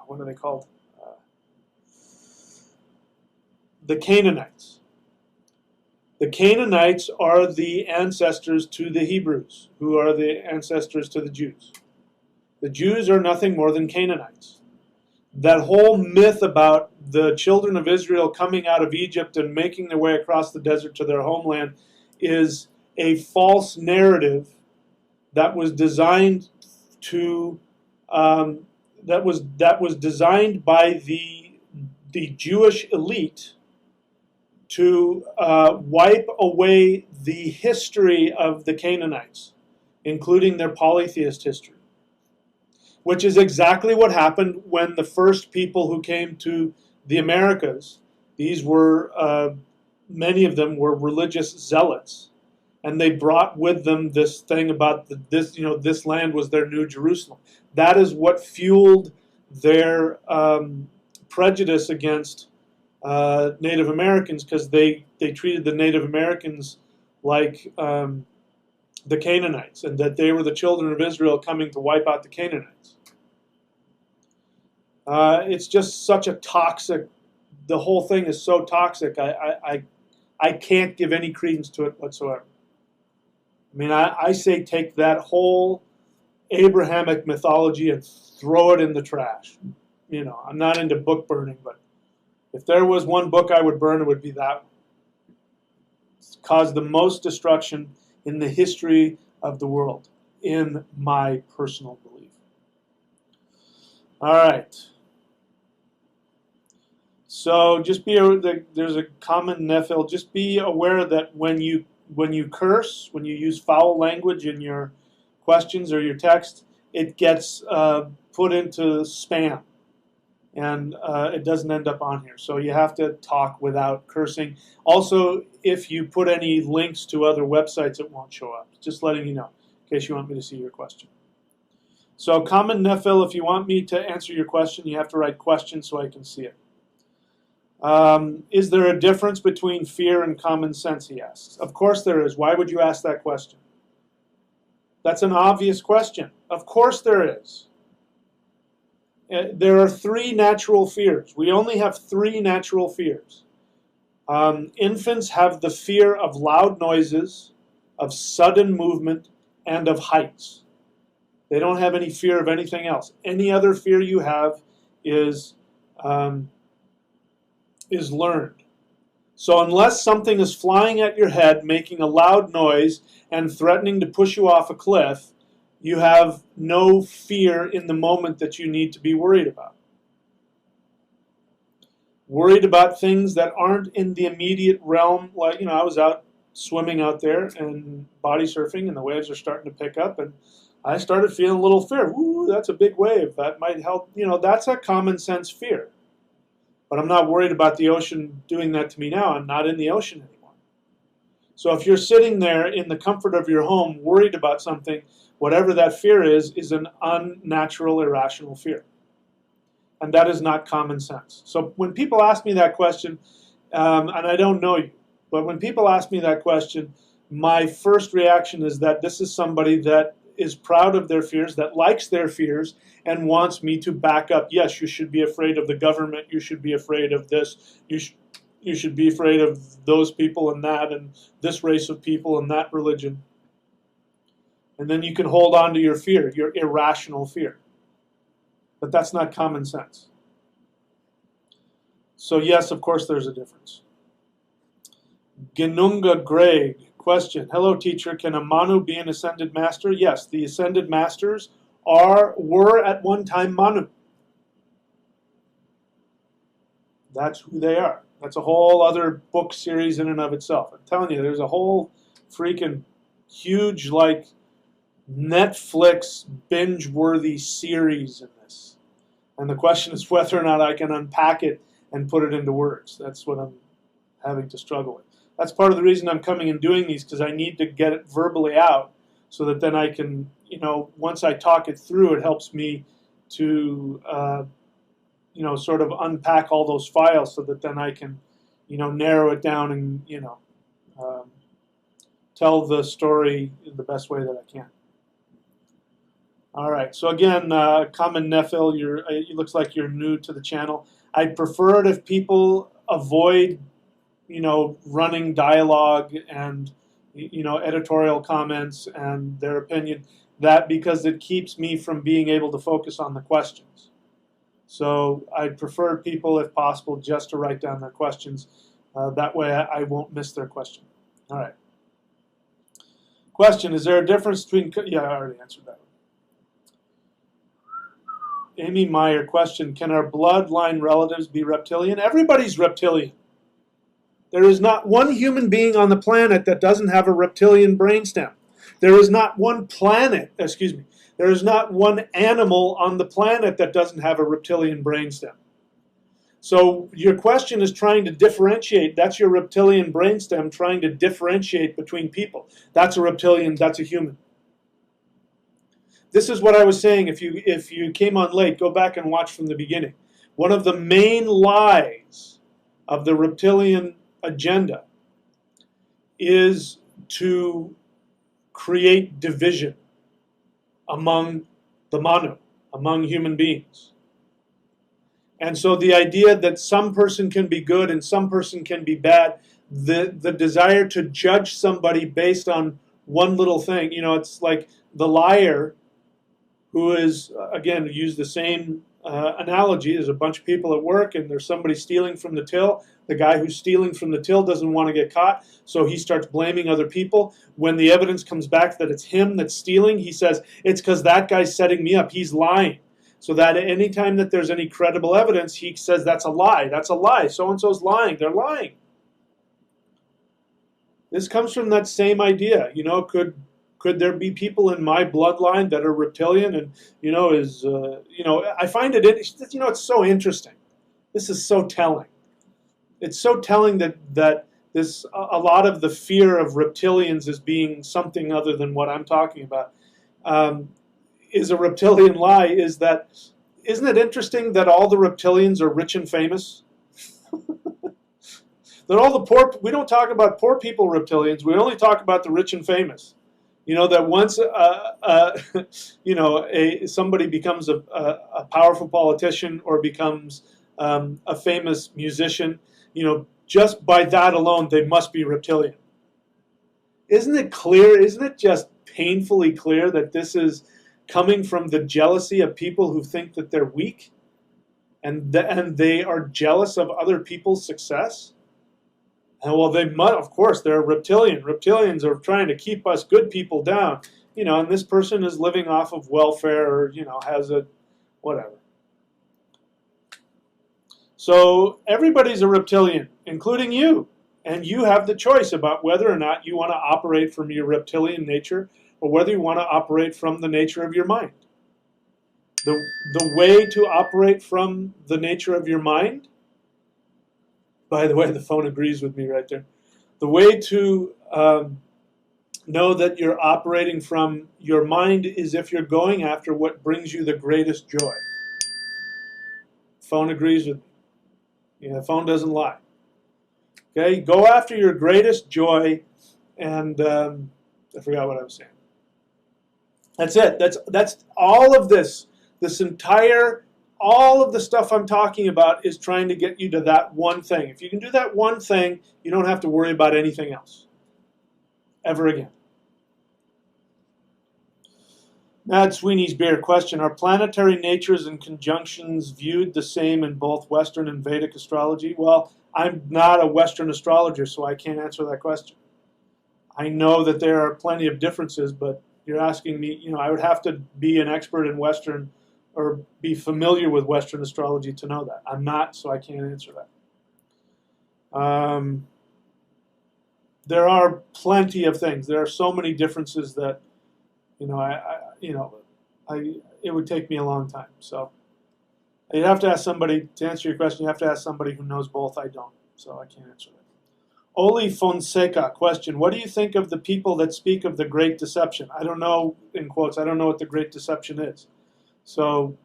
what are they called? The Canaanites. The Canaanites are the ancestors to the Hebrews, who are the ancestors to the Jews. The Jews are nothing more than Canaanites. That whole myth about the children of Israel coming out of Egypt and making their way across the desert to their homeland is a false narrative that was designed to that was designed by the Jewish elite to wipe away the history of the Canaanites, including their polytheist history, which is exactly what happened when the first people who came to the Americas, these were, many of them were religious zealots, and they brought with them this thing about this land was their New Jerusalem. That is what fueled their prejudice against Native Americans, because they treated the Native Americans like the Canaanites, and that they were the children of Israel coming to wipe out the Canaanites. It's just such a toxic, the whole thing is so toxic, I can't give any credence to it whatsoever. I mean, I say take that whole Abrahamic mythology and throw it in the trash. I'm not into book burning, but if there was one book I would burn, it would be that one. It's caused the most destruction in the history of the world, in my personal belief. All right. So just there's a common nephil. Just be aware that when you curse, when you use foul language in your questions or your text, it gets put into spam, and it doesn't end up on here. So you have to talk without cursing. Also, if you put any links to other websites, it won't show up. Just letting you know, in case you want me to see your question. So common nephil, if you want me to answer your question, you have to write question so I can see it. Is there a difference between fear and common sense, he asks. Of course there is. Why would you ask that question? That's an obvious question. Of course there is. There are 3 natural fears. We only have 3 natural fears. Infants have the fear of loud noises, of sudden movement, and of heights. They don't have any fear of anything else. Any other fear you have is learned. So unless something is flying at your head, making a loud noise, and threatening to push you off a cliff, you have no fear in the moment that you need to be worried about. Worried about things that aren't in the immediate realm. Like, I was out swimming out there and body surfing, and the waves are starting to pick up, and I started feeling a little fear. Ooh, that's a big wave. That might help. That's a common sense fear. But I'm not worried about the ocean doing that to me now. I'm not in the ocean anymore. So if you're sitting there in the comfort of your home worried about something, whatever that fear is an unnatural, irrational fear. And that is not common sense. So when people ask me that question, and I don't know you, but when people ask me that question, my first reaction is that this is somebody that is proud of their fears, that likes their fears, and wants me to back up. Yes, you should be afraid of the government. You should be afraid of this. You should be afraid of those people and that, and this race of people and that religion. And then you can hold on to your fear, your irrational fear. But that's not common sense. So yes, of course there's a difference. Genunga Greg, question. Hello teacher, can a Manu be an ascended master? Yes, the ascended masters were at one time Manu. That's who they are. That's a whole other book series in and of itself. I'm telling you, there's a whole freaking huge, like, Netflix binge-worthy series in this. And the question is whether or not I can unpack it and put it into words. That's what I'm having to struggle with. That's part of the reason I'm coming and doing these, because I need to get it verbally out so that then I can, once I talk it through, it helps me to, sort of unpack all those files so that then I can, narrow it down and, tell the story in the best way that I can. All right, so again, common nephil, it looks like you're new to the channel. I'd prefer it if people avoid, running dialogue and, editorial comments and their opinion, because it keeps me from being able to focus on the questions. So I'd prefer people, if possible, just to write down their questions. That way I won't miss their question. All right. Question, is there a difference between... Yeah, I already answered that one. Amy Meyer, question, can our bloodline relatives be reptilian? Everybody's reptilian. There is not one human being on the planet that doesn't have a reptilian brainstem. There is not one there is not one animal on the planet that doesn't have a reptilian brainstem. So your question is trying to differentiate. That's your reptilian brainstem trying to differentiate between people. That's a reptilian, that's a human. This is what I was saying. If you came on late, go back and watch from the beginning. One of the main lies of the reptilian agenda is to create division among the Manu, among human beings. And so the idea that some person can be good and some person can be bad, the desire to judge somebody based on one little thing, it's like the liar who is, again, use the same analogy. There's a bunch of people at work and there's somebody stealing from the till. The guy who's stealing from the till doesn't want to get caught, so he starts blaming other people. When the evidence comes back that it's him that's stealing, he says, it's because that guy's setting me up. He's lying. so that anytime that there's any credible evidence, he says that's a lie, that's a lie, so-and-so's lying, they're lying. This comes from that same idea. You know, could there be people in my bloodline that are reptilian? And, you know, I find it, you know, it's so interesting. This is so telling. It's so telling that a lot of the fear of reptilians as being something other than what I'm talking about is a reptilian lie. Isn't it interesting that all the reptilians are rich and famous? That all the poor, we don't talk about poor people reptilians, we only talk about the rich and famous. You know, that once you know, somebody becomes a powerful politician or becomes a famous musician, you know, just by that alone, they must be reptilian. Isn't it clear, isn't it just painfully clear that this is coming from the jealousy of people who think that they're weak and they are jealous of other people's success? And well, of course, they're reptilian. Reptilians are trying to keep us good people down. You know, and this person is living off of welfare or, you know, has a whatever. So everybody's a reptilian, including you. And you have the choice about whether or not you want to operate from your reptilian nature or whether you want to operate from the nature of your mind. The way to operate from the nature of your mind, by the way, the phone agrees with me right there. The way to know that you're operating from your mind is if you're going after what brings you the greatest joy. Phone agrees with me. Yeah, the phone doesn't lie. Okay, go after your greatest joy, and I forgot what I was saying. That's it. That's all of this. This entire, all of the stuff I'm talking about is trying to get you to that one thing. If you can do that one thing, you don't have to worry about anything else ever again. Mad Sweeney's Beer question: are planetary natures and conjunctions viewed the same in both Western and Vedic astrology? Well, I'm not a Western astrologer, so I can't answer that question. I know that there are plenty of differences, but you're asking me, you know, I would have to be an expert in Western or be familiar with Western astrology to know that. I'm not, so I can't answer that. There are plenty of things. There are so many differences that, you know, it would take me a long time. So you'd have to ask somebody, to answer your question, you have to ask somebody who knows both. I don't, so I can't answer that. Oli Fonseca question: what do you think of the people that speak of the Great Deception? I don't know, in quotes, I don't know what the Great Deception is. So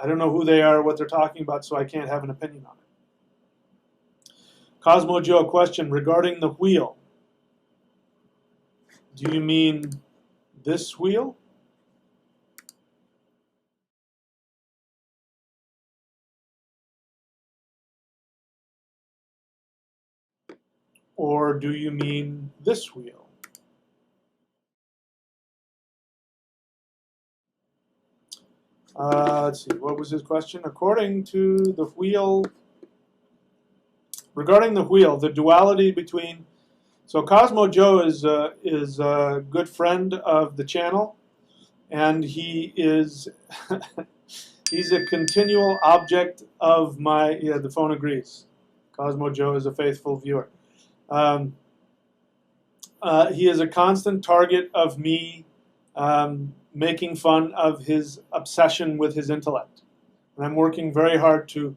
I don't know who they are, what they're talking about, so I can't have an opinion on it. Cosmo Joe question regarding the wheel. Do you mean this wheel? Or do you mean this wheel? Let's see, what was his question? According to the wheel, regarding the wheel, the duality between, so Cosmo Joe is a good friend of the channel, and he is, he's a continual object of my, yeah, the phone agrees. Cosmo Joe is a faithful viewer. He is a constant target of me making fun of his obsession with his intellect. And I'm working very hard to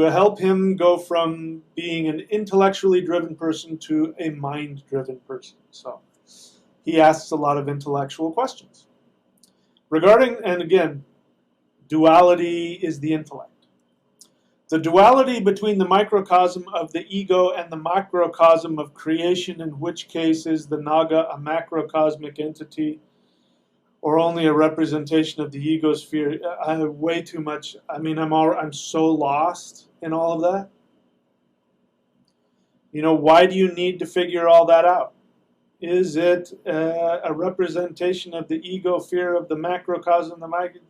help him go from being an intellectually driven person to a mind-driven person. So he asks a lot of intellectual questions. Regarding, and again, duality is the intellect. The duality between the microcosm of the ego and the macrocosm of creation, in which case is the naga a macrocosmic entity or only a representation of the egosphere? I have way too much. I mean, I'm so lost in all of that. You know, why do you need to figure all that out? Is it a representation of the ego sphere of the macrocosm, the microcosm?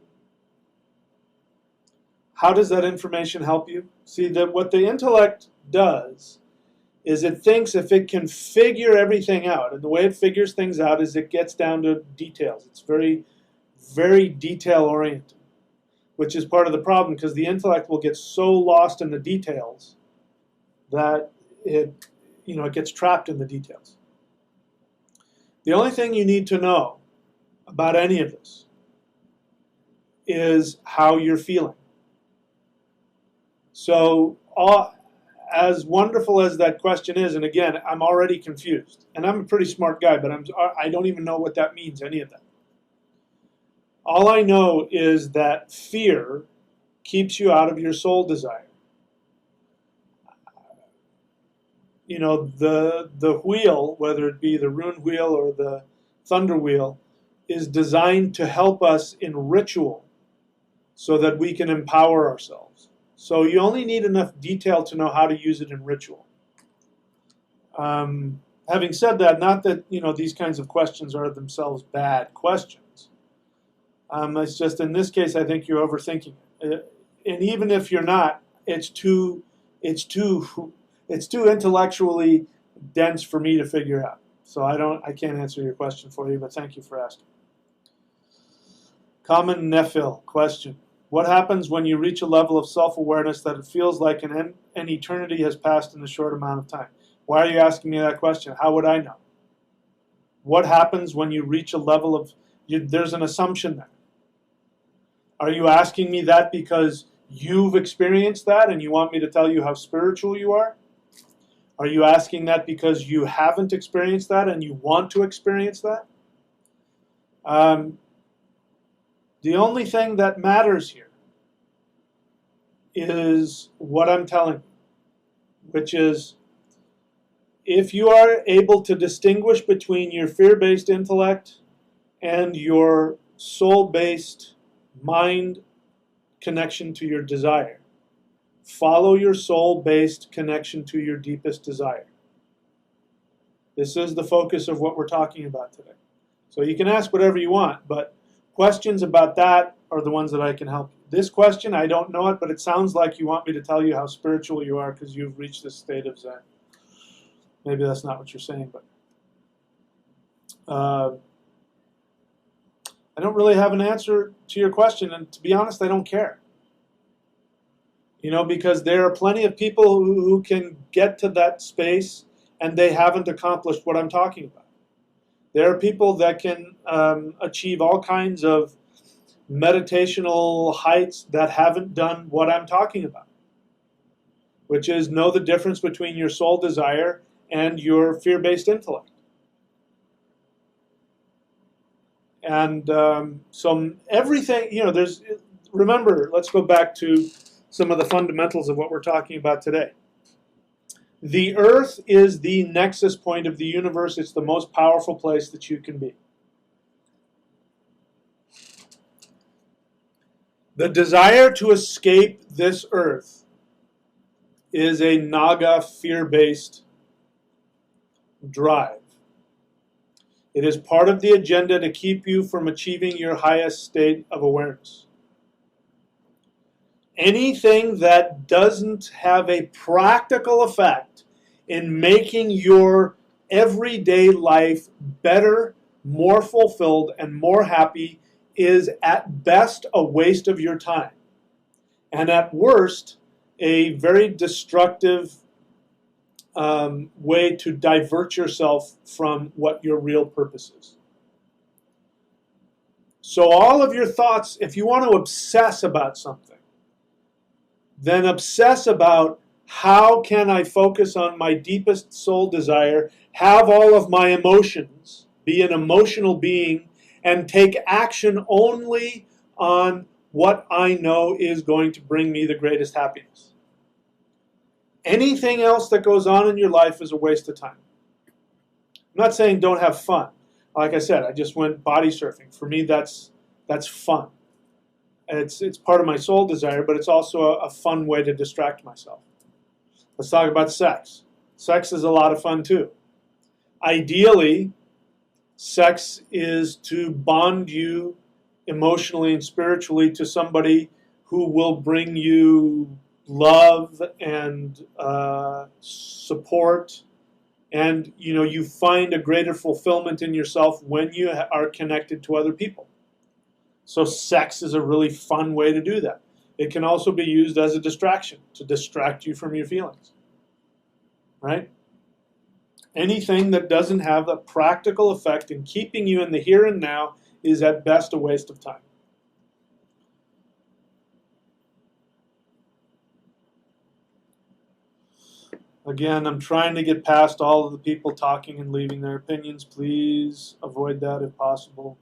How does that information help you? See, that what the intellect does is it thinks if it can figure everything out, and the way it figures things out is it gets down to details. It's very, very detail-oriented. which is part of the problem, because the intellect will get so lost in the details that it gets trapped in the details. The only thing you need to know about any of this is how you're feeling. So, as wonderful as that question is, and again, I'm already confused, and I'm a pretty smart guy, but I don't even know what that means, any of that. All I know is that fear keeps you out of your soul desire. You know, the wheel, whether it be the rune wheel or the thunder wheel, is designed to help us in ritual so that we can empower ourselves. So you only need enough detail to know how to use it in ritual. Having said that, not that these kinds of questions are themselves bad questions. It's just in this case, I think you're overthinking it. And even if you're not, it's too intellectually dense for me to figure out. So I can't answer your question for you, but thank you for asking. Common Nephil question. What happens when you reach a level of self-awareness that it feels like an eternity has passed in a short amount of time? Why are you asking me that question? How would I know? What happens when you reach a level of... there's an assumption there. Are you asking me that because you've experienced that and you want me to tell you how spiritual you are? Are you asking that because you haven't experienced that and you want to experience that? The only thing that matters here is what I'm telling you, which is if you are able to distinguish between your fear-based intellect and your soul-based mind connection to your desire, follow your soul-based connection to your deepest desire. This is the focus of what we're talking about today. So you can ask whatever you want, but questions about that are the ones that I can help you. This question, I don't know it, but it sounds like you want me to tell you how spiritual you are because you've reached this state of Zen. Maybe that's not what you're saying, but I don't really have an answer to your question, and to be honest, I don't care. Because there are plenty of people who can get to that space and they haven't accomplished what I'm talking about. There are people that can achieve all kinds of meditational heights that haven't done what I'm talking about, which is know the difference between your soul desire and your fear-based intellect. And so everything, remember, let's go back to some of the fundamentals of what we're talking about today. The earth is the nexus point of the universe. It's the most powerful place that you can be. The desire to escape this earth is a naga fear-based drive. It is part of the agenda to keep you from achieving your highest state of awareness. Anything that doesn't have a practical effect in making your everyday life better, more fulfilled, and more happy is at best a waste of your time. And at worst, a very destructive way to divert yourself from what your real purpose is. So all of your thoughts, if you want to obsess about something, then obsess about how can I focus on my deepest soul desire, have all of my emotions, be an emotional being, and take action only on what I know is going to bring me the greatest happiness. Anything else that goes on in your life is a waste of time. I'm not saying don't have fun. Like I said, I just went body surfing. For me, that's fun. And it's part of my soul desire, but it's also a fun way to distract myself. Let's talk about sex. Sex is a lot of fun too. Ideally, sex is to bond you emotionally and spiritually to somebody who will bring you love and support, and you find a greater fulfillment in yourself when you are connected to other people. So sex is a really fun way to do that. It can also be used as a distraction, to distract you from your feelings, right? Anything that doesn't have a practical effect in keeping you in the here and now is at best a waste of time. Again, I'm trying to get past all of the people talking and leaving their opinions. Please avoid that if possible.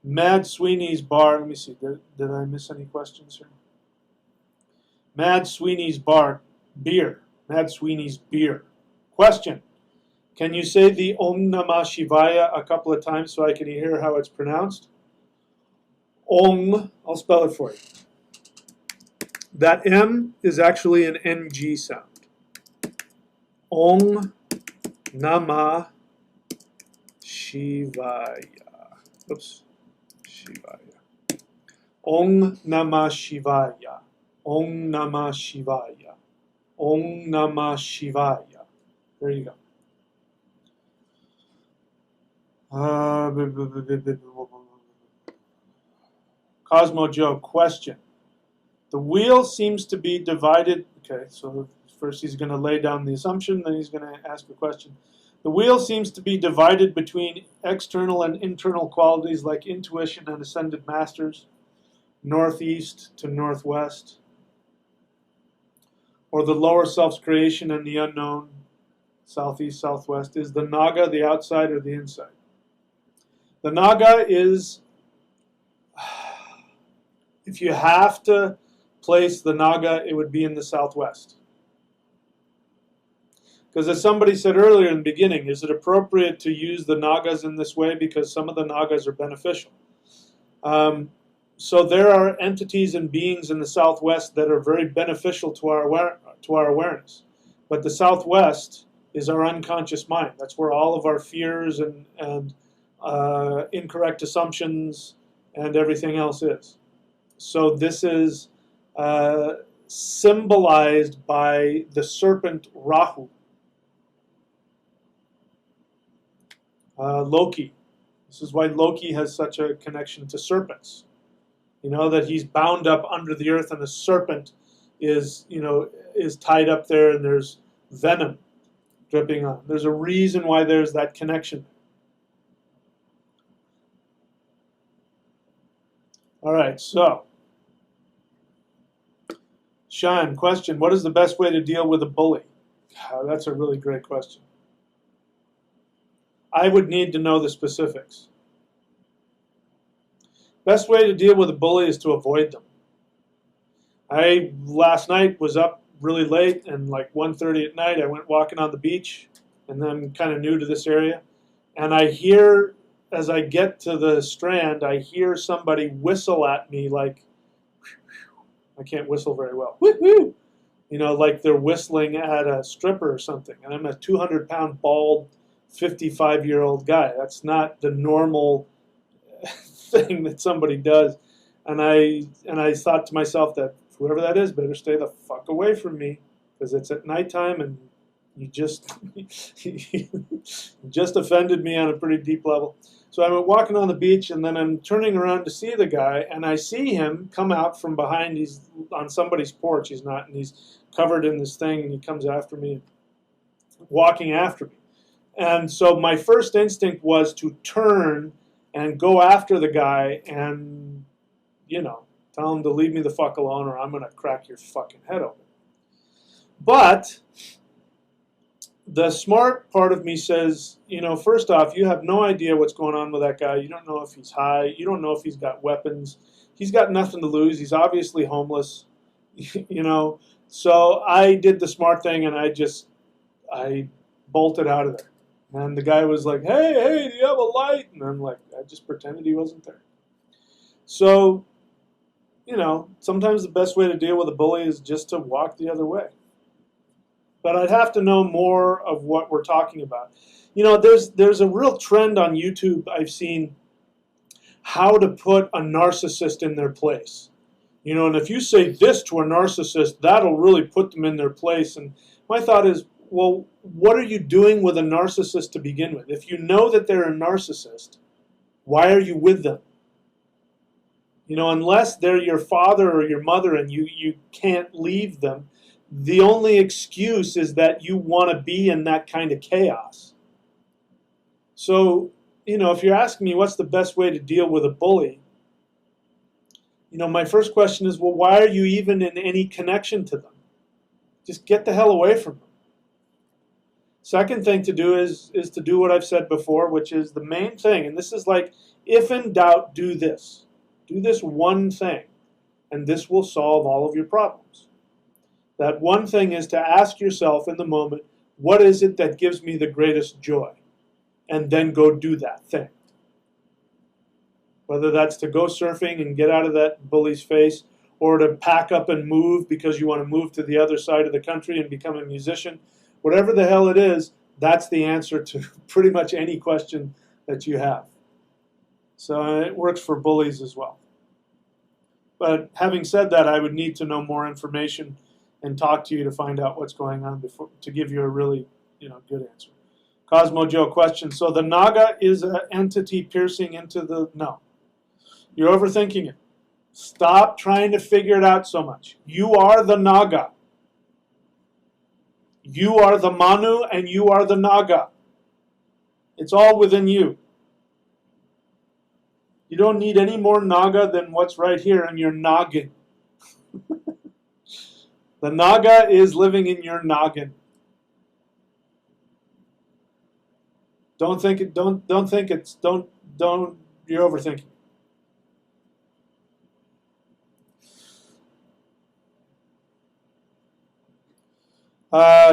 Mad Sweeney's Bar. Let me see. Did I miss any questions here? Mad Sweeney's Bar. Beer. Mad Sweeney's Beer. Question. Can you say the Om Namah Shivaya a couple of times so I can hear how it's pronounced? Om. I'll spell it for you. That M is actually an NG sound. Om Namah Shivaya. Oops. Shivaya. Om Namah Shivaya. Om Namah Shivaya. Om Namah Shivaya. There you go. Cosmo Joe, question. The wheel seems to be divided. Okay, so first he's going to lay down the assumption, then he's going to ask a question. The wheel seems to be divided between external and internal qualities like intuition and ascended masters, northeast to northwest, or the lower self's creation and the unknown, southeast, southwest. Is the naga the outside or the inside? The naga is, if you have to place the naga, it would be in the southwest. Because as somebody said earlier in the beginning, is it appropriate to use the nagas in this way? Because some of the nagas are beneficial. So there are entities and beings in the southwest that are very beneficial to our awareness. But the southwest is our unconscious mind. That's where all of our fears and incorrect assumptions and everything else is. So this is symbolized by the serpent Rahu. Loki. This is why Loki has such a connection to serpents. You know, that he's bound up under the earth and a serpent is tied up there and there's venom dripping on. There's a reason why there's that connection. All right, so Sean, question, what is the best way to deal with a bully? God, that's a really great question. I would need to know the specifics. Best way to deal with a bully is to avoid them. I last night was up really late, and like 1:30 at night I went walking on the beach, and I'm kind of new to this area, and I hear, as I get to the strand, I hear somebody whistle at me like, I can't whistle very well, woo-hoo! You know, like they're whistling at a stripper or something, and I'm a 200-pound bald 55-year-old guy. That's not the normal thing that somebody does. And I thought to myself that whoever that is better stay the fuck away from me, because it's at nighttime and you just just offended me on a pretty deep level. So I'm walking on the beach, and then I'm turning around to see the guy, and I see him come out from behind. He's on somebody's porch. He's not, and he's covered in this thing, and he comes after me, walking after me. And so my first instinct was to turn and go after the guy and, tell him to leave me the fuck alone or I'm going to crack your fucking head open. But the smart part of me says, first off, you have no idea what's going on with that guy. You don't know if he's high. You don't know if he's got weapons. He's got nothing to lose. He's obviously homeless, So I did the smart thing, and I bolted out of there. And the guy was like, hey, do you have a light? And I'm like, I just pretended he wasn't there. So, sometimes the best way to deal with a bully is just to walk the other way. But I'd have to know more of what we're talking about. There's a real trend on YouTube I've seen, how to put a narcissist in their place. And if you say this to a narcissist, that'll really put them in their place. And my thought is, well, what are you doing with a narcissist to begin with? If you know that they're a narcissist, why are you with them? Unless they're your father or your mother and you can't leave them, the only excuse is that you want to be in that kind of chaos. So, if you're asking me what's the best way to deal with a bully, my first question is, well, why are you even in any connection to them? Just get the hell away from them. Second thing to do is to do what I've said before, which is the main thing, and this is like, if in doubt, do this. Do this one thing, and this will solve all of your problems. That one thing is to ask yourself in the moment, what is it that gives me the greatest joy? And then go do that thing. Whether that's to go surfing and get out of that bully's face, or to pack up and move because you want to move to the other side of the country and become a musician. Whatever the hell it is, that's the answer to pretty much any question that you have. So it works for bullies as well. But having said that, I would need to know more information and talk to you to find out what's going on before to give you a really good answer. Cosmo Joe question. So the naga is an entity piercing into the... No. You're overthinking it. Stop trying to figure it out so much. You are the naga. You are the Manu and you are the naga. It's all within you. You don't need any more naga than what's right here in your noggin. The naga is living in your noggin. Don't think it. Don't think it's. Don't. You're overthinking.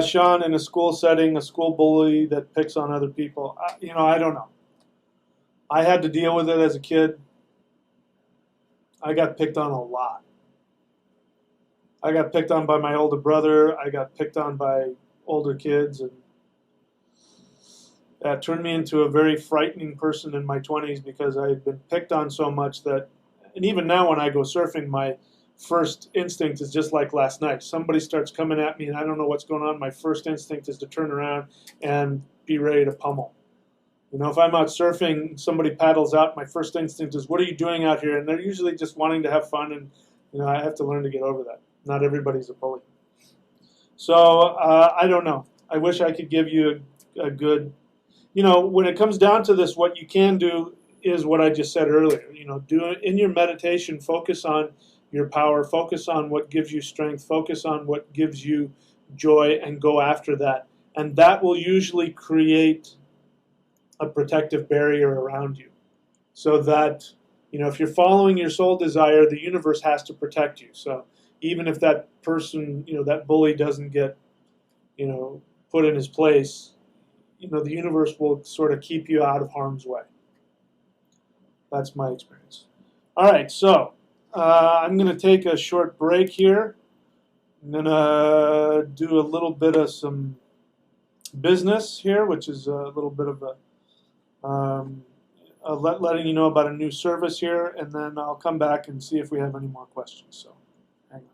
Sean, in a school setting, a school bully that picks on other people. I don't know. I had to deal with it as a kid. I got picked on a lot. I got picked on by my older brother. I got picked on by older kids, and that turned me into a very frightening person in my 20s because I had been picked on so much that, and even now when I go surfing, my first instinct is just like last night. Somebody starts coming at me and I don't know what's going on. My first instinct is to turn around and be ready to pummel. If I'm out surfing, somebody paddles out, my first instinct is, what are you doing out here? And they're usually just wanting to have fun, and I have to learn to get over that. Not everybody's a bully. So I don't know. I wish I could give you a good, when it comes down to this, what you can do is what I just said earlier. Do it in your meditation, focus on your power, focus on what gives you strength, focus on what gives you joy, and go after that. And that will usually create a protective barrier around you, so that if you're following your soul desire, the universe has to protect you. So even if that person, that bully doesn't get put in his place, the universe will sort of keep you out of harm's way. That's my experience. All right, so I'm going to take a short break here. I'm going to do a little bit of some business here, which is a little bit of letting you know about a new service here, and then I'll come back and see if we have any more questions. So hang on.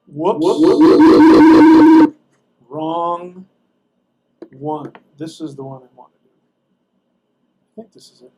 Whoops. Wrong one. This is the one I want to do. I think this is it.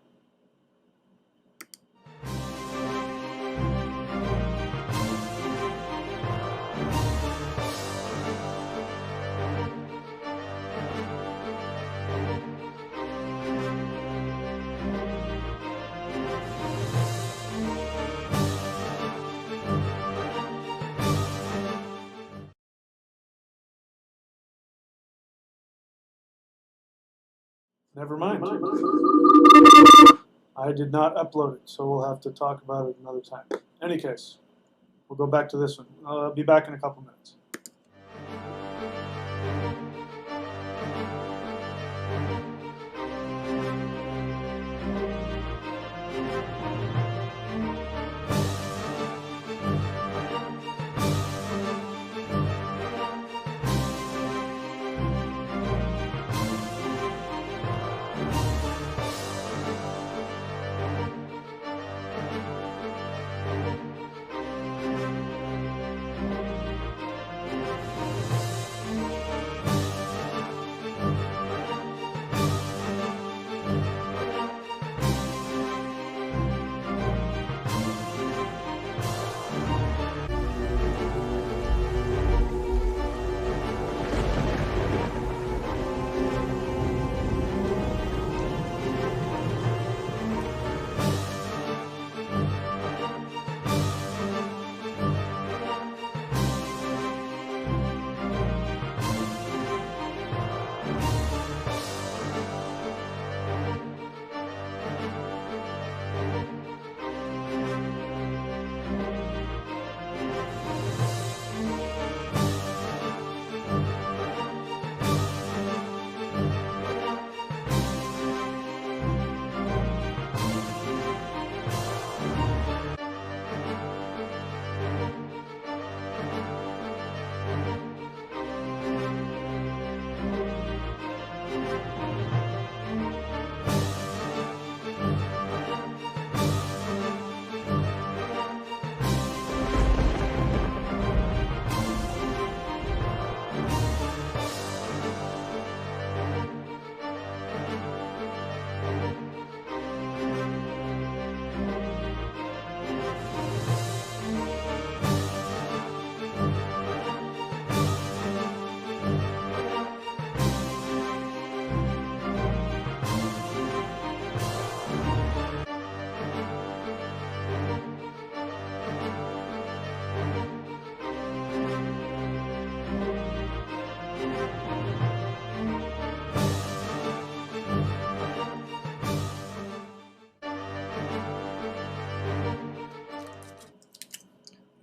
Never mind. I did not upload it, so we'll have to talk about it another time. In any case, we'll go back to this one. I'll be back in a couple minutes.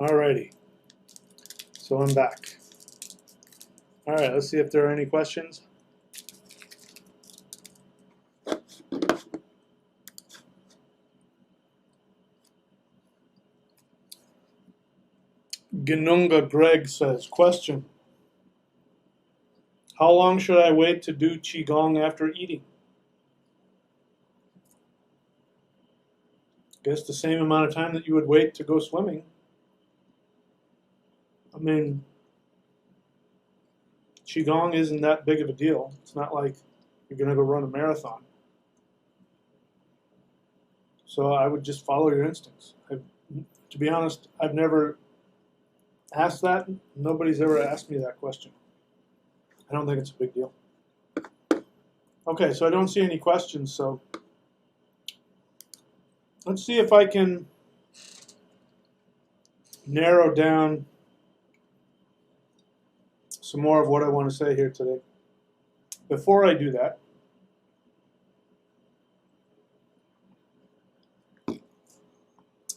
Alrighty. So I'm back. All right, let's see if there are any questions. Ginunga Greg says, question. How long should I wait to do Qigong after eating? Guess the same amount of time that you would wait to go swimming. I mean, Qigong isn't that big of a deal. It's not like you're going to go run a marathon. So I would just follow your instincts. To be honest, I've never asked that. Nobody's ever asked me that question. I don't think it's a big deal. Okay, so I don't see any questions, so let's see if I can narrow down some more of what I want to say here today. Before I do that,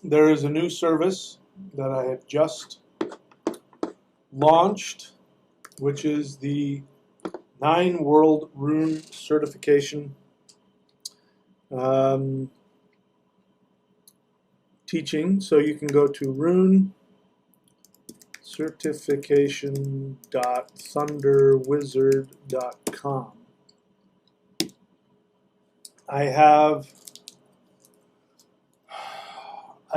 there is a new service that I have just launched, which is the 9 World Rune Certification teaching. So you can go to runecertification.thunderwizard.com. I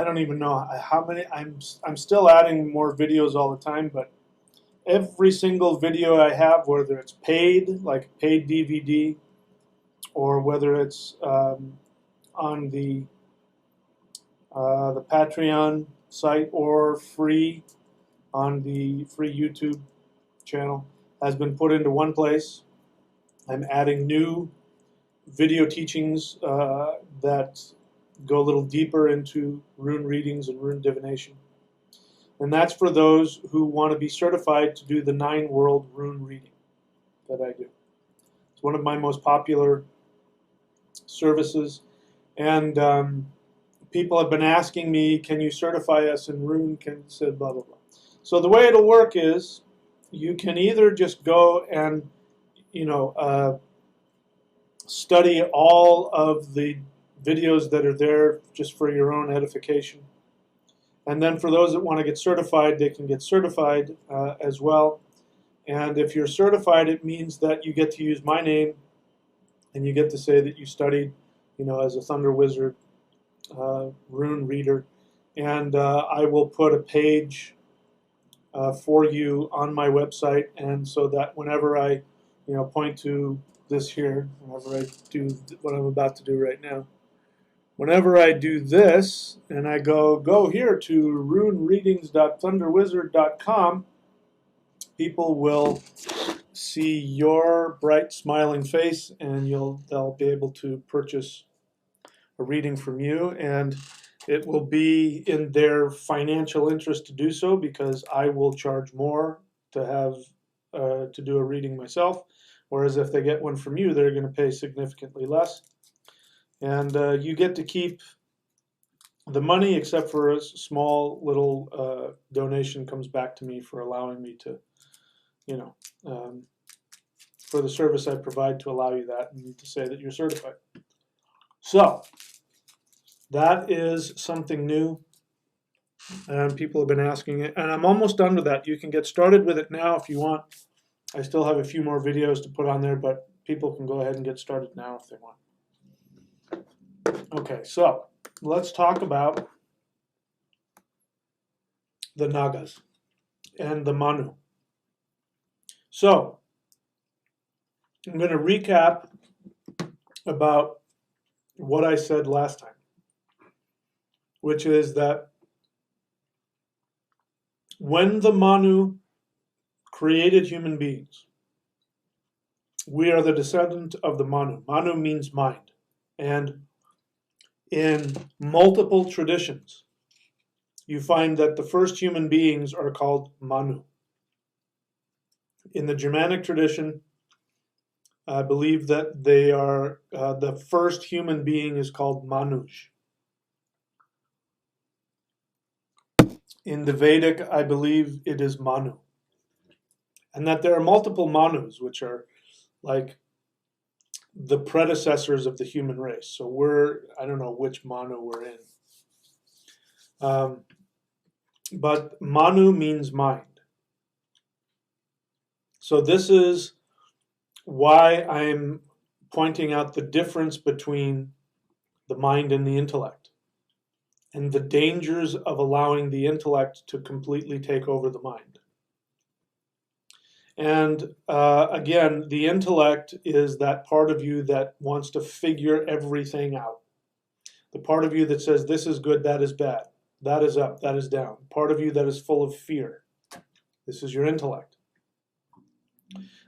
don't even know how many. I'm still adding more videos all the time, but every single video I have, whether it's paid, like paid DVD, or whether it's on the Patreon site or free on the free YouTube channel, has been put into one place. I'm adding new video teachings that go a little deeper into rune readings and rune divination. And that's for those who want to be certified to do the 9 World Rune reading that I do. It's one of my most popular services. And people have been asking me, can you certify us in rune? Can you say blah, blah, blah. So the way it'll work is you can either just go and, study all of the videos that are there just for your own edification. And then for those that want to get certified, they can get certified as well. And if you're certified, it means that you get to use my name and you get to say that you studied, as a Thunder Wizard rune reader. And I will put a page for you on my website, and so that whenever I, point to this here, whenever I do what I'm about to do right now, whenever I do this and I go here to runereadings.thunderwizard.com, people will see your bright smiling face, and they'll be able to purchase a reading from you, and it will be in their financial interest to do so, because I will charge more to have to do a reading myself, whereas if they get one from you, they're going to pay significantly less. And you get to keep the money, except for a small little donation comes back to me for allowing me to, for the service I provide to allow you that and to say that you're certified. So that is something new, and people have been asking it, and I'm almost done with that. You can get started with it now if you want. I still have a few more videos to put on there, but people can go ahead and get started now if they want. Okay, so let's talk about the nagas and the manu. So I'm going to recap about what I said last time, which is that when the Manu created human beings, we are the descendant of the Manu. Manu means mind. And in multiple traditions, you find that the first human beings are called Manu. In the Germanic tradition, I believe that they are the first human being is called Manuj. In the Vedic, I believe it is Manu. And that there are multiple Manus, which are like the predecessors of the human race. So I don't know which Manu we're in. But Manu means mind. So this is why I'm pointing out the difference between the mind and the intellect, and the dangers of allowing the intellect to completely take over the mind. And again, the intellect is that part of you that wants to figure everything out. The part of you that says this is good, that is bad, that is up, that is down. Part of you that is full of fear. This is your intellect.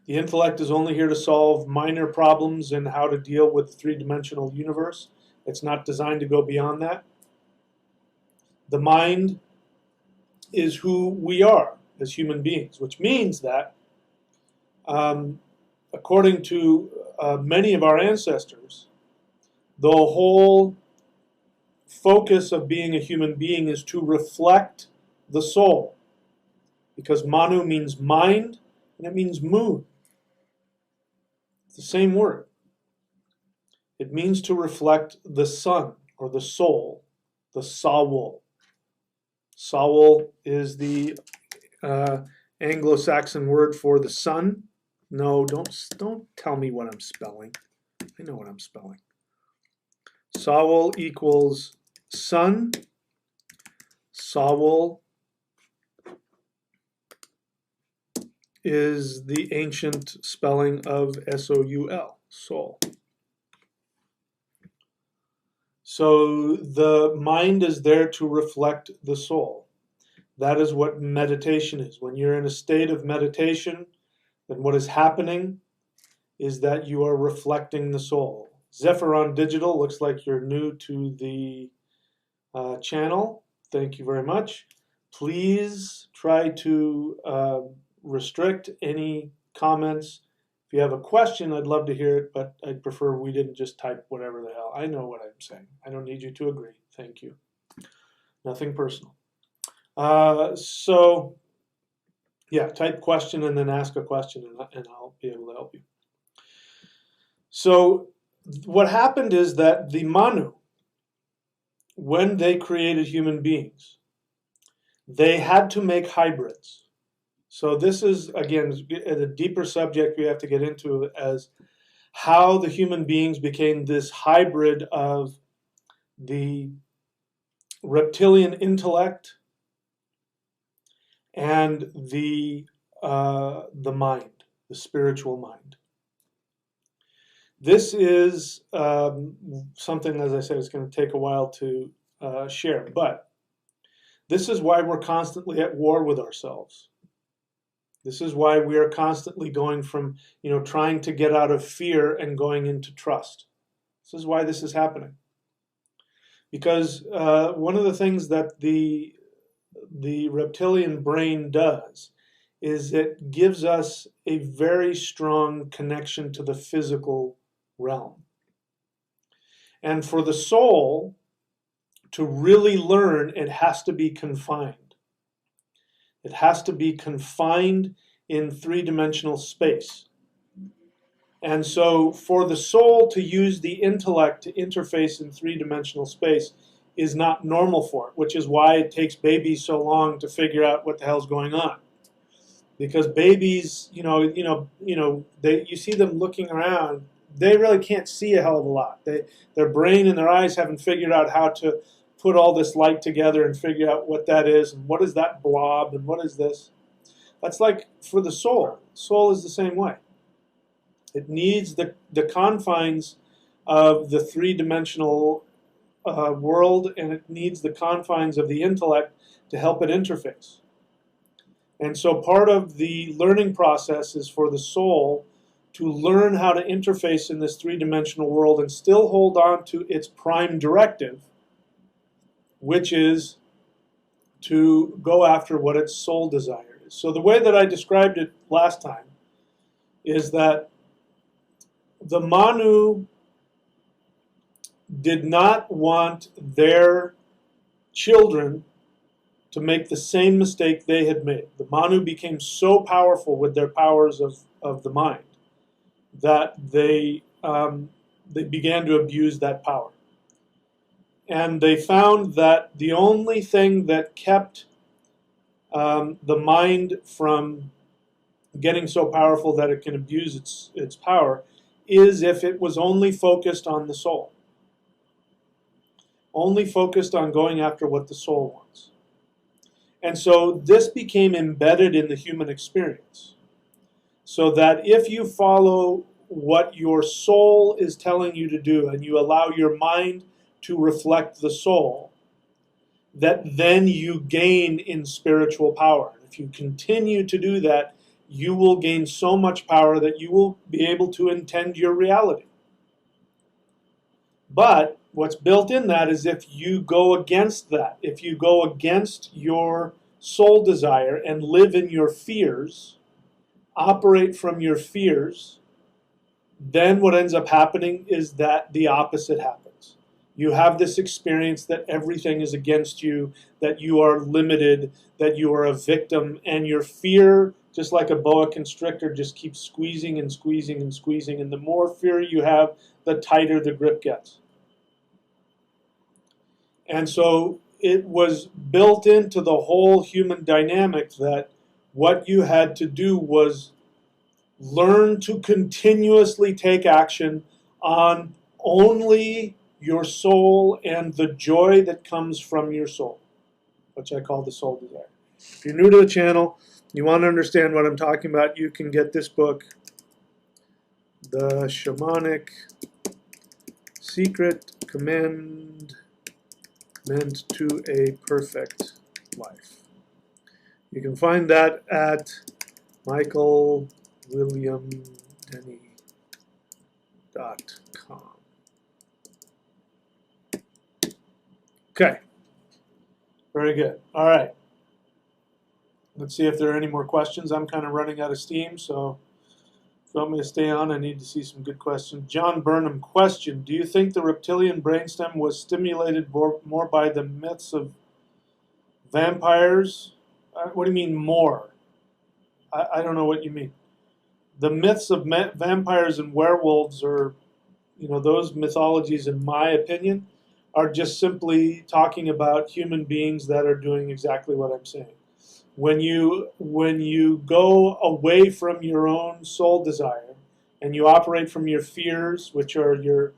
The intellect is only here to solve minor problems and how to deal with the three-dimensional universe. It's not designed to go beyond that. The mind is who we are as human beings, which means that according to many of our ancestors, the whole focus of being a human being is to reflect the soul, because Manu means mind and it means moon. It's the same word. It means to reflect the sun or the soul, the Sawul. Sawul is the Anglo-Saxon word for the sun. No, don't tell me what I'm spelling. I know what I'm spelling. Sawul equals sun. Sawul is the ancient spelling of S-O-U-L, soul. So the mind is there to reflect the soul. That is what meditation is. When you're in a state of meditation, then what is happening is that you are reflecting the soul. Zephyron Digital, looks like you're new to the channel. Thank you very much. Please try to restrict any comments. If you have a question, I'd love to hear it, but I'd prefer we didn't just type whatever the hell. I know what I'm saying. I don't need you to agree. Thank you. Nothing personal. So, yeah, type question and then ask a question, and I'll be able to help you. So, what happened is that the Manu, when they created human beings, they had to make hybrids. So this is, again, a deeper subject we have to get into, as how the human beings became this hybrid of the reptilian intellect and the mind, the spiritual mind. This is something, as I said, it's going to take a while to share, but this is why we're constantly at war with ourselves. This is why we are constantly going from, trying to get out of fear and going into trust. This is why this is happening. Because one of the things that the reptilian brain does is it gives us a very strong connection to the physical realm. And for the soul to really learn, it has to be confined. It has to be confined in three-dimensional space. And so for the soul to use the intellect to interface in three-dimensional space is not normal for it, which is why it takes babies so long to figure out what the hell's going on. Because babies, you see them looking around, they really can't see a hell of a lot. Their brain and their eyes haven't figured out how to put all this light together and figure out what that is, and what is that blob, and what is this. That's like for the soul. Soul is the same way. It needs the confines of the three-dimensional world, and it needs the confines of the intellect to help it interface. And so part of the learning process is for the soul to learn how to interface in this three-dimensional world and still hold on to its prime directive, which is to go after what its soul desire is. So the way that I described it last time is that the Manu did not want their children to make the same mistake they had made. The Manu became so powerful with their powers of the mind that they began to abuse that power. And they found that the only thing that kept the mind from getting so powerful that it can abuse its power is if it was only focused on the soul. Only focused on going after what the soul wants. And so this became embedded in the human experience. So that if you follow what your soul is telling you to do and you allow your mind to reflect the soul, that then you gain in spiritual power. If you continue to do that, you will gain so much power that you will be able to intend your reality. But what's built in that is if you go against that, if you go against your soul desire and live in your fears, operate from your fears, then what ends up happening is that the opposite happens. You have this experience that everything is against you, that you are limited, that you are a victim, and your fear, just like a boa constrictor, just keeps squeezing and squeezing and squeezing, and the more fear you have, the tighter the grip gets. And so it was built into the whole human dynamic that what you had to do was learn to continuously take action on only your soul and the joy that comes from your soul, which I call the soul desire. If you're new to the channel, you want to understand what I'm talking about, you can get this book, The Shamanic Secret Commandment to a Perfect Life. You can find that at michaelwilliamdenney.com. Okay, very good. All right. Let's see if there are any more questions. I'm kind of running out of steam, so if you want me to stay on, I need to see some good questions. John Burnham, question. Do you think the reptilian brainstem was stimulated more by the myths of vampires? What do you mean more? I don't know what you mean. The myths of vampires and werewolves are, those mythologies, in my opinion, are just simply talking about human beings that are doing exactly what I'm saying. When you go away from your own soul desire and you operate from your fears, which are your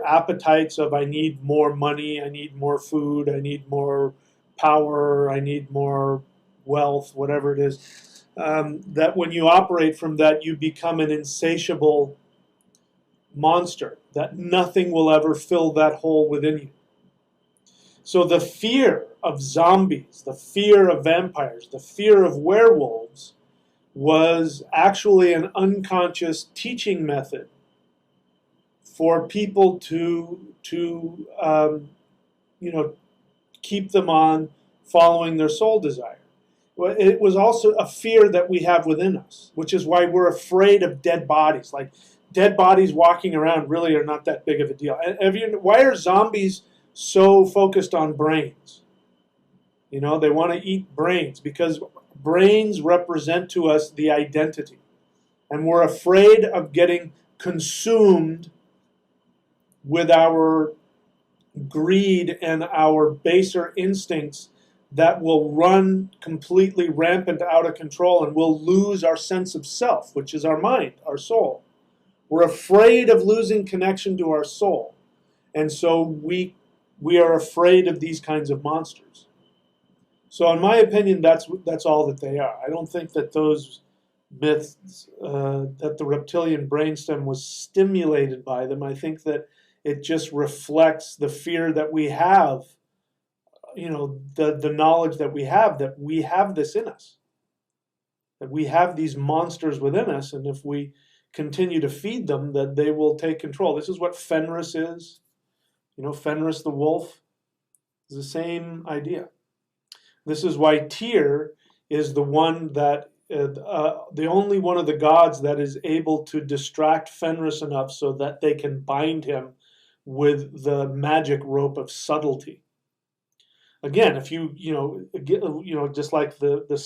appetites of I need more money, I need more food, I need more power, I need more wealth, whatever it is, that when you operate from that, you become an insatiable monster, that nothing will ever fill that hole within you. So the fear of zombies, the fear of vampires, the fear of werewolves was actually an unconscious teaching method for people to keep them on following their soul desire. It was also a fear that we have within us, which is why we're afraid of dead bodies. Like, dead bodies walking around really are not that big of a deal. Why are zombies so focused on brains? They want to eat brains because brains represent to us the identity. And we're afraid of getting consumed with our greed and our baser instincts that will run completely rampant out of control, and we'll lose our sense of self, which is our mind, our soul. We're afraid of losing connection to our soul. And so we are afraid of these kinds of monsters. So in my opinion, that's all that they are. I don't think that those myths, that the reptilian brainstem was stimulated by them. I think that it just reflects the fear that we have, the knowledge that we have this in us, that we have these monsters within us, and if we continue to feed them, that they will take control. This is what Fenris is. Fenris the wolf is the same idea. This is why Tyr is the one that, the only one of the gods that is able to distract Fenris enough so that they can bind him with the magic rope of subtlety. Again, if just like the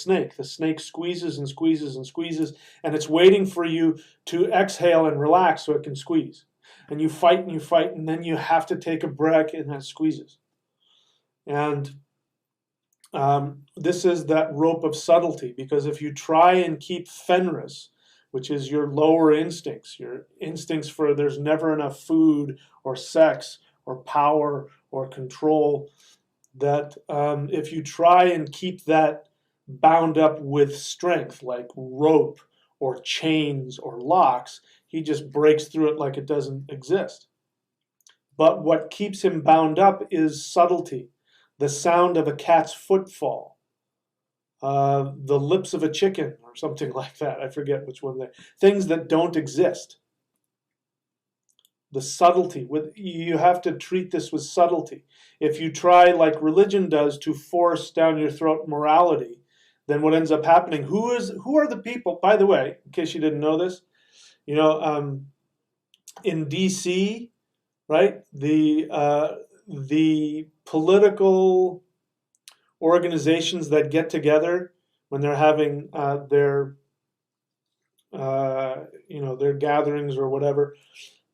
snake squeezes and squeezes and squeezes, and it's waiting for you to exhale and relax so it can squeeze. And you fight, and then you have to take a break, and then it squeezes. And this is that rope of subtlety, because if you try and keep Fenris, which is your lower instincts, your instincts for there's never enough food or sex or power or control, that if you try and keep that bound up with strength, like rope or chains or locks, he just breaks through it like it doesn't exist. But what keeps him bound up is subtlety, the sound of a cat's footfall, the lips of a chicken, or something like that. I forget which one things that don't exist. The subtlety, you have to treat this with subtlety. If you try, like religion does, to force down your throat morality, then what ends up happening, who are the people, by the way, in case you didn't know this, in DC, right, the political organizations that get together when they're having their gatherings or whatever,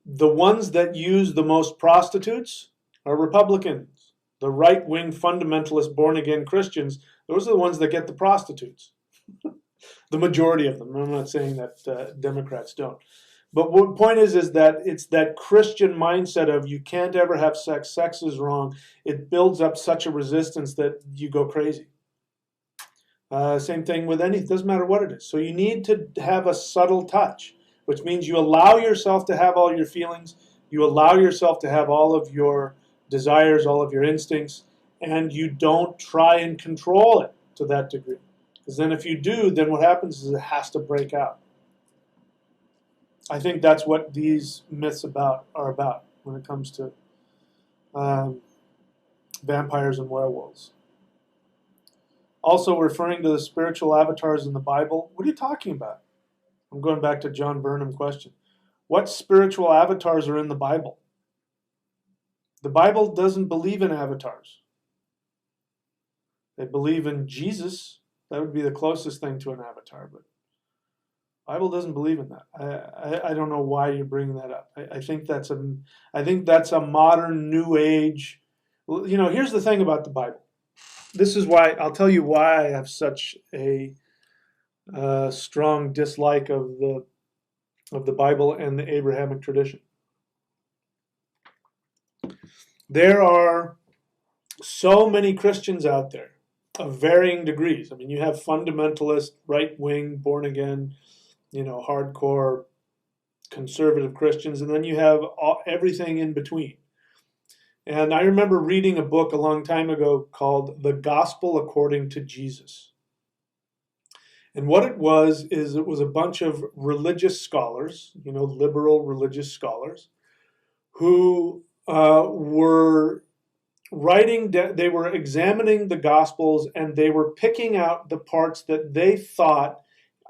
the ones that use the most prostitutes are Republicans. The right-wing fundamentalist born-again Christians, those are the ones that get the prostitutes. The majority of them. I'm not saying that Democrats don't. But what point is that it's that Christian mindset of you can't ever have sex. Sex is wrong. It builds up such a resistance that you go crazy. Same thing with it doesn't matter what it is. So you need to have a subtle touch, which means you allow yourself to have all your feelings, you allow yourself to have all of your desires, all of your instincts, and you don't try and control it to that degree. Because then if you do, then what happens is it has to break out. I think that's what these myths are about when it comes to vampires and werewolves. Also referring to the spiritual avatars in the Bible, what are you talking about? I'm going back to John Burnham's question. What spiritual avatars are in the Bible? The Bible doesn't believe in avatars. They believe in Jesus. That would be the closest thing to an avatar, but the Bible doesn't believe in that. I don't know why you're bringing that up. I think that's a modern New Age. Here's the thing about the Bible. This is why I'll tell you why I have such a strong dislike of the Bible and the Abrahamic tradition. There are so many Christians out there of varying degrees. I mean, you have fundamentalist, right-wing, born-again, hardcore, conservative Christians, and then you have everything in between. And I remember reading a book a long time ago called The Gospel According to Jesus. And what it was a bunch of religious scholars, liberal religious scholars, who were writing, they were examining the Gospels, and they were picking out the parts that they thought,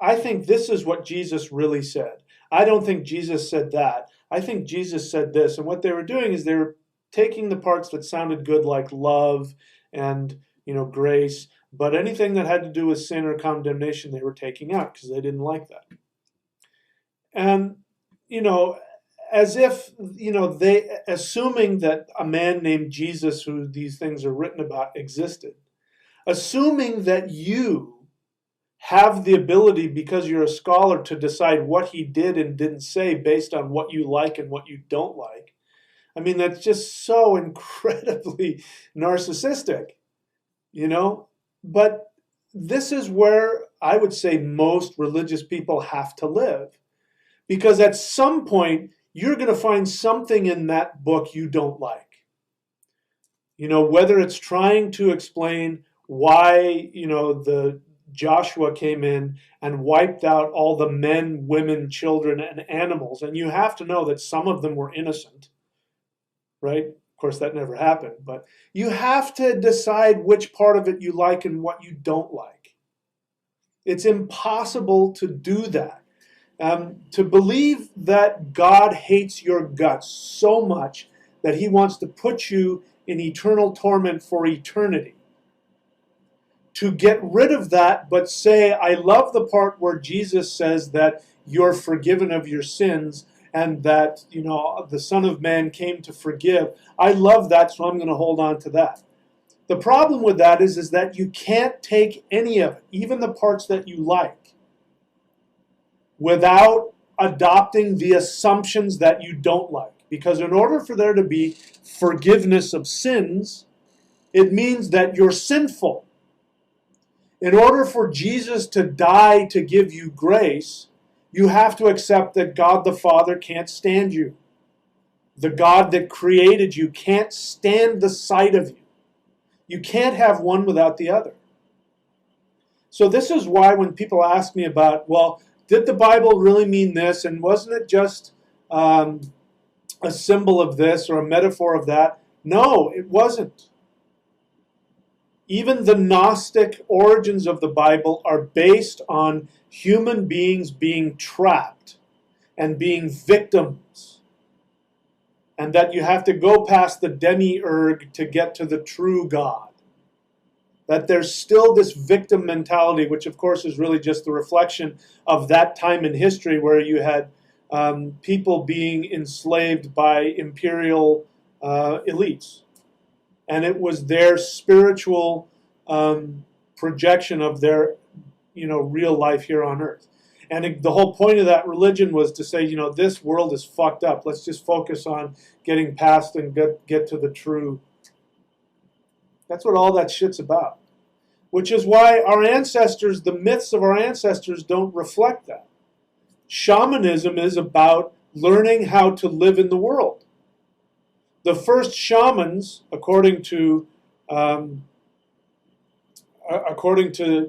I think this is what Jesus really said. I don't think Jesus said that. I think Jesus said this. And what they were doing is they were taking the parts that sounded good, like love and grace, but anything that had to do with sin or condemnation they were taking out because they didn't like that. And as if they assuming that a man named Jesus, who these things are written about, existed, assuming that you have the ability, because you're a scholar, to decide what he did and didn't say based on what you like and what you don't like. I mean, that's just so incredibly narcissistic, But this is where I would say most religious people have to live. Because at some point, you're going to find something in that book you don't like. Whether it's trying to explain why, the Joshua came in and wiped out all the men, women, children, and animals. And you have to know that some of them were innocent, right? Of course, that never happened. But you have to decide which part of it you like and what you don't like. It's impossible to do that. To believe that God hates your guts so much that he wants to put you in eternal torment for eternity. to get rid of that, but say, I love the part where Jesus says that you're forgiven of your sins and that, the Son of Man came to forgive. I love that, so I'm going to hold on to that. The problem with that is that you can't take any of it, even the parts that you like, without adopting the assumptions that you don't like. Because in order for there to be forgiveness of sins, it means that you're sinful. In order for Jesus to die to give you grace, you have to accept that God the Father can't stand you. The God that created you can't stand the sight of you. You can't have one without the other. So this is why when people ask me about, well, did the Bible really mean this? And wasn't it just a symbol of this or a metaphor of that? No, it wasn't. Even the Gnostic origins of the Bible are based on human beings being trapped and being victims. And that you have to go past the demiurge to get to the true God. That there's still this victim mentality, which of course is really just the reflection of that time in history where you had people being enslaved by imperial elites. And it was their spiritual projection of their, real life here on earth. And the whole point of that religion was to say, this world is fucked up. Let's just focus on getting past and get to the true. That's what all that shit's about. Which is why our ancestors, the myths of our ancestors don't reflect that. Shamanism is about learning how to live in the world. The first shamans, according to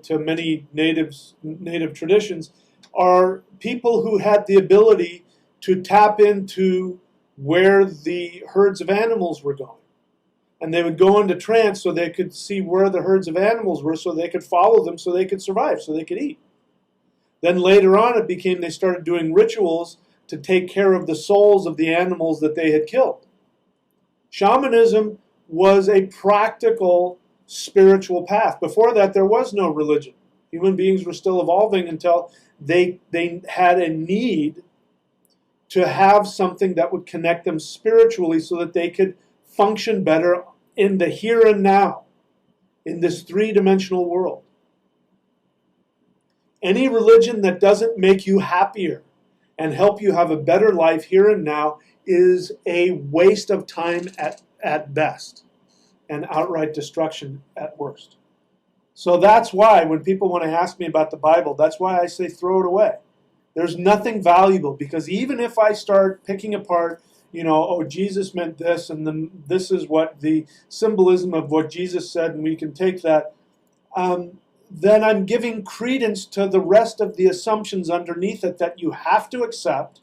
many native traditions, are people who had the ability to tap into where the herds of animals were going. And they would go into trance so they could see where the herds of animals were, so they could follow them, so they could survive, so they could eat. Then later on it became they started doing rituals to take care of the souls of the animals that they had killed. Shamanism was a practical spiritual path. Before that, there was no religion. Human beings were still evolving until they had a need to have something that would connect them spiritually so that they could function better in the here and now, in this three-dimensional world. Any religion that doesn't make you happier and help you have a better life here and now is a waste of time at best and outright destruction at worst. So that's why when people want to ask me about the Bible, that's why I say throw it away. There's nothing valuable, because even if I start picking apart, Jesus meant this, and then this is what the symbolism of what Jesus said, and we can take that, then I'm giving credence to the rest of the assumptions underneath it that you have to accept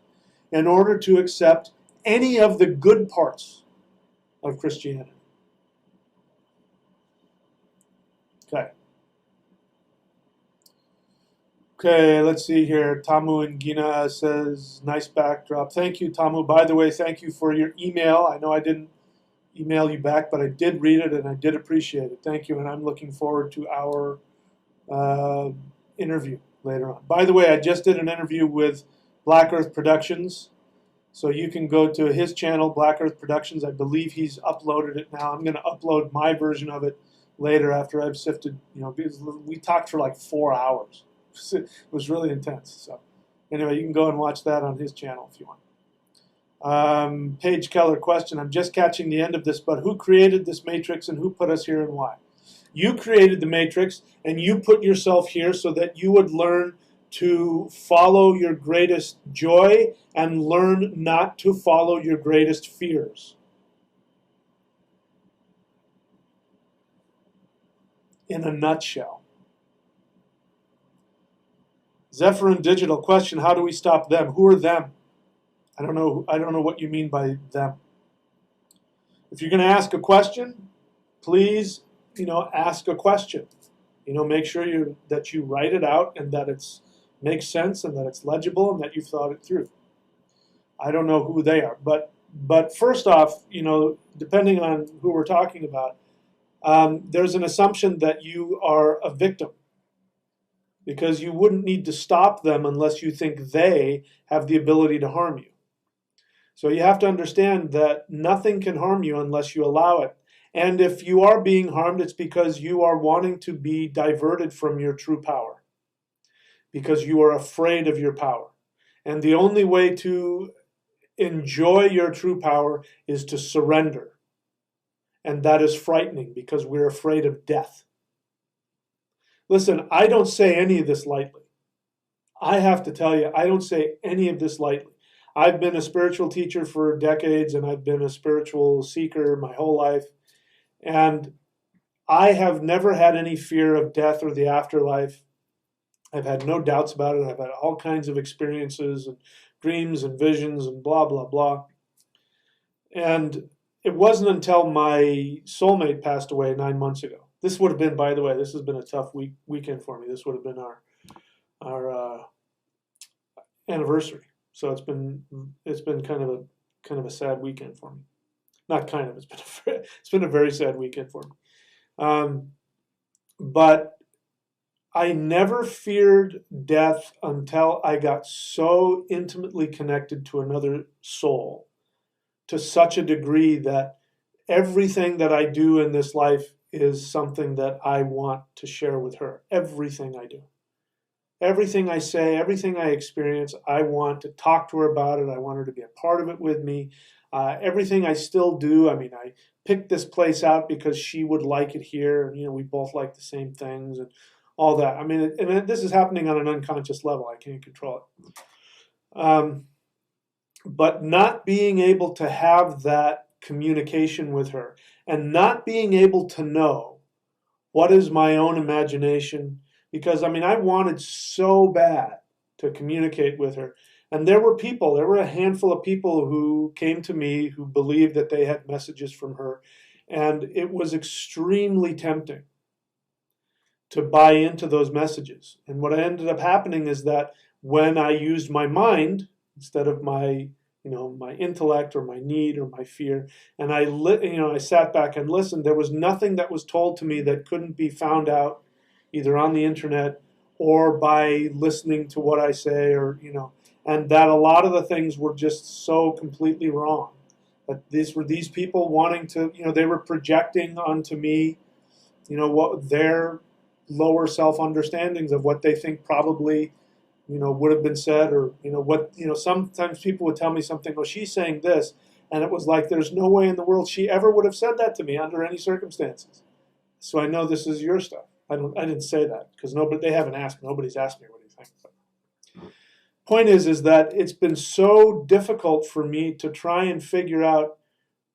in order to accept any of the good parts of Christianity. Okay, let's see here. Tamu and Gina says, nice backdrop. Thank you, Tamu. By the way, thank you for your email. I know I didn't email you back, but I did read it and I did appreciate it. Thank you, and I'm looking forward to our interview later on. By the way, I just did an interview with Black Earth Productions, so you can go to his channel, Black Earth Productions. I believe he's uploaded it now. I'm going to upload my version of it later after I've sifted, because we talked for like 4 hours. It was really intense. So anyway, you can go and watch that on his channel if you want. Paige Keller question. I'm just catching the end of this, but who created this matrix and who put us here and why? You created the matrix and you put yourself here so that you would learn to follow your greatest joy and learn not to follow your greatest fears. In a nutshell. Zephyrin Digital question, how do we stop them? Who are them? I don't know what you mean by them. If you're going to ask a question, please, ask a question. Make sure that you write it out and that it makes sense and that it's legible and that you've thought it through. I don't know who they are, but first off, depending on who we're talking about, there's an assumption that you are a victim, because you wouldn't need to stop them unless you think they have the ability to harm you. So you have to understand that nothing can harm you unless you allow it. And if you are being harmed, it's because you are wanting to be diverted from your true power, because you are afraid of your power. And the only way to enjoy your true power is to surrender. And that is frightening, because we're afraid of death. Listen, I don't say any of this lightly. I have to tell you, I don't say any of this lightly. I've been a spiritual teacher for decades, and I've been a spiritual seeker my whole life. And I have never had any fear of death or the afterlife. I've had no doubts about it. I've had all kinds of experiences and dreams and visions and blah, blah, blah. And it wasn't until my soulmate passed away 9 months ago. This would have been, by the way, this has been a tough weekend for me. This would have been our anniversary. So it's been kind of a sad weekend for me. Not kind of. It's been a very sad weekend for me. But I never feared death until I got so intimately connected to another soul, to such a degree that everything that I do in this life is something that I want to share with her. Everything I do. Everything I say, everything I experience, I want to talk to her about it. I want her to be a part of it with me. Everything I still do, I mean, I picked this place out because she would like it here. And, we both like the same things and all that. I mean, and this is happening on an unconscious level. I can't control it. But not being able to have that communication with her, and not being able to know what is my own imagination, because I wanted so bad to communicate with her. And there were a handful of people who came to me who believed that they had messages from her, and it was extremely tempting to buy into those messages. And what ended up happening is that when I used my mind instead of my intellect or my need or my fear, and I sat back and listened, there was nothing that was told to me that couldn't be found out either on the internet or by listening to what I say, and that a lot of the things were just so completely wrong. That these people wanting to, they were projecting onto me, what their lower self understandings of what they think probably would have been said, or sometimes people would tell me something, oh, she's saying this, and it was like there's no way in the world she ever would have said that to me under any circumstances. So I know this is your stuff. I didn't say that because they haven't asked. Nobody's asked me what do you think. But point is that it's been so difficult for me to try and figure out,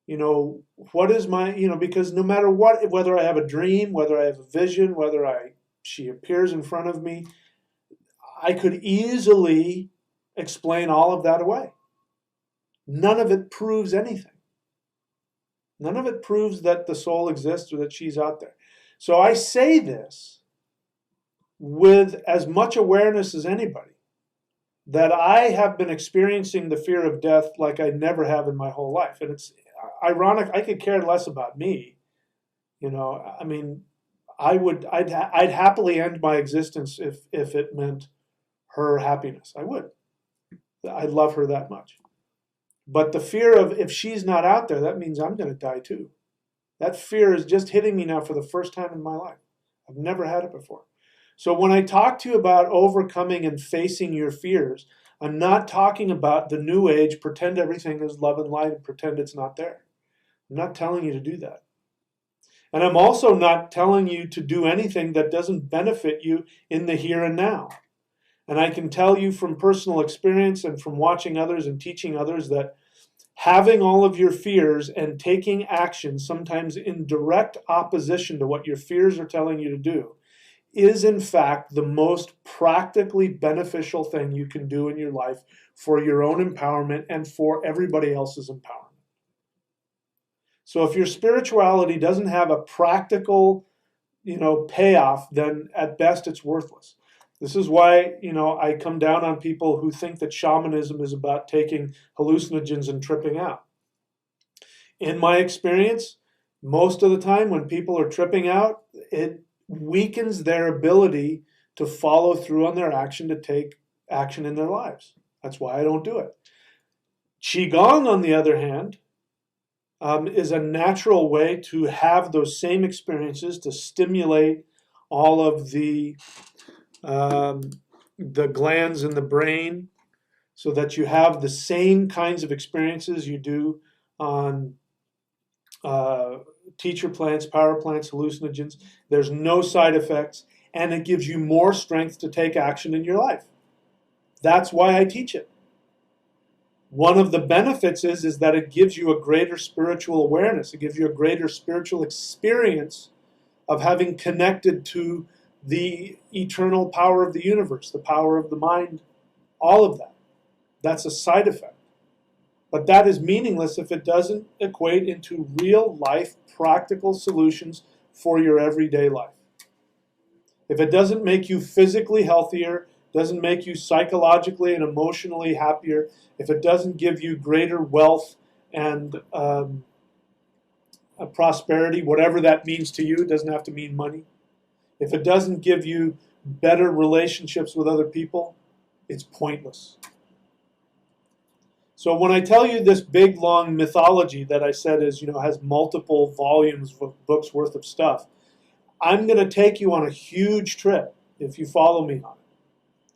what is my, because no matter what, whether I have a dream, whether I have a vision, she appears in front of me, I could easily explain all of that away. None of it proves anything. None of it proves that the soul exists or that she's out there. So I say this with as much awareness as anybody, that I have been experiencing the fear of death like I never have in my whole life. And it's ironic, I could care less about me. I'd happily end my existence if it meant her happiness. I would. I love her that much. But the fear of, if she's not out there, that means I'm going to die too. That fear is just hitting me now for the first time in my life. I've never had it before. So when I talk to you about overcoming and facing your fears, I'm not talking about the new age, pretend everything is love and light and pretend it's not there. I'm not telling you to do that. And I'm also not telling you to do anything that doesn't benefit you in the here and now. And I can tell you from personal experience and from watching others and teaching others that having all of your fears and taking action, sometimes in direct opposition to what your fears are telling you to do, is in fact the most practically beneficial thing you can do in your life for your own empowerment and for everybody else's empowerment. So if your spirituality doesn't have a practical, payoff, then at best it's worthless. This is why, I come down on people who think that shamanism is about taking hallucinogens and tripping out. In my experience, Most of the time when people are tripping out, it weakens their ability to follow through on their action, to take action in their lives. That's why I don't do it. Qigong, on the other hand, is a natural way to have those same experiences, to stimulate all of the glands in the brain, so that you have the same kinds of experiences you do on teacher plants, power plants, hallucinogens. There's no side effects, and it gives you more strength to take action in your life. That's why I teach it. One of the benefits is that it gives you a greater spiritual awareness. It gives you a greater spiritual experience of having connected to the eternal power of the universe, the power of the mind, all of that. That's a side effect. But that is meaningless if it doesn't equate into real life, practical solutions for your everyday life. If it doesn't make you physically healthier, doesn't make you psychologically and emotionally happier, if it doesn't give you greater wealth and prosperity, whatever that means to you, it doesn't have to mean money. If it doesn't give you better relationships with other people, it's pointless. So when I tell you this big long mythology that I said is, has multiple volumes of books worth of stuff, I'm going to take you on a huge trip if you follow me on it.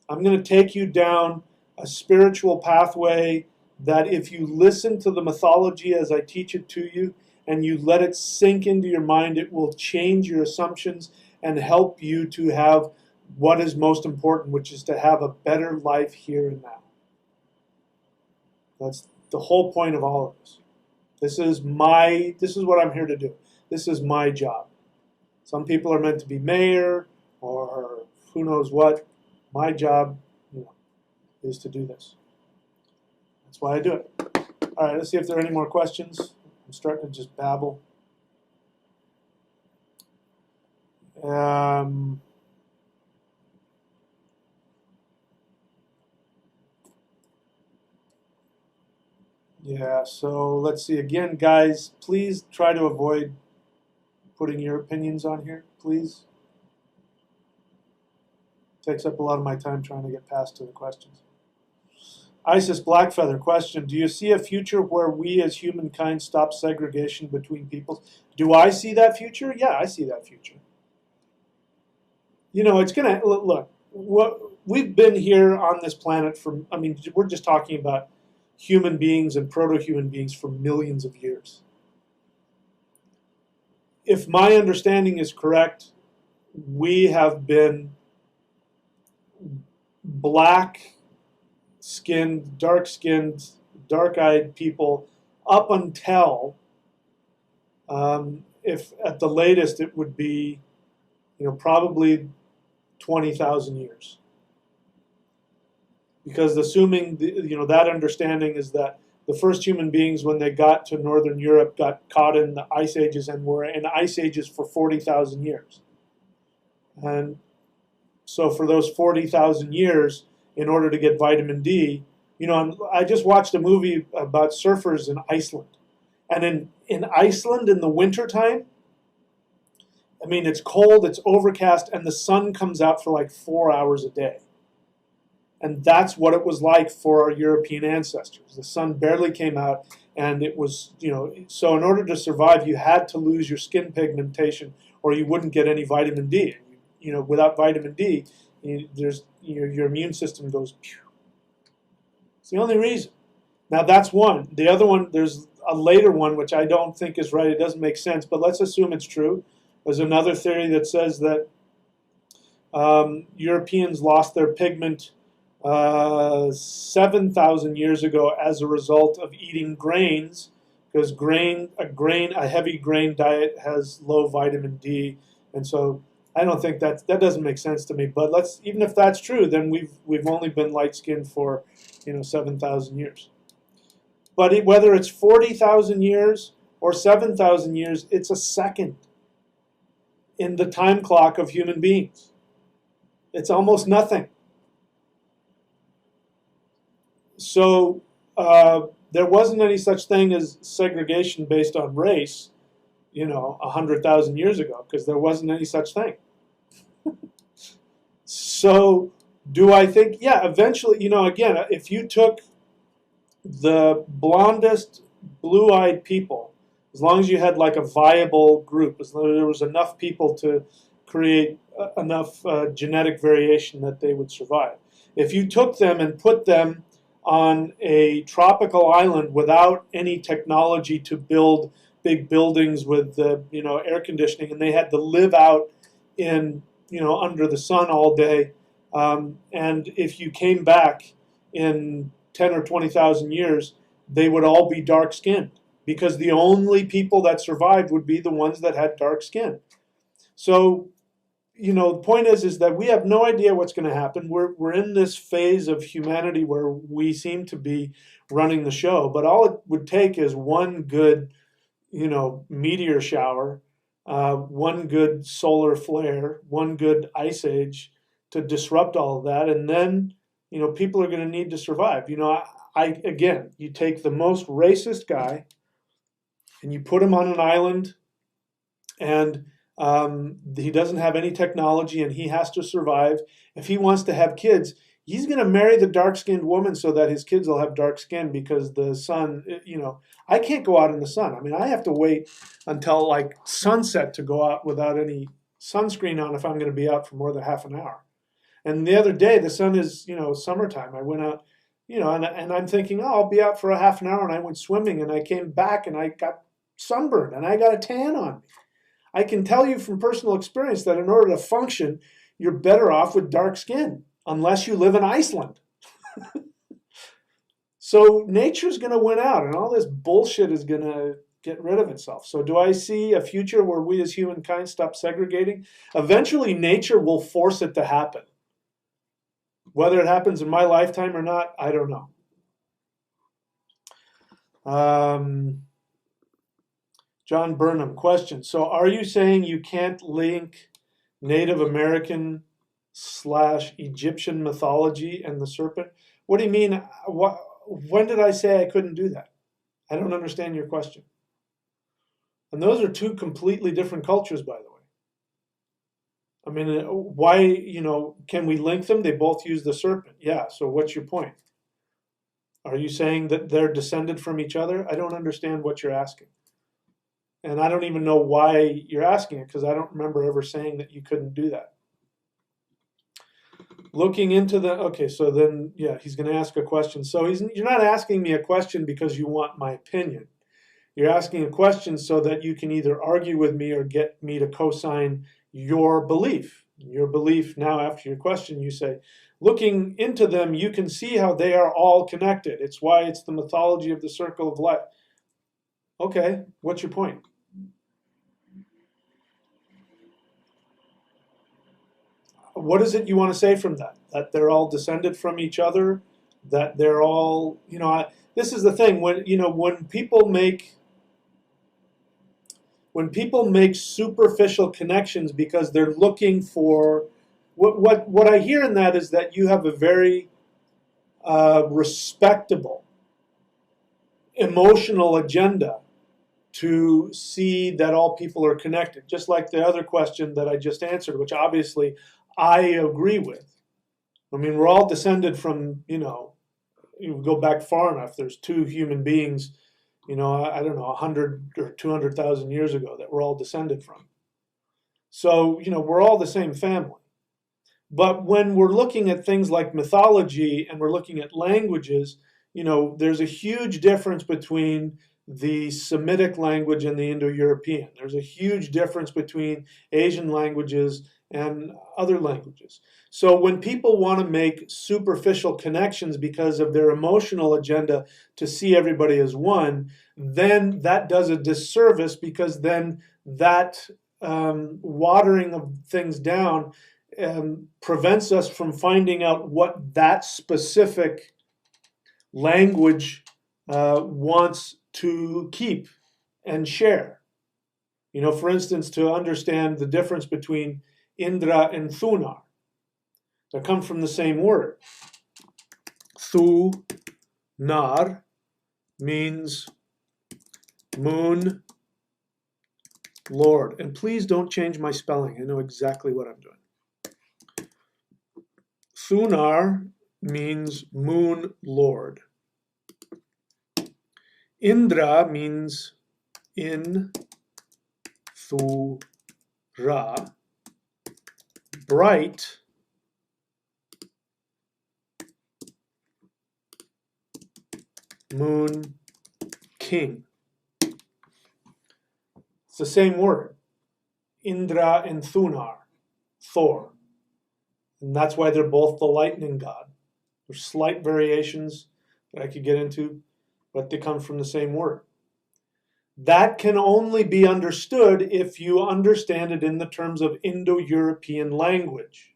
I'm going to take you down a spiritual pathway that, if you listen to the mythology as I teach it to you and you let it sink into your mind, it will change your assumptions and help you to have what is most important, which is to have a better life here and now. That's the whole point of all of this. This is what I'm here to do. This is my job. Some people are meant to be mayor or who knows what. My job, is to do this. That's why I do it. All right, let's see if there are any more questions. I'm starting to just babble. Yeah, so let's see. Again, guys, please try to avoid putting your opinions on here, please. Takes up a lot of my time trying to get past to the questions. Isis Blackfeather, question: do you see a future where we as humankind stop segregation between peoples? Do I see that future? Yeah, I see that future. It's going to, look, we've been here on this planet we're just talking about human beings and proto-human beings for millions of years. If my understanding is correct, we have been black-skinned, dark-eyed people up until, if at the latest, it would be, probably 20,000 years. Because assuming that understanding is that the first human beings, when they got to northern Europe, got caught in the ice ages and were in ice ages for 40,000 years. And so for those 40,000 years, in order to get vitamin D, I just watched a movie about surfers in Iceland. And in Iceland in the wintertime, it's cold, it's overcast, and the sun comes out for like 4 hours a day. And that's what it was like for our European ancestors. The sun barely came out, and it was, so in order to survive, you had to lose your skin pigmentation or you wouldn't get any vitamin D. Without vitamin D, your immune system goes, pew. It's the only reason. Now that's one. The other one, there's a later one, which I don't think is right. It doesn't make sense, but let's assume it's true. There's another theory that says that Europeans lost their pigment 7,000 years ago as a result of eating grains, because a heavy grain diet has low vitamin D, and so I don't think that doesn't make sense to me. But even if that's true, then we've only been light skinned for 7,000 years. But whether it's 40,000 years or 7,000 years, it's a second in the time clock of human beings. It's almost nothing. So there wasn't any such thing as segregation based on race. 100,000 years ago, because there wasn't any such thing. So do I think, yeah, eventually, again, if you took the blondest, blue-eyed people, as long as you had like a viable group, as long as there was enough people to create enough genetic variation that they would survive. If you took them and put them on a tropical island without any technology to build big buildings with air conditioning, and they had to live out in under the sun all day, and if you came back in 10 or 20,000 years, they would all be dark skinned, because the only people that survived would be the ones that had dark skin. So the point is that we have no idea what's going to happen. We're in this phase of humanity where we seem to be running the show, but all it would take is one good, meteor shower, one good solar flare, one good ice age to disrupt all of that, and then people are going to need to survive. Again, you take the most racist guy and you put him on an island, and he doesn't have any technology, and he has to survive. If he wants to have kids, he's going to marry the dark-skinned woman so that his kids will have dark skin, because the sun, I can't go out in the sun. I mean, I have to wait until like sunset to go out without any sunscreen on if I'm going to be out for more than half an hour. And the other day, the sun is, summertime. I went out, and I'm thinking, oh, I'll be out for a half an hour, and I went swimming, and I came back, and I got sunburned, and I got a tan on me. I can tell you from personal experience that in order to function, you're better off with dark skin, unless you live in Iceland. So nature's going to win out, and all this bullshit is going to get rid of itself. So do I see a future where we as humankind stop segregating? Eventually, nature will force it to happen. Whether it happens in my lifetime or not, I don't know. John Burnham, question. So are you saying you can't link Native American / Egyptian mythology and the serpent? What do you mean? When did I say I couldn't do that? I don't understand your question. And those are two completely different cultures, by the way. I mean, why, can we link them? They both use the serpent. Yeah, so what's your point? Are you saying that they're descended from each other? I don't understand what you're asking. And I don't even know why you're asking it, because I don't remember ever saying that you couldn't do that. Looking into okay, so then, yeah, he's going to ask a question. So you're not asking me a question because you want my opinion. You're asking a question so that you can either argue with me or get me to co-sign your belief. Your belief now, after your question, you say, looking into them, you can see how they are all connected. It's why it's the mythology of the circle of life. Okay, what's your point? What is it you want to say from that? That they're all descended from each other? That they're all, this is the thing, when people make superficial connections because they're looking for, what I hear in that is that you have a very respectable emotional agenda to see that all people are connected, just like the other question that I just answered, which obviously I agree with. I mean, we're all descended from, you go back far enough, there's two human beings, I don't know, 100 or 200,000 years ago that we're all descended from. So, we're all the same family. But when we're looking at things like mythology and we're looking at languages, there's a huge difference between the Semitic language and the Indo-European. There's a huge difference between Asian languages and other languages. So when people want to make superficial connections because of their emotional agenda to see everybody as one, then that does a disservice, because then that watering of things down prevents us from finding out what that specific language wants to keep and share. For instance, to understand the difference between Indra and Thunar. They come from the same word. Thunar means moon Lord. And please don't change my spelling. I know exactly what I'm doing. Thunar means moon lord. Indra means in Thura, bright, moon, king. It's the same word, Indra and Thunar, Thor. And that's why they're both the lightning god. There's slight variations that I could get into, but they come from the same word. That can only be understood if you understand it in the terms of Indo-European language.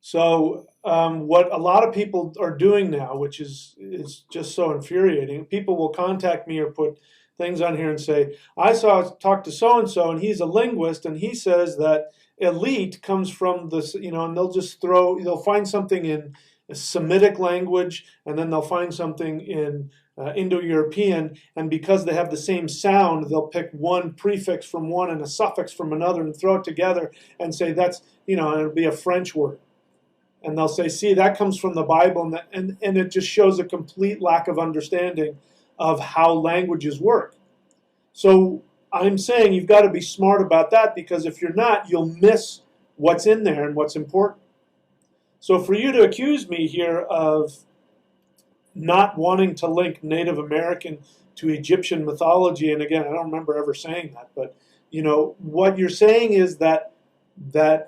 So what a lot of people are doing now, which is just so infuriating, people will contact me or put things on here and say, I talked to so-and-so and he's a linguist and he says that elite comes from this, and they'll find something in a Semitic language and then they'll find something in Indo-European, and because they have the same sound, they'll pick one prefix from one and a suffix from another and throw it together and say that's, and it'll be a French word. And they'll say, see, that comes from the Bible, and it just shows a complete lack of understanding of how languages work. So I'm saying you've got to be smart about that, because if you're not, you'll miss what's in there and what's important. So for you to accuse me here of not wanting to link Native American to Egyptian mythology, and again, I don't remember ever saying that, but what you're saying is that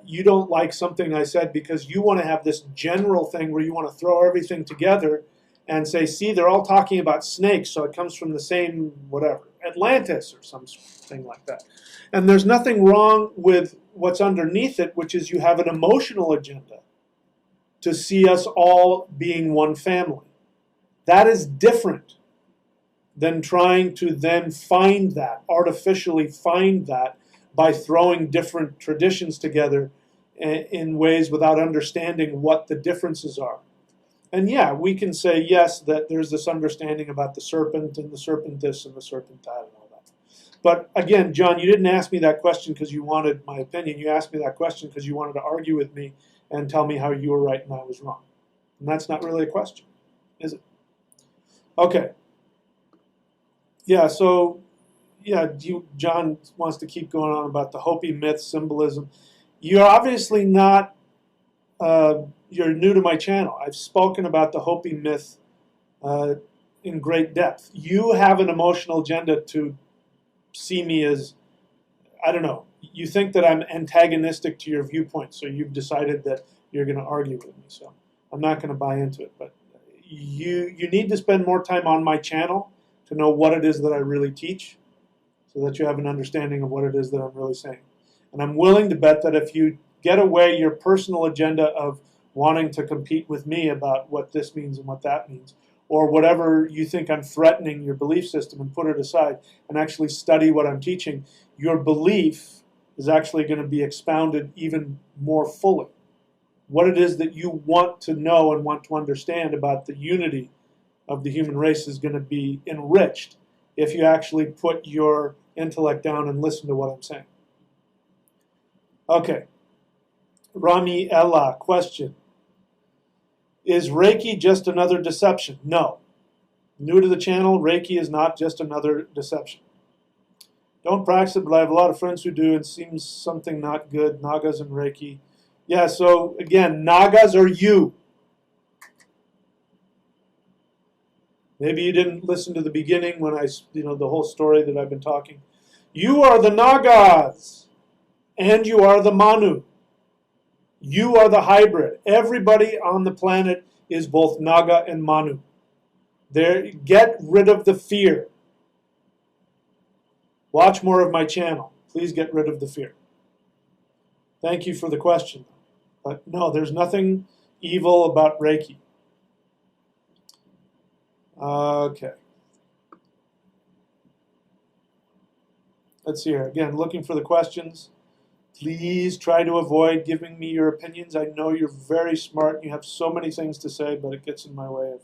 you don't like something I said because you want to have this general thing where you want to throw everything together and say, see, they're all talking about snakes, so it comes from the same whatever, Atlantis or something like that. And there's nothing wrong with what's underneath it, which is you have an emotional agenda to see us all being one family. That is different than trying to then find that, artificially find that, by throwing different traditions together in ways without understanding what the differences are. And yeah, we can say, yes, that there's this understanding about the serpent and the serpent this and the serpent that and all that. But again, John, you didn't ask me that question because you wanted my opinion. You asked me that question because you wanted to argue with me and tell me how you were right and I was wrong. And that's not really a question, is it? Okay. Yeah, so, yeah, John wants to keep going on about the Hopi myth symbolism. You're obviously not, you're new to my channel. I've spoken about the Hopi myth in great depth. You have an emotional agenda to see me as, I don't know, you think that I'm antagonistic to your viewpoint, so you've decided that you're going to argue with me. So I'm not going to buy into it, but you need to spend more time on my channel to know what it is that I really teach, so that you have an understanding of what it is that I'm really saying. And I'm willing to bet that if you get away your personal agenda of wanting to compete with me about what this means and what that means, or whatever you think I'm threatening your belief system, and put it aside and actually study what I'm teaching, your belief is actually going to be expounded even more fully. What it is that you want to know and want to understand about the unity of the human race is going to be enriched if you actually put your intellect down and listen to what I'm saying. Okay. Rami Ella, question. Is Reiki just another deception? No. New to the channel, Reiki is not just another deception. Don't practice it, but I have a lot of friends who do, and it seems something not good. Nagas and Reiki. Yeah, so again, Nagas are you. Maybe you didn't listen to the beginning when the whole story that I've been talking. You are the Nagas, and you are the Manu. You are the hybrid. Everybody on the planet is both Naga and Manu. Get rid of the fear. Watch more of my channel. Please get rid of the fear. Thank you for the question. But no, there's nothing evil about Reiki. Okay. Let's see here. Again, looking for the questions. Please try to avoid giving me your opinions. I know you're very smart and you have so many things to say, but it gets in my way of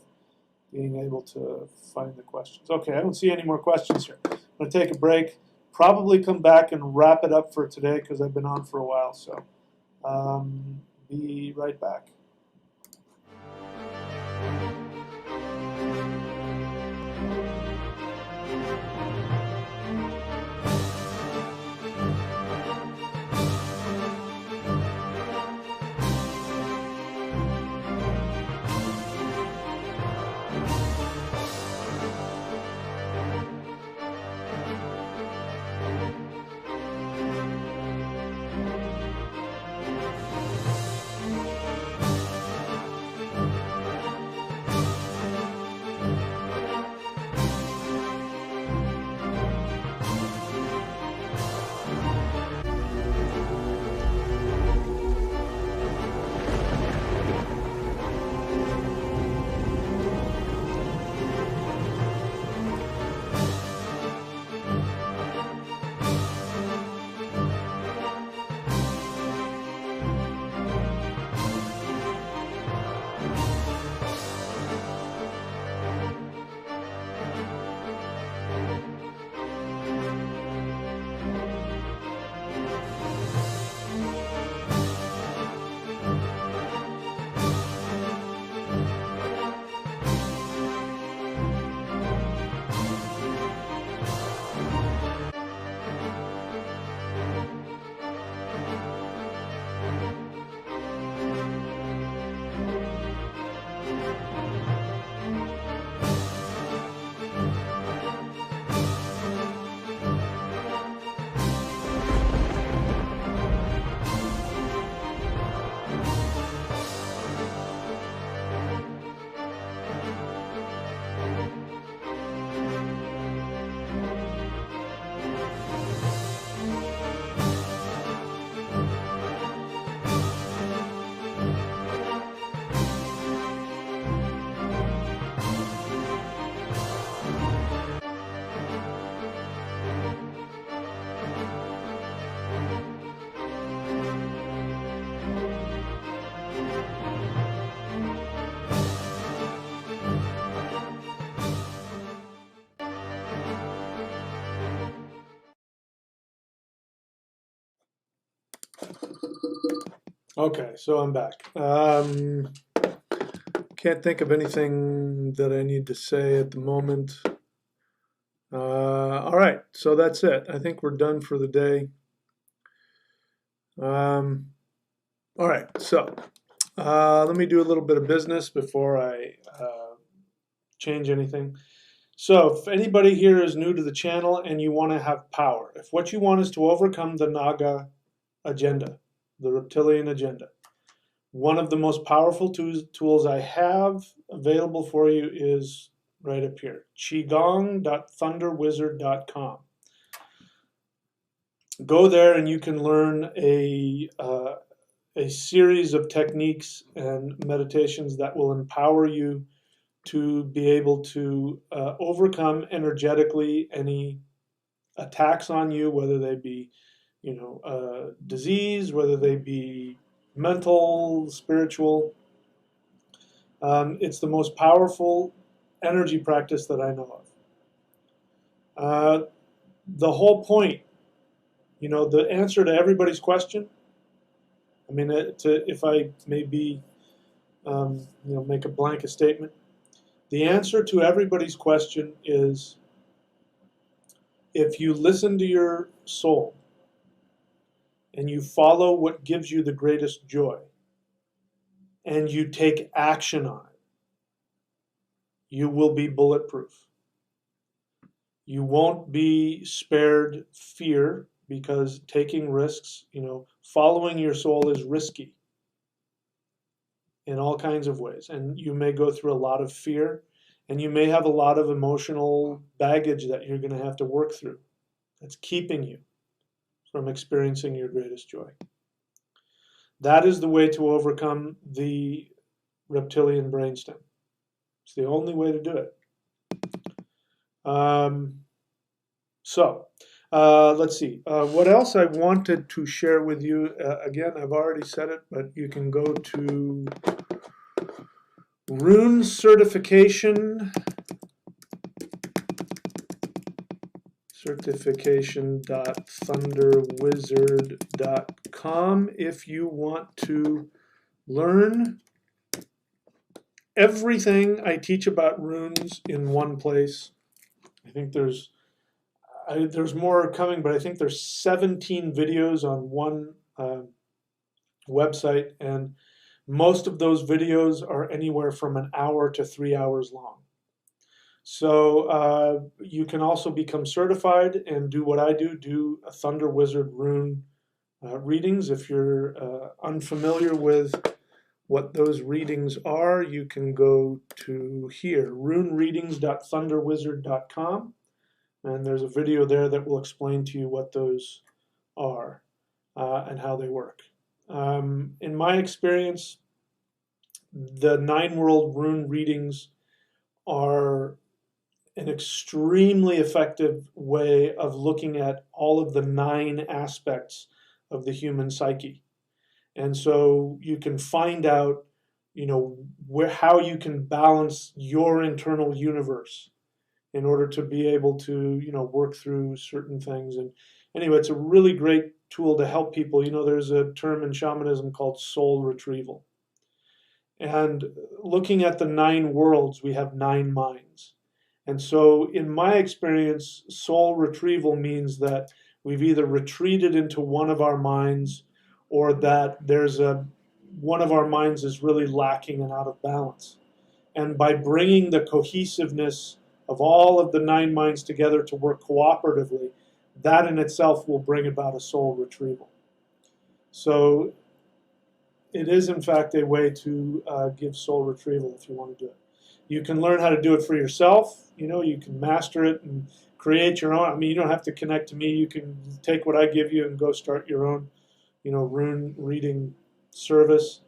being able to find the questions. Okay, I don't see any more questions here. I'm going to take a break. probably come back and wrap it up for today because I've been on for a while. So be right back. Okay, so I'm back. Can't think of anything that I need to say at the moment. All right, so that's it. I think we're done for the day. All right, so let me do a little bit of business before I change anything. So if anybody here is new to the channel and you want to have power, if what you want is to overcome the naga agenda, the reptilian agenda, one of the most powerful tools I have available for you is right up here, qigong.thunderwizard.com. Go there and you can learn a series of techniques and meditations that will empower you to be able to overcome energetically any attacks on you, whether they be, disease, whether they be mental, spiritual. It's the most powerful energy practice that I know of. The whole point, the answer to everybody's question, I mean, if I maybe, make a blanket statement, the answer to everybody's question is if you listen to your soul and you follow what gives you the greatest joy and you take action on it, you will be bulletproof. You won't be spared fear because taking risks, following your soul is risky in all kinds of ways. And you may go through a lot of fear and you may have a lot of emotional baggage that you're going to have to work through. That's keeping you from experiencing your greatest joy. That is the way to overcome the reptilian brainstem. It's the only way to do it. Let's see. What else I wanted to share with you, again, I've already said it, but you can go to Rune Certification. certification.thunderwizard.com if you want to learn everything I teach about runes in one place. I think there's more coming, but I think there's 17 videos on one website, and most of those videos are anywhere from an hour to 3 hours long. So you can also become certified and do what I do a Thunder Wizard rune readings. If you're unfamiliar with what those readings are, you can go to here, runereadings.thunderwizard.com, and there's a video there that will explain to you what those are and how they work. In my experience, the 9-world rune readings are an extremely effective way of looking at all of the 9 aspects of the human psyche. And so you can find out, how you can balance your internal universe in order to be able to, work through certain things. And anyway, it's a really great tool to help people. There's a term in shamanism called soul retrieval. And looking at the 9 worlds, we have 9 minds. And so in my experience, soul retrieval means that we've either retreated into one of our minds, or that one of our minds is really lacking and out of balance. And by bringing the cohesiveness of all of the 9 minds together to work cooperatively, that in itself will bring about a soul retrieval. So it is in fact a way to give soul retrieval if you want to do it. You can learn how to do it for yourself. You can master it and create your own. You don't have to connect to me. You can take what I give you and go start your own, rune reading service.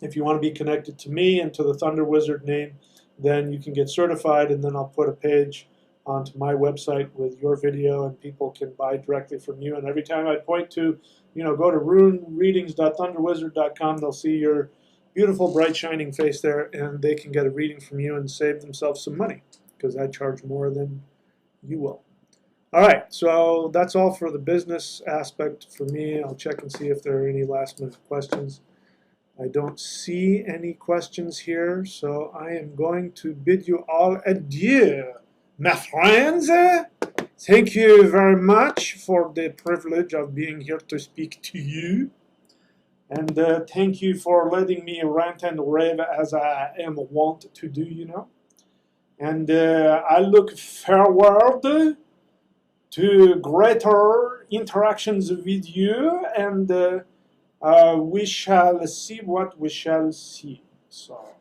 If you want to be connected to me and to the Thunder Wizard name, then you can get certified, and then I'll put a page onto my website with your video, and people can buy directly from you. And every time I point to, go to runereadings.thunderwizard.com, they'll see your beautiful, bright, shining face there, and they can get a reading from you and save themselves some money, because I charge more than you will. All right, so that's all for the business aspect for me. I'll check and see if there are any last-minute questions. I don't see any questions here, so I am going to bid you all adieu, my friends. Thank you very much for the privilege of being here to speak to you. And thank you for letting me rant and rave as I am wont to do, And I look forward to greater interactions with you, and we shall see what we shall see. So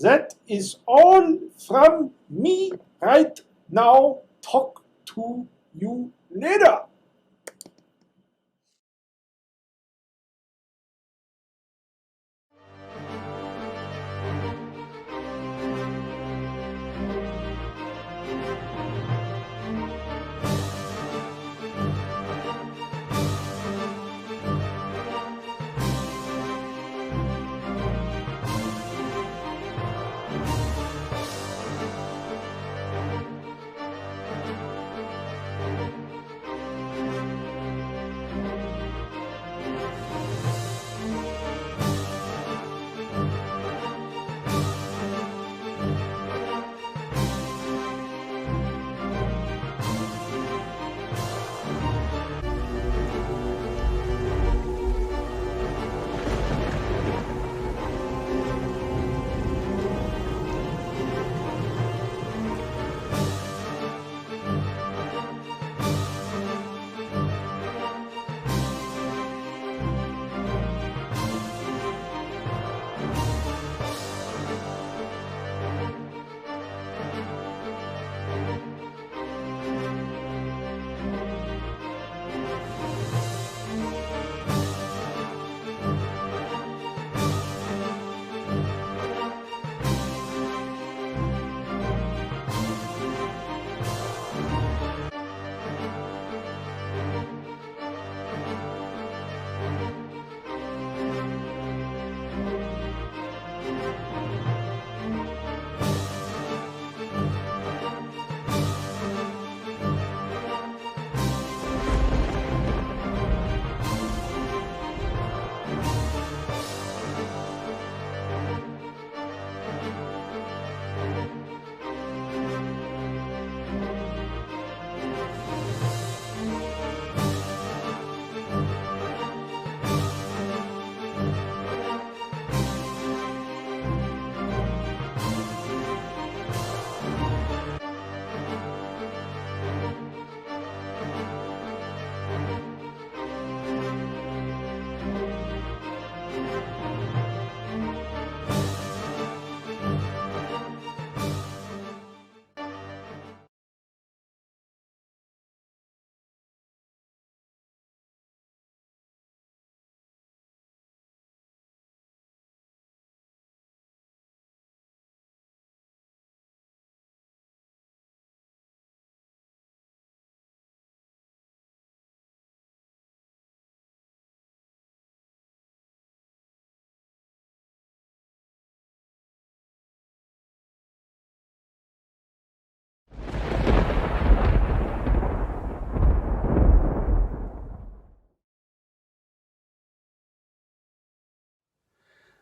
that is all from me right now. Talk to you later.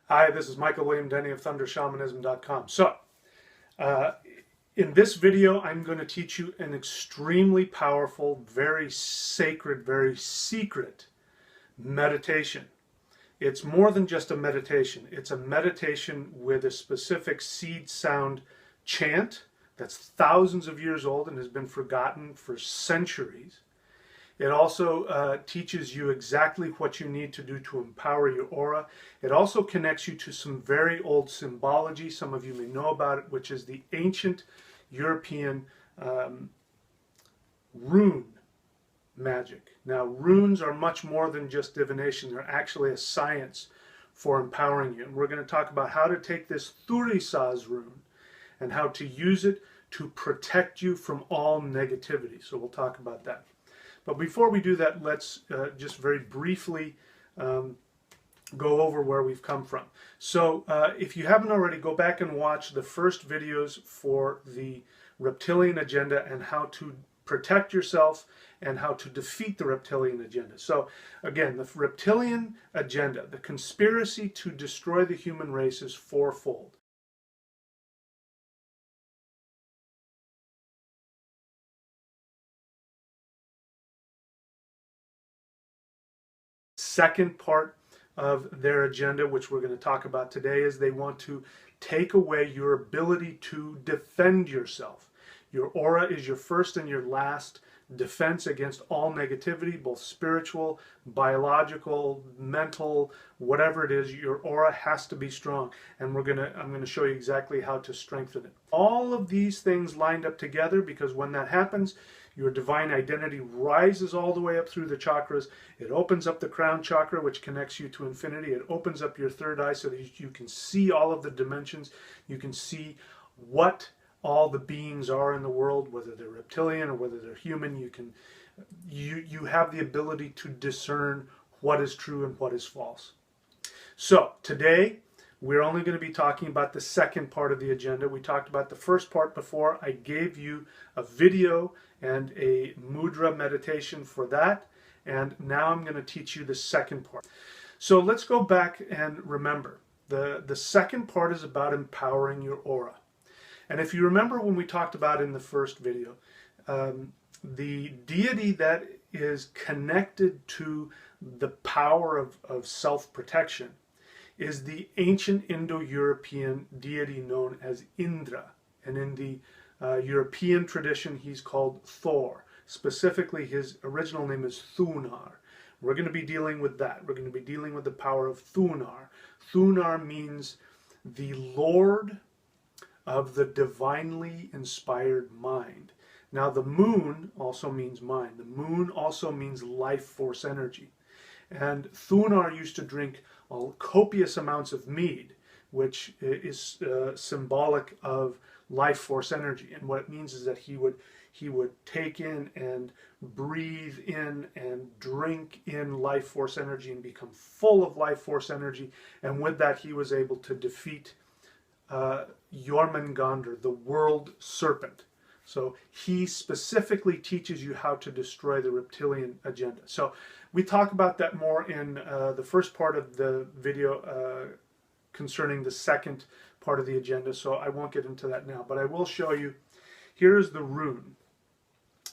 Hi, this is Michael William Denney of ThunderShamanism.com. So, in this video, I'm going to teach you an extremely powerful, very sacred, very secret meditation. It's more than just a meditation. It's a meditation with a specific seed sound chant that's thousands of years old and has been forgotten for centuries. It also teaches you exactly what you need to do to empower your aura. It also connects you to some very old symbology. Some of you may know about it, which is the ancient European rune magic. Now, runes are much more than just divination. They're actually a science for empowering you. And we're going to talk about how to take this Thurisaz rune and how to use it to protect you from all negativity. So we'll talk about that. But before we do that, let's just very briefly go over where we've come from. So if you haven't already, go back and watch the first videos for the reptilian agenda and how to protect yourself and how to defeat the reptilian agenda. So again, the reptilian agenda, the conspiracy to destroy the human race, is fourfold. Second part of their agenda, which we're going to talk about today, is they want to take away your ability to defend yourself. Your aura is your first and your last defense against all negativity, both spiritual, biological, mental, whatever it is. Your aura has to be strong, and I'm going to show you exactly how to strengthen it. All of these things lined up together, because when that happens, your divine identity rises all the way up through the chakras. It opens up the crown chakra, which connects you to infinity. It opens up your third eye so that you can see all of the dimensions. You can see what all the beings are in the world, whether they're reptilian or whether they're human. You have the ability to discern what is true and what is false. So today, we're only going to be talking about the second part of the agenda. We talked about the first part before. I gave you a video and a mudra meditation for that. And now I'm going to teach you the second part. So let's go back and remember. The second part is about empowering your aura. And if you remember when we talked about in the first video, the deity that is connected to the power of self-protection is the ancient Indo-European deity known as Indra. And in the European tradition, he's called Thor. Specifically, his original name is Thunar. We're going to be dealing with that. We're going to be dealing with the power of Thunar. Thunar means the Lord of the divinely inspired mind. Now, the moon also means mind. The moon also means life force energy. And Thunar used to drink copious amounts of mead, which is symbolic of life force energy. And what it means is that he would take in and breathe in and drink in life force energy and become full of life force energy. And with that, he was able to defeat Jormungandr, the world serpent. So he specifically teaches you how to destroy the reptilian agenda. So we talk about that more in the first part of the video concerning the second part of the agenda, so I won't get into that now. But I will show you, here is the rune.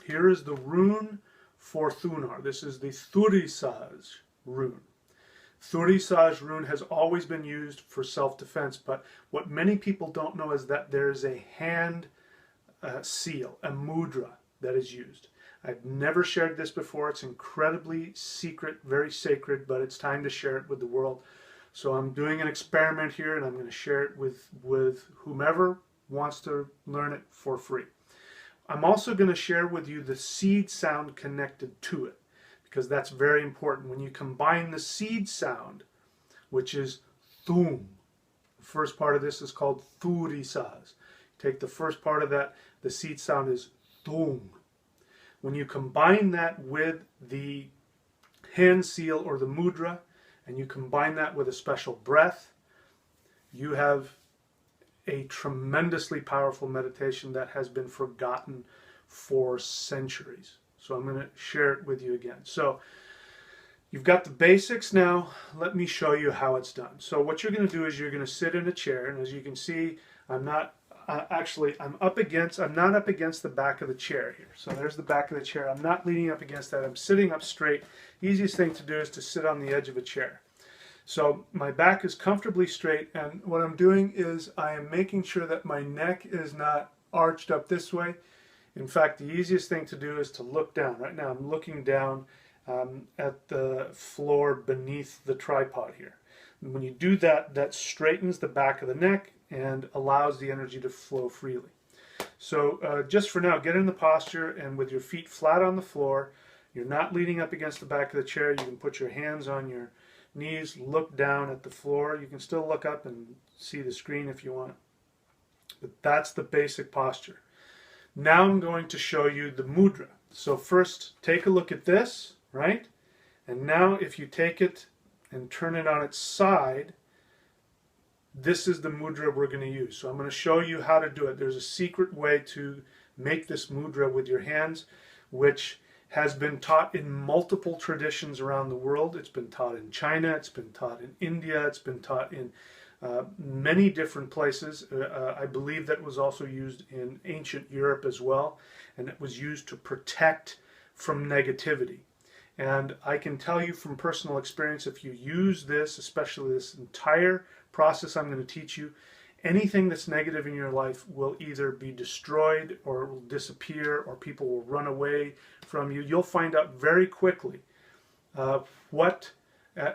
Here is the rune for Thunar. This is the Thurisaz rune. Thurisaz rune has always been used for self-defense, but what many people don't know is that there's a hand seal, a mudra, that is used. I've never shared this before. It's incredibly secret, very sacred, but it's time to share it with the world. So I'm doing an experiment here, and I'm going to share it with whomever wants to learn it for free. I'm also going to share with you the seed sound connected to it, because that's very important. When you combine the seed sound, which is Thum, the first part of this is called Thurisaz. Take the first part of that, the seed sound is Thum. When you combine that with the hand seal or the mudra, and you combine that with a special breath, you have a tremendously powerful meditation that has been forgotten for centuries. So I'm going to share it with you again. So You've got the basics now. Let me show you how it's done. So what you're going to do is you're going to sit in a chair, and as you can see, I'm not I'm not up against the back of the chair here. So there's the back of the chair. I'm not leaning up against that. I'm sitting up straight. Easiest thing to do is to sit on the edge of a chair. So my back is comfortably straight, and what I'm doing is I am making sure that my neck is not arched up this way. In fact, the easiest thing to do is to look down. Right now I'm looking down at the floor beneath the tripod here. And when you do that, that straightens the back of the neck and allows the energy to flow freely. So just for now, get in the posture, and with your feet flat on the floor, you're not leaning up against the back of the chair. You can put your hands on your knees, look down at the floor. You can still look up and see the screen if you want. But that's the basic posture. Now I'm going to show you the mudra. So first, take a look at this, right? And now if you take it and turn it on its side, this is the mudra we're going to use. So I'm going to show you how to do it. There's a secret way to make this mudra with your hands, which has been taught in multiple traditions around the world. It's been taught in China, it's been taught in India, it's been taught in many different places. I believe that was also used in ancient Europe as well, and it was used to protect from negativity. And I can tell you from personal experience, if you use this, especially this entire process I'm going to teach you, anything that's negative in your life will either be destroyed or will disappear, or people will run away from you. You'll find out very quickly what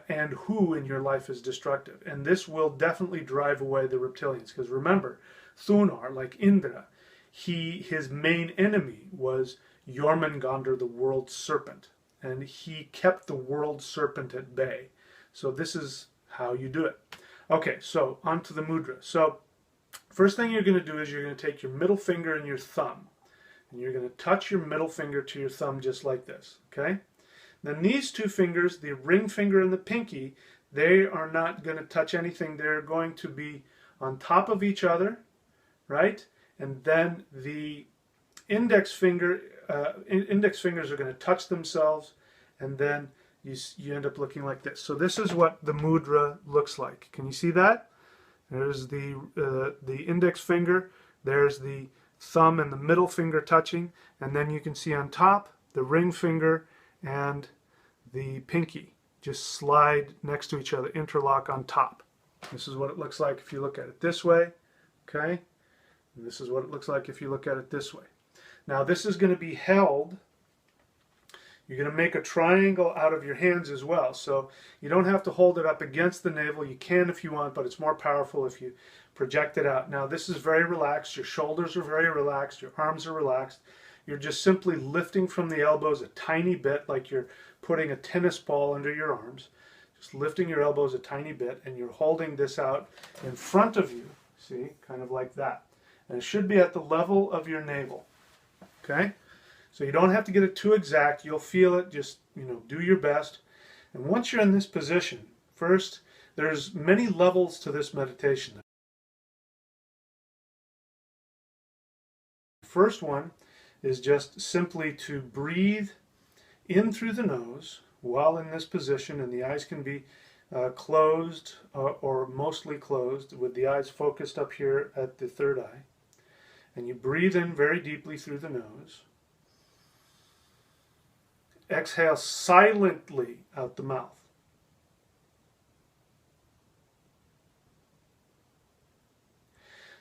and who in your life is destructive. And this will definitely drive away the reptilians. Because remember, Thunar, like Indra, his main enemy was Jormungandr, the world serpent. And he kept the world serpent at bay. So this is how you do it. Okay, so on to the mudra. So first thing you're going to do is you're going to take your middle finger and your thumb. And you're going to touch your middle finger to your thumb just like this, okay? Then these two fingers, the ring finger and the pinky, they are not going to touch anything. They're going to be on top of each other, right? And then the index fingers are going to touch themselves, and then you end up looking like this. So this is what the mudra looks like. Can you see that? There's the index finger, there's the thumb and the middle finger touching, and then you can see on top the ring finger and the pinky just slide next to each other, interlock on top. This is what it looks like if you look at it this way, okay? And this is what it looks like if you look at it this way. Now this is going to be held. You're going to make a triangle out of your hands as well. So you don't have to hold it up against the navel. You can if you want, but it's more powerful if you project it out. Now this is very relaxed. Your shoulders are very relaxed. Your arms are relaxed. You're just simply lifting from the elbows a tiny bit, like you're putting a tennis ball under your arms. Just lifting your elbows a tiny bit, and you're holding this out in front of you. See, kind of like that. And it should be at the level of your navel. Okay? So you don't have to get it too exact. You'll feel it. Just, do your best. And once you're in this position, first, there's many levels to this meditation. The first one is just simply to breathe in through the nose while in this position, and the eyes can be closed or mostly closed, with the eyes focused up here at the third eye. And you breathe in very deeply through the nose. Exhale silently out the mouth.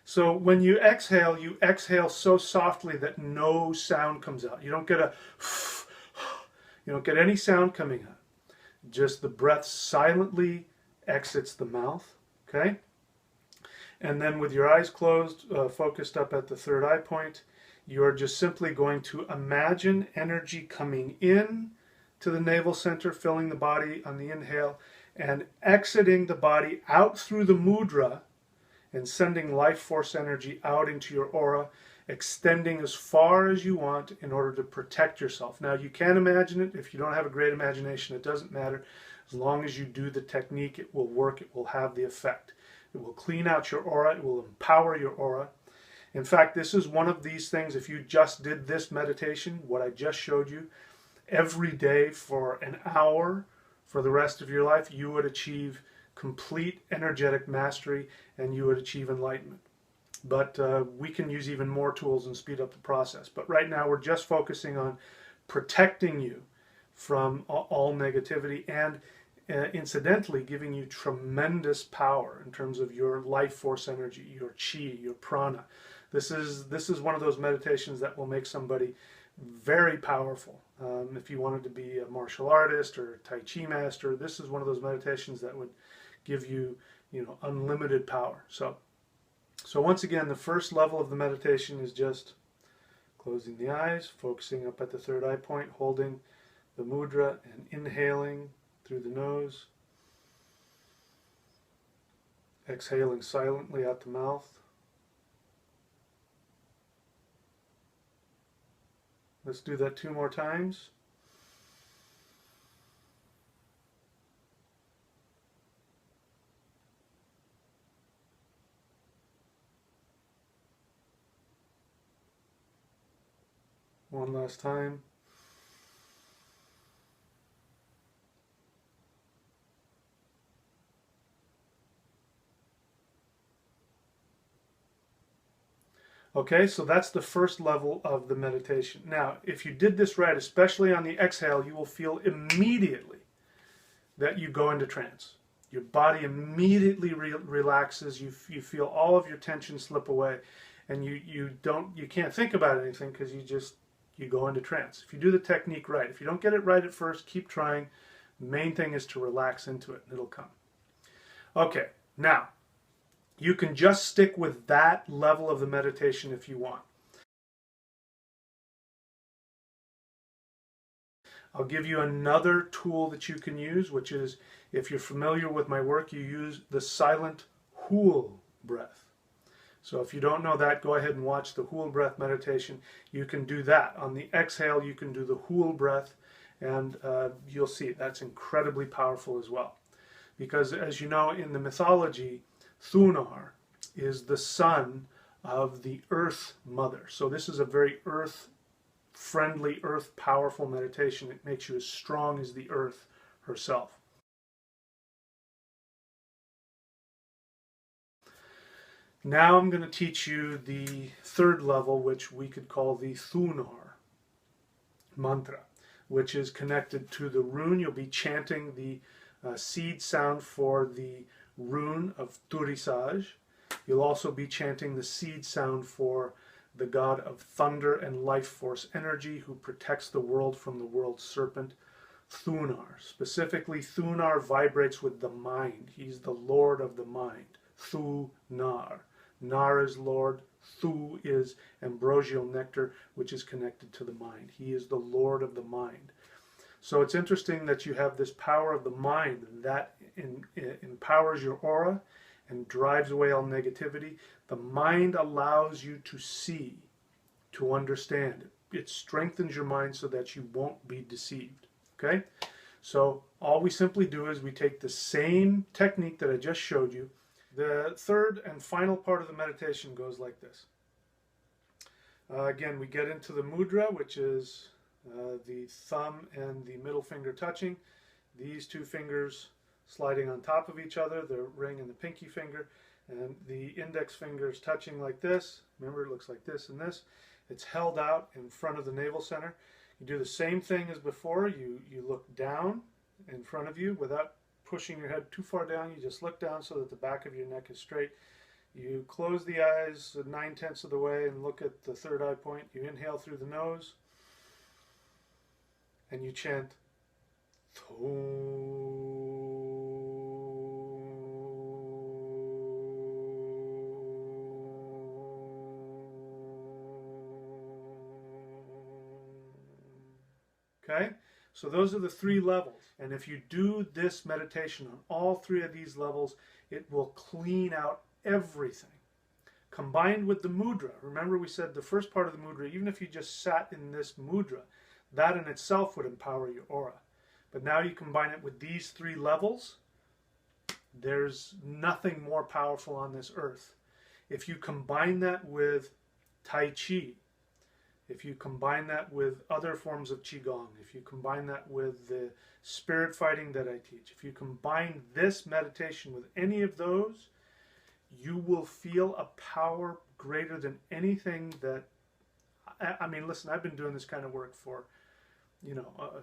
So when you exhale so softly that no sound comes out. You don't get any sound coming out. Just the breath silently exits the mouth, okay? And then with your eyes closed, focused up at the third eye point, you're just simply going to imagine energy coming in to the navel center, filling the body on the inhale, and exiting the body out through the mudra, and sending life force energy out into your aura, extending as far as you want in order to protect yourself. Now, you can imagine it. If you don't have a great imagination, it doesn't matter. As long as you do the technique, it will work. It will have the effect. It will clean out your aura. It will empower your aura. In fact, this is one of these things. If you just did this meditation, what I just showed you, every day for an hour for the rest of your life, you would achieve complete energetic mastery and you would achieve enlightenment. But we can use even more tools and speed up the process. But right now we're just focusing on protecting you from all negativity and incidentally giving you tremendous power in terms of your life force energy, your chi, your prana. This is one of those meditations that will make somebody very powerful. If you wanted to be a martial artist or a Tai Chi master, this is one of those meditations that would give you, unlimited power. So once again, the first level of the meditation is just closing the eyes, focusing up at the third eye point, holding the mudra and inhaling through the nose, exhaling silently out the mouth. Let's do that 2 more times. One last time. Okay, so that's the first level of the meditation. Now, if you did this right, especially on the exhale, you will feel immediately that you go into trance. Your body immediately relaxes. You feel all of your tension slip away, and you can't think about anything because you go into trance. If you do the technique right, if you don't get it right at first, keep trying. The main thing is to relax into it, and it'll come. Okay, now, you can just stick with that level of the meditation if you want. I'll give you another tool that you can use, which is, if you're familiar with my work, you use the silent Hool breath. So if you don't know that, go ahead and watch the Hool breath meditation. You can do that. On the exhale, you can do the Hool breath, and you'll see that's incredibly powerful as well. Because as you know, in the mythology, Thunar is the son of the Earth Mother. So this is a very earth-friendly, earth-powerful meditation. It makes you as strong as the Earth herself. Now I'm going to teach you the third level, which we could call the Thunar mantra, which is connected to the rune. You'll be chanting the seed sound for the rune of Turisaj. You'll also be chanting the seed sound for the god of thunder and life force energy who protects the world from the world serpent, Thunar. Specifically, Thunar vibrates with the mind. He's the lord of the mind. Thunar. Nar is lord. Thu is ambrosial nectar, which is connected to the mind. He is the lord of the mind. So it's interesting that you have this power of the mind that empowers your aura and drives away all negativity. The mind allows you to see, to understand. It strengthens your mind so that you won't be deceived. Okay? So all we simply do is we take the same technique that I just showed you. The third and final part of the meditation goes like this. Again, we get into the mudra, which is the thumb and the middle finger touching. These two fingers sliding on top of each other, the ring and the pinky finger, and the index fingers touching like this. Remember, it looks like this and this. It's held out in front of the navel center. You do the same thing as before. You look down in front of you without pushing your head too far down. You just look down so that the back of your neck is straight. You close the eyes 9/10 of the way and look at the third eye point. You inhale through the nose and you chant Thum. Okay? So those are the 3 levels. And if you do this meditation on all 3 of these levels, it will clean out everything. Combined with the mudra. Remember we said the first part of the mudra, even if you just sat in this mudra, that in itself would empower your aura. But now you combine it with these 3 levels, there's nothing more powerful on this earth. If you combine that with Tai Chi, if you combine that with other forms of Qigong, if you combine that with the spirit fighting that I teach, if you combine this meditation with any of those, you will feel a power greater than anything that, I mean, listen, I've been doing this kind of work for,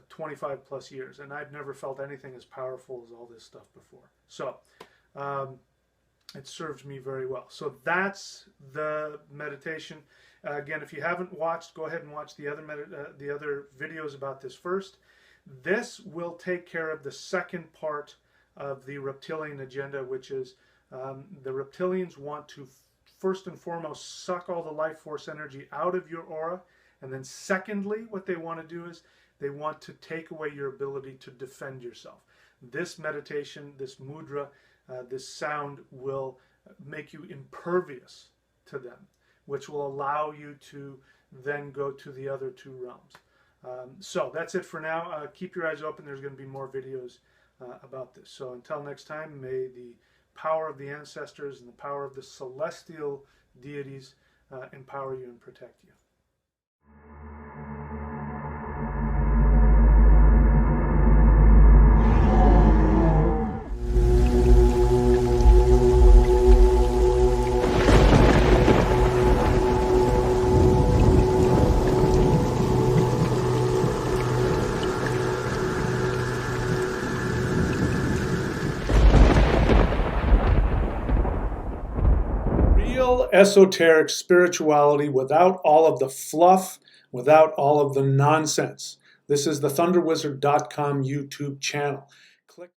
25 plus years, and I've never felt anything as powerful as all this stuff before. So, it serves me very well. So that's the meditation. Again, if you haven't watched, go ahead and watch the other videos about this first. This will take care of the second part of the reptilian agenda, which is the reptilians want to first and foremost suck all the life force energy out of your aura, and then secondly, what they want to do is they want to take away your ability to defend yourself. This meditation, this mudra, this sound will make you impervious to them, which will allow you to then go to the other two realms. So that's it for now. Keep your eyes open. There's going to be more videos about this. So until next time, may the power of the ancestors and the power of the celestial deities empower you and protect you. Esoteric spirituality without all of the fluff, without all of the nonsense. This is the thunderwizard.com YouTube channel. Click.